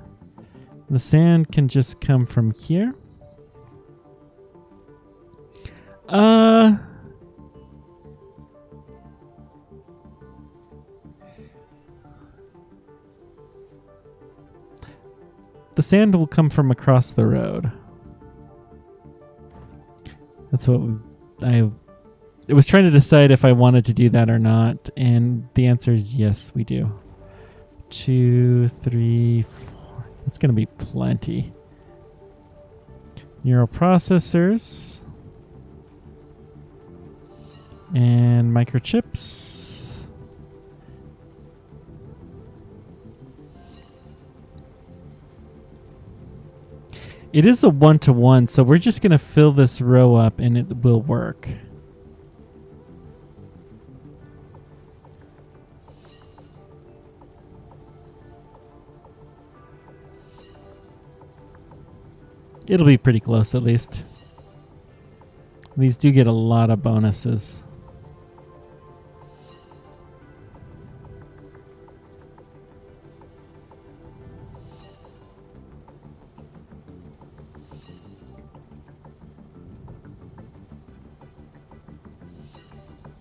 The sand can just come from here. The sand will come from across the road. That's what I was trying to decide if I wanted to do that or not, and the answer is yes, we do. 2, 3, 4. That's going to be plenty. Neural processors and microchips. It is a 1-to-1, so we're just going to fill this row up and it will work. It'll be pretty close at least. These do get a lot of bonuses.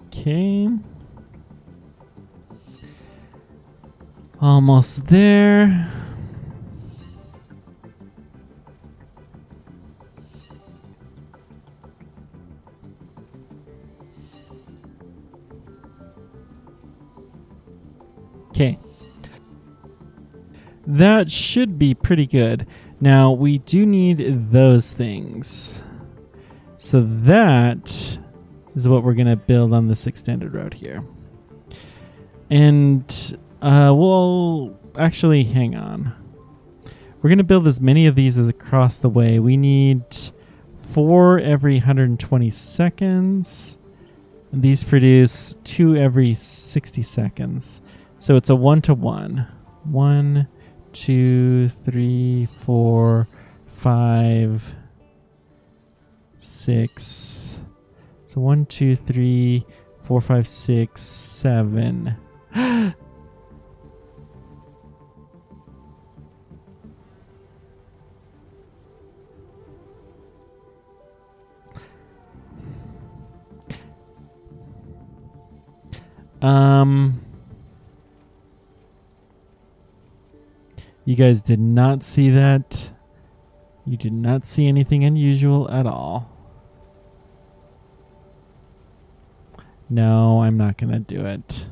Okay. Almost there. Okay. That should be pretty good. Now, we do need those things. So that is what we're going to build on this extended road here. And we'll actually hang on. We're going to build as many of these as across the way. We need 4 every 120 seconds. And these produce 2 every 60 seconds. So it's a 1-to-1. 1, 2, 3, 4, 5, 6. So 1, 2, 3, 4, 5, 6, 7. You guys did not see that. You did not see anything unusual at all. No, I'm not going to do it.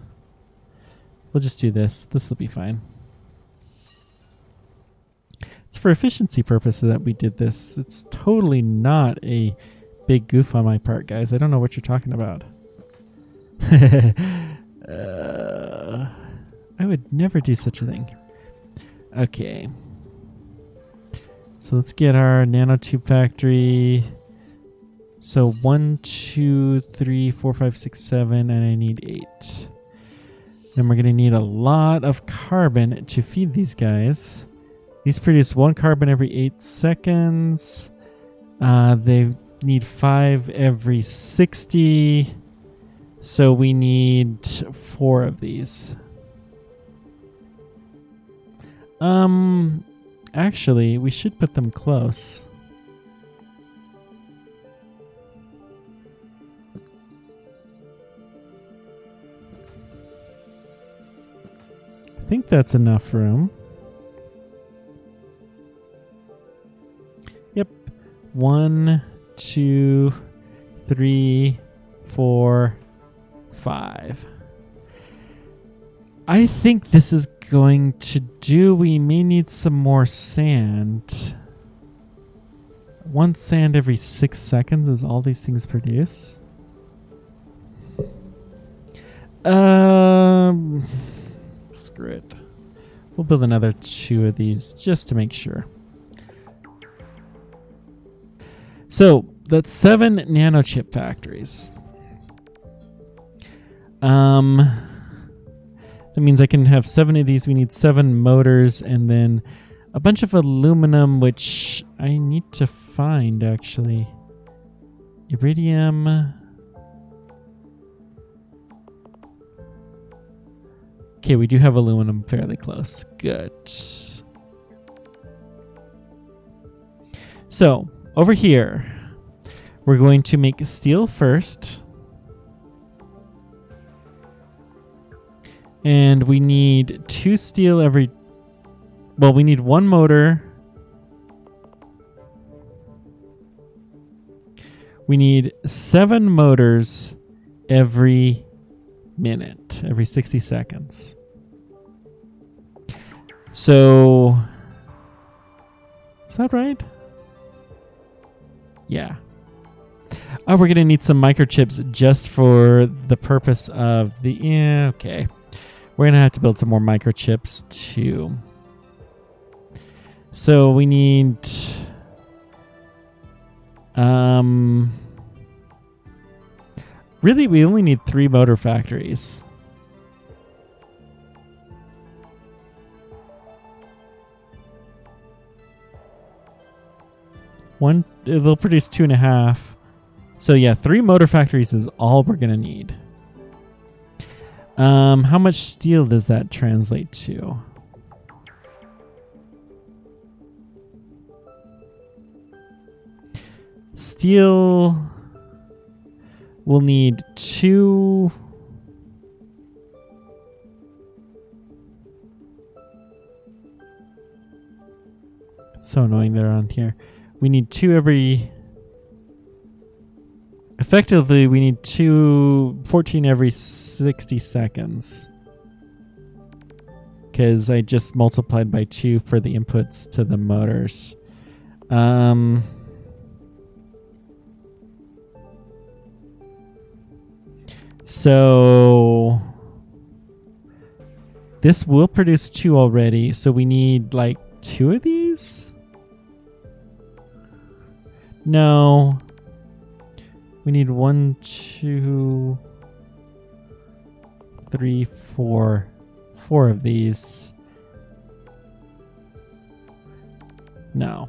We'll just do this. This will be fine. just for efficiency purposes that we did this. It's totally not a big goof on my part, guys. I don't know what you're talking about. I would never do such a thing. Okay. So let's get our nanotube factory. So 1, 2, 3, 4, 5, 6, 7, and I need 8. Then we're going to need a lot of carbon to feed these guys. These produce 1 carbon every 8 seconds. They need 5 every 60. So we need 4 of these. Actually, we should put them close. I think that's enough room. Yep. 1, 2, 3, 4, 5. I think this is going to do. We may need some more sand. 1 sand every 6 seconds is all these things produce. Screw it. We'll build another 2 of these just to make sure. So that's 7 nanochip factories. That means I can have 7 of these. We need 7 motors and then a bunch of aluminum, which I need to find actually. Iridium. Okay, we do have aluminum fairly close. Good. So over here, we're going to make steel first. And we need 2 steel every... Well, we need 1 motor. We need 7 motors every minute, every 60 seconds. So... Is that right? Yeah. Oh, we're going to need some microchips just for the purpose of the... Yeah, okay. We're going to have to build some more microchips too. So we need... Really, we only need 3 motor factories. One, they'll produce 2.5. So yeah, 3 motor factories is all we're going to need. How much steel does that translate to? Steel will need 2. It's so annoying they're on here. We need 2 every... Effectively, we need 14 every 60 seconds. Because I just multiplied by 2 for the inputs to the motors. So this will produce 2 already. So we need like 2 of these? No. We need 1, 2, 3, 4. 4 of these. No.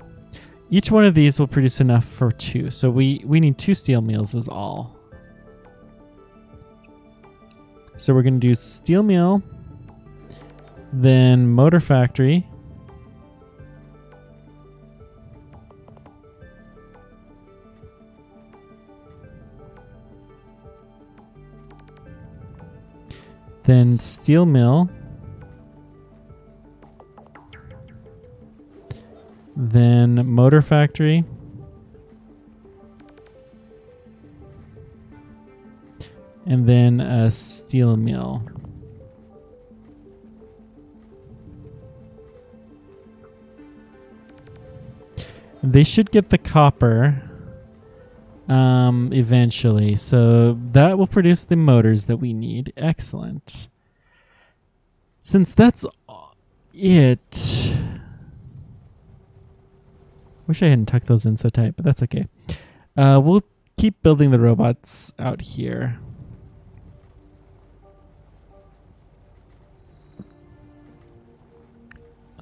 Each one of these will produce enough for 2. So we need 2 steel mills is all. So we're going to do steel mill, then motor factory, then steel mill, then motor factory, and then a steel mill. They should get the copper eventually. So that will produce the motors that we need. Excellent. Since that's it. Wish I hadn't tucked those in so tight, but that's okay. We'll keep building the robots out here.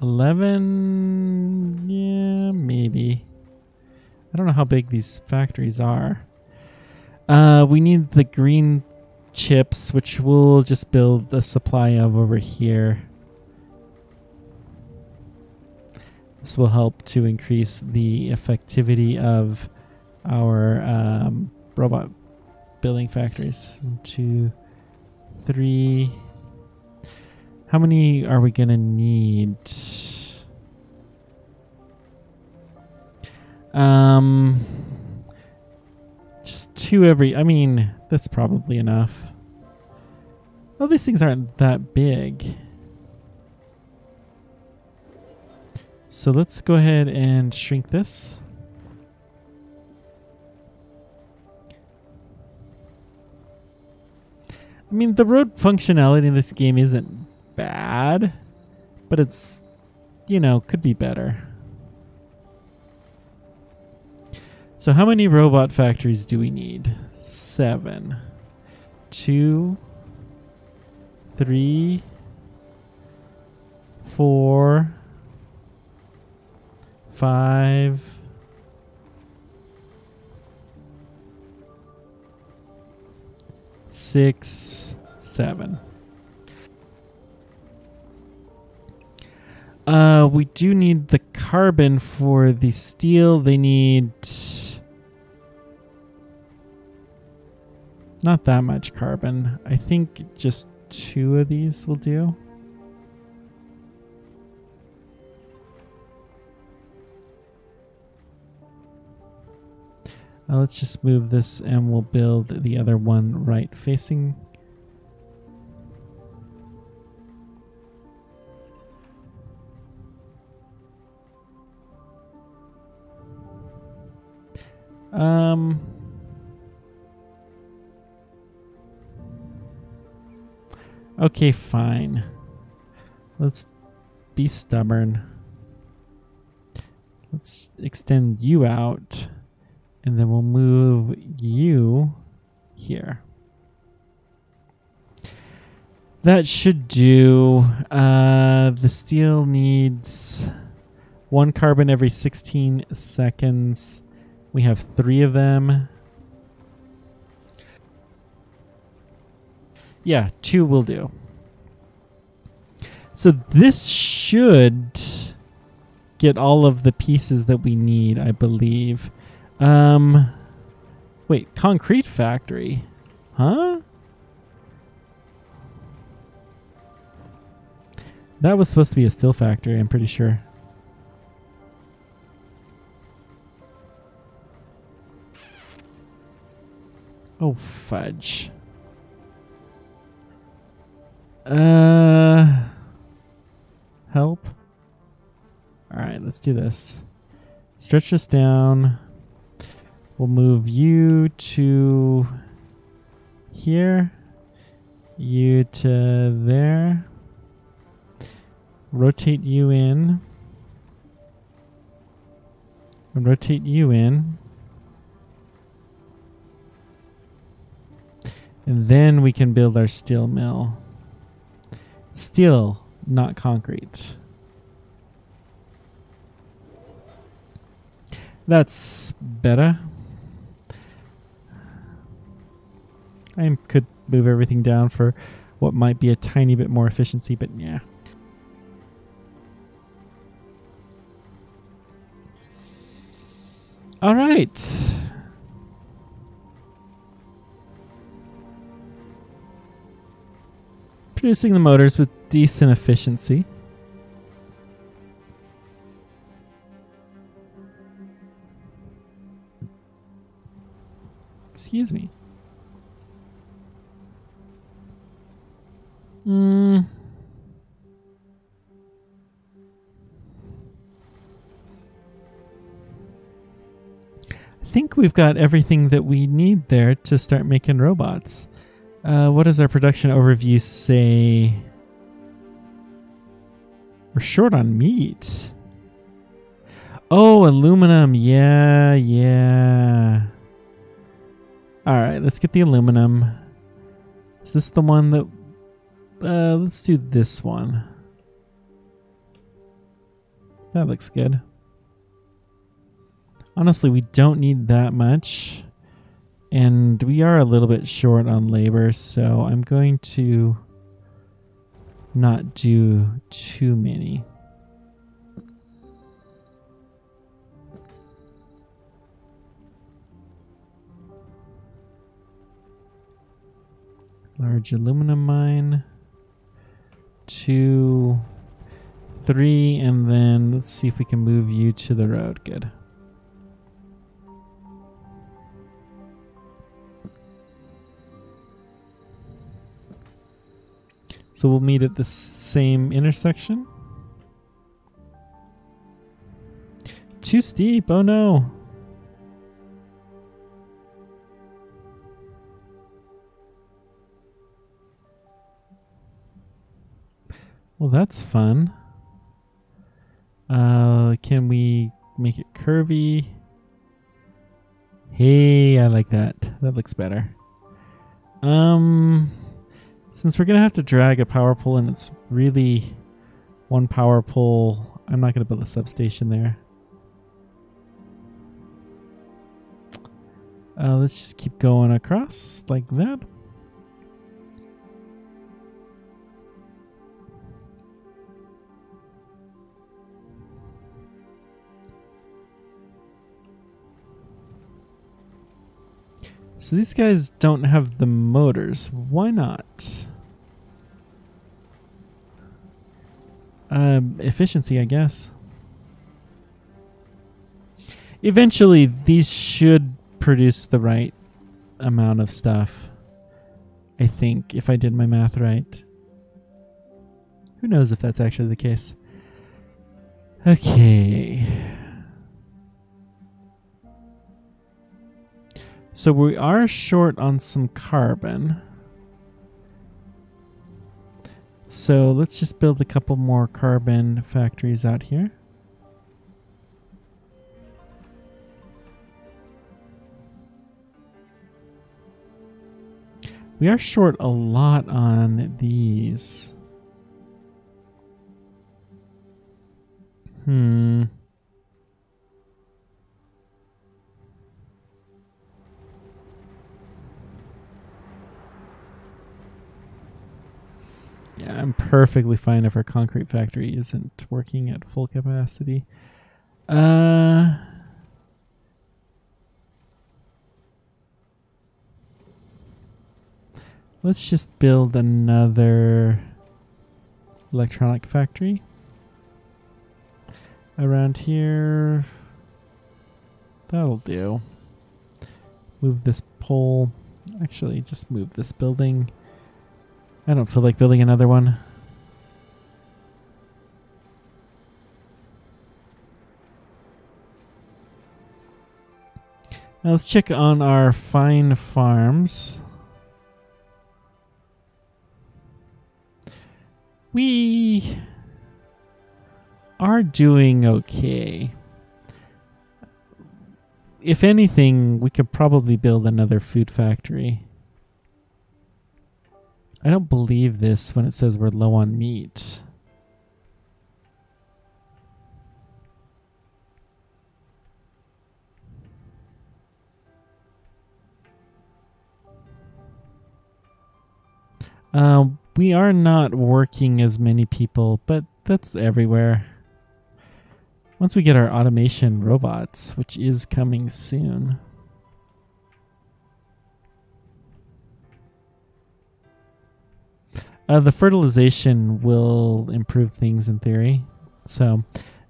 $11, yeah, maybe. I don't know how big these factories are. We need the green chips, which we'll just build a supply of over here. This will help to increase the effectivity of our robot building factories. 1, 2, 3. How many are we going to need? Just 2 every... I mean, that's probably enough. Oh, these things aren't that big. So let's go ahead and shrink this. I mean, the road functionality in this game isn't bad, but it's, you know, could be better. So how many robot factories do we need? 7. 2, 3, 4, 5, 6, 7. We do need the carbon for the steel. They need not that much carbon. I think just 2 of these will do. Let's just move this and we'll build the other one right facing. Okay, fine. Let's be stubborn. Let's extend you out. And then we'll move you here. That should do. The steel needs 1 carbon every 16 seconds. We have 3 of them. Yeah, 2 will do. So this should get all of the pieces that we need, I believe. Wait, concrete factory? Huh? That was supposed to be a steel factory, I'm pretty sure. Oh, fudge. Help. All right, let's do this. Stretch this down. We'll move you to here. You to there. Rotate you in. And rotate you in. And then we can build our steel mill. Steel, not concrete. That's better. I could move everything down for what might be a tiny bit more efficiency, but yeah. All right. Producing the motors with decent efficiency. Excuse me. think we've got everything that we need there to start making robots. What does our production overview say? We're short on meat. Oh, aluminum. Yeah, yeah. All right, let's get the aluminum. Is this the one that... let's do this one. That looks good. Honestly, we don't need that much. And we are a little bit short on labor, so I'm going to not do too many. Large aluminum mine. 2, 3, and then let's see if we can move you to the road. Good. So we'll meet at the same intersection. Too steep. Oh no. Well, that's fun. Can we make it curvy? Hey, I like that. That looks better. Since we're gonna have to drag a power pole and it's really one power pole, I'm not gonna build a substation there. Let's just keep going across like that. So these guys don't have the motors. Why not? Efficiency, I guess. Eventually, these should produce the right amount of stuff. I think, if I did my math right. Who knows if that's actually the case. Okay. So we are short on some carbon. So let's just build a couple more carbon factories out here. We are short a lot on these. Yeah, I'm perfectly fine if our concrete factory isn't working at full capacity. Let's just build another electronic factory around here. That'll do. Move this pole. Actually, just move this building. I don't feel like building another one. Now let's check on our fine farms. We are doing okay. If anything, we could probably build another food factory. I don't believe this when it says we're low on meat. We are not working as many people, but that's everywhere. Once we get our automation robots, which is coming soon. The fertilization will improve things in theory. So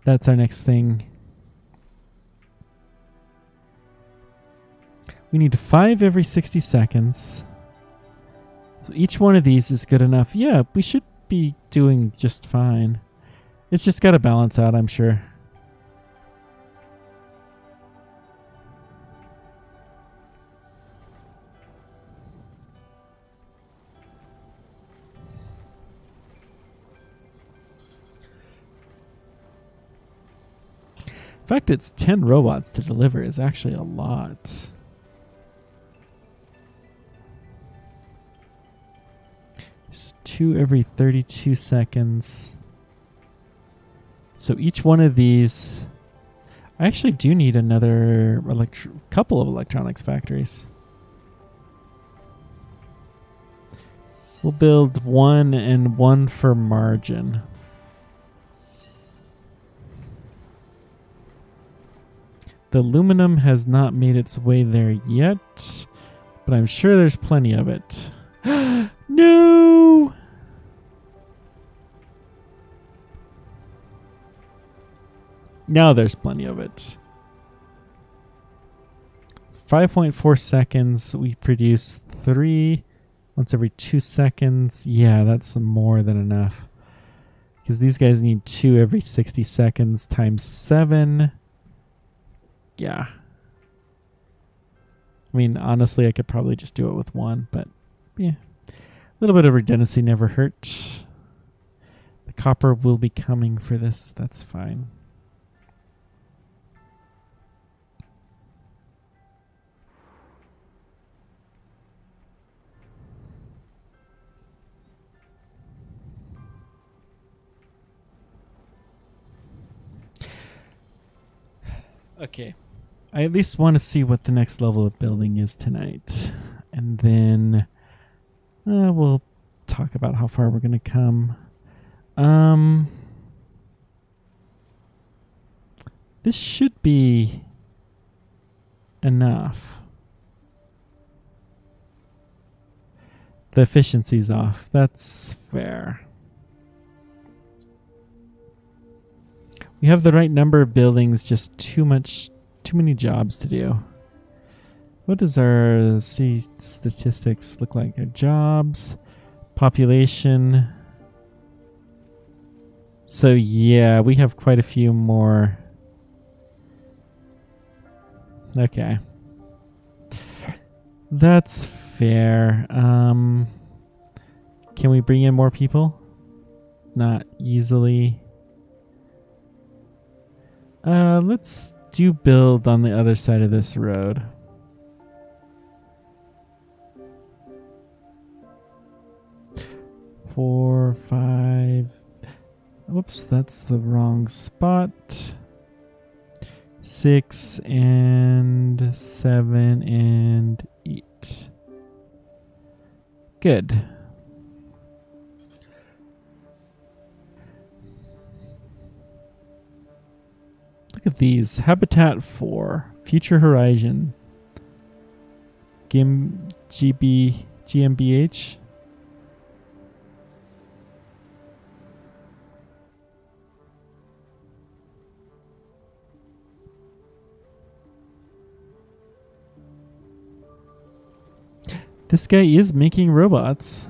that's our next thing. We need 5 every 60 seconds. So each one of these is good enough. Yeah, we should be doing just fine. It's just got to balance out, I'm sure. fact it's 10 robots to deliver is actually a lot. It's 2 every 32 seconds. So each one of these... I actually do need another couple of electronics factories. We'll build one and one for margin. The aluminum has not made its way there yet, but I'm sure there's plenty of it. No! Now there's plenty of it. 5.4 seconds. We produce 3 once every 2 seconds. Yeah, that's more than enough. Because these guys need 2 every 60 seconds times 7. Yeah. I mean, honestly, I could probably just do it with 1, but yeah. A little bit of redundancy never hurt. The copper will be coming for this. That's fine. Okay. I at least want to see what the next level of building is tonight. And then we'll talk about how far we're going to come. This should be enough. The efficiency's off. That's fair. We have the right number of buildings, just too many jobs to do. What does our statistics look like? Our jobs, population. So yeah, we have quite a few more. Okay. That's fair. Can we bring in more people? Not easily. Let's do build on the other side of this road. Four, 5. Whoops, that's the wrong spot. 6 and 7 and 8. Good. Look at these. Habitat 4. Future Horizon. GmbH. This guy is making robots.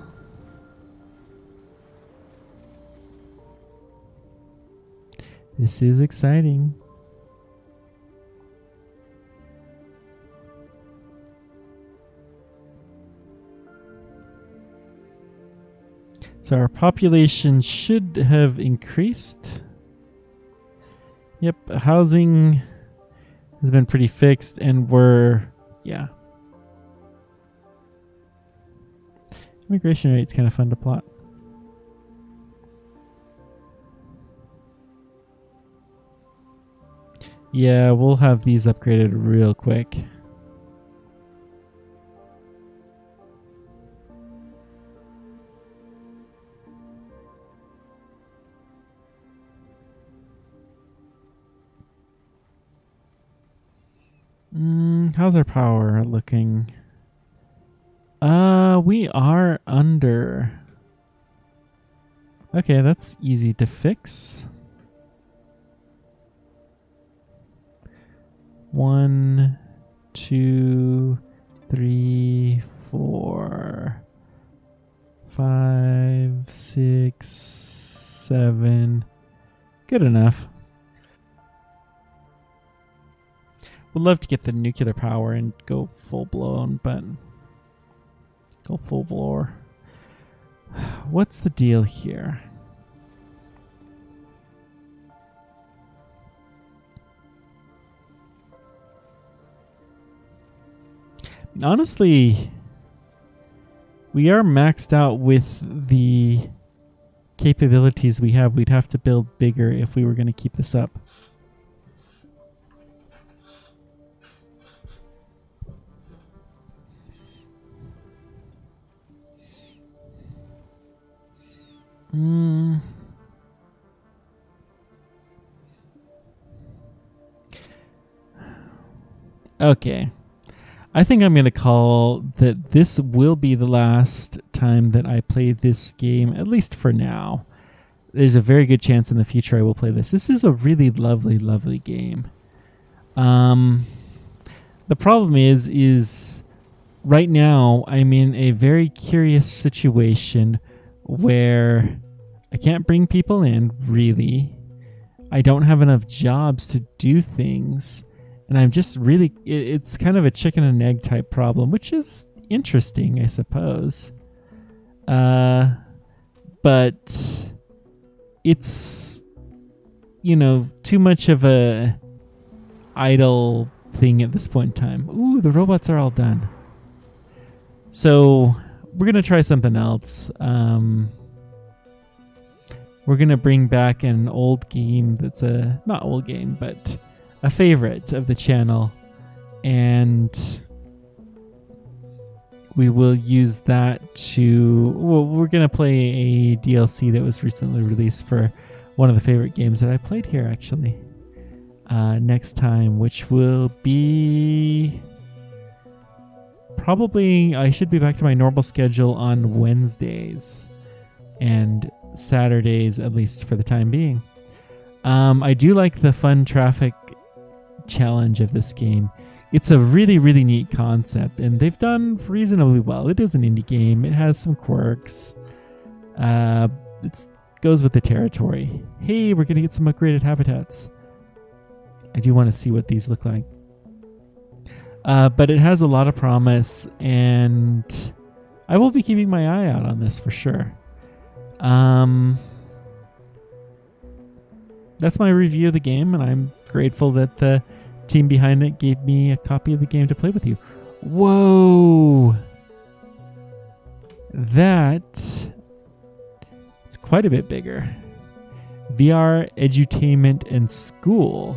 This is exciting. So our population should have increased. Yep, housing has been pretty fixed, and yeah. Immigration rate's kind of fun to plot. Yeah, we'll have these upgraded real quick. How's our power looking? We are under. Okay, that's easy to fix. 1, 2, 3, 4, 5, 6, 7. Good enough. Would love to get the nuclear power and go full blown, but go full bore. What's the deal here? honestly, we are maxed out with the capabilities we have. We'd have to build bigger if we were going to keep this up. Okay. I think I'm going to call that this will be the last time that I play this game, at least for now. There's a very good chance in the future I will play this. This is a really lovely, lovely game. The problem is right now I'm in a very curious situation where I can't bring people in, really. I don't have enough jobs to do things. And I'm just really, it's kind of a chicken and egg type problem, which is interesting, I suppose. But it's, too much of a idle thing at this point in time. Ooh, the robots are all done. So we're going to try something else. We're going to bring back an old game that's not old game, but a favorite of the channel, and we will use that we're going to play a DLC that was recently released for one of the favorite games that I played here, actually, next time, which will be probably, I should be back to my normal schedule on Wednesdays and Saturdays, at least for the time being. I do like the fun traffic challenge of this game. It's a really, really neat concept, and they've done reasonably well. It is an indie game. It has some quirks. It goes with the territory. Hey, we're going to get some upgraded habitats. I do want to see what these look like. But it has a lot of promise, and I will be keeping my eye out on this for sure. That's my review of the game, and I'm grateful that the team behind it gave me a copy of the game to play with you. Whoa! That is quite a bit bigger. VR, edutainment, and school.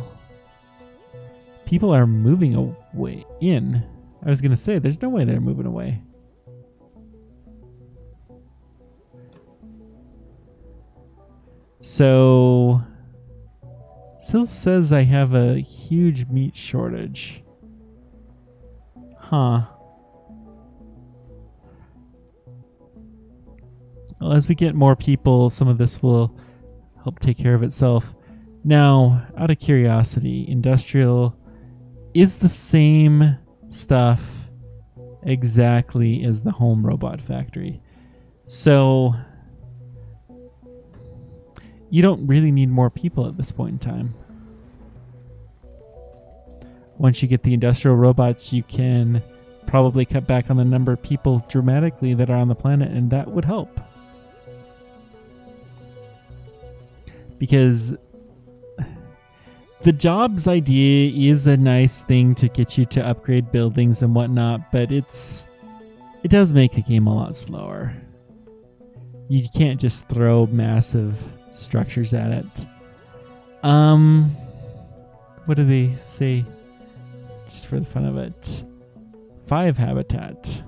People are moving away in. I was going to say, there's no way they're moving away. So still says I have a huge meat shortage. Huh. Well, as we get more people, some of this will help take care of itself. Now, out of curiosity, industrial is the same stuff exactly as the home robot factory. So you don't really need more people at this point in time. Once you get the industrial robots, you can probably cut back on the number of people dramatically that are on the planet, and that would help. Because the jobs idea is a nice thing to get you to upgrade buildings and whatnot, but it does make the game a lot slower. You can't just throw massive structures at it. What do they say? Just for the fun of it. 5 habitat.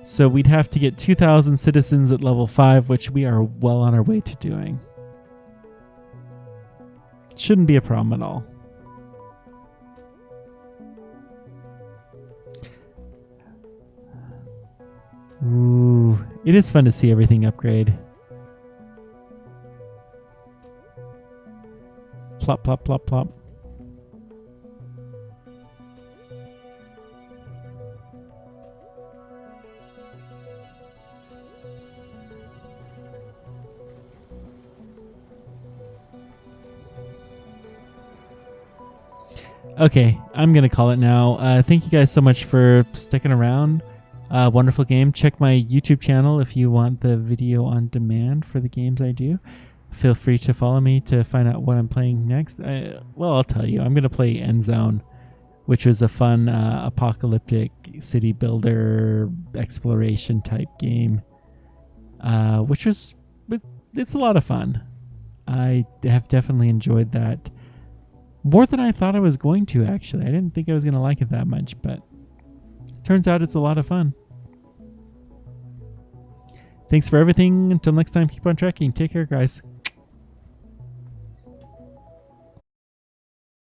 So we'd have to get 2,000 citizens at level 5, which we are well on our way to doing. Shouldn't be a problem at all. Ooh, it is fun to see everything upgrade. Plop, plop, plop, plop. Okay, I'm going to call it now. Thank you guys so much for sticking around. Wonderful game. Check my YouTube channel if you want the video on demand for the games I do. feel free to follow me to find out what I'm playing next. Well, I'll tell you. I'm going to play End Zone, which was a fun apocalyptic city builder exploration type game, which was it's a lot of fun. I have definitely enjoyed that more than I thought I was going to, actually. I didn't think I was going to like it that much, but turns out it's a lot of fun. Thanks for everything. Until next time, keep on tracking. Take care, guys.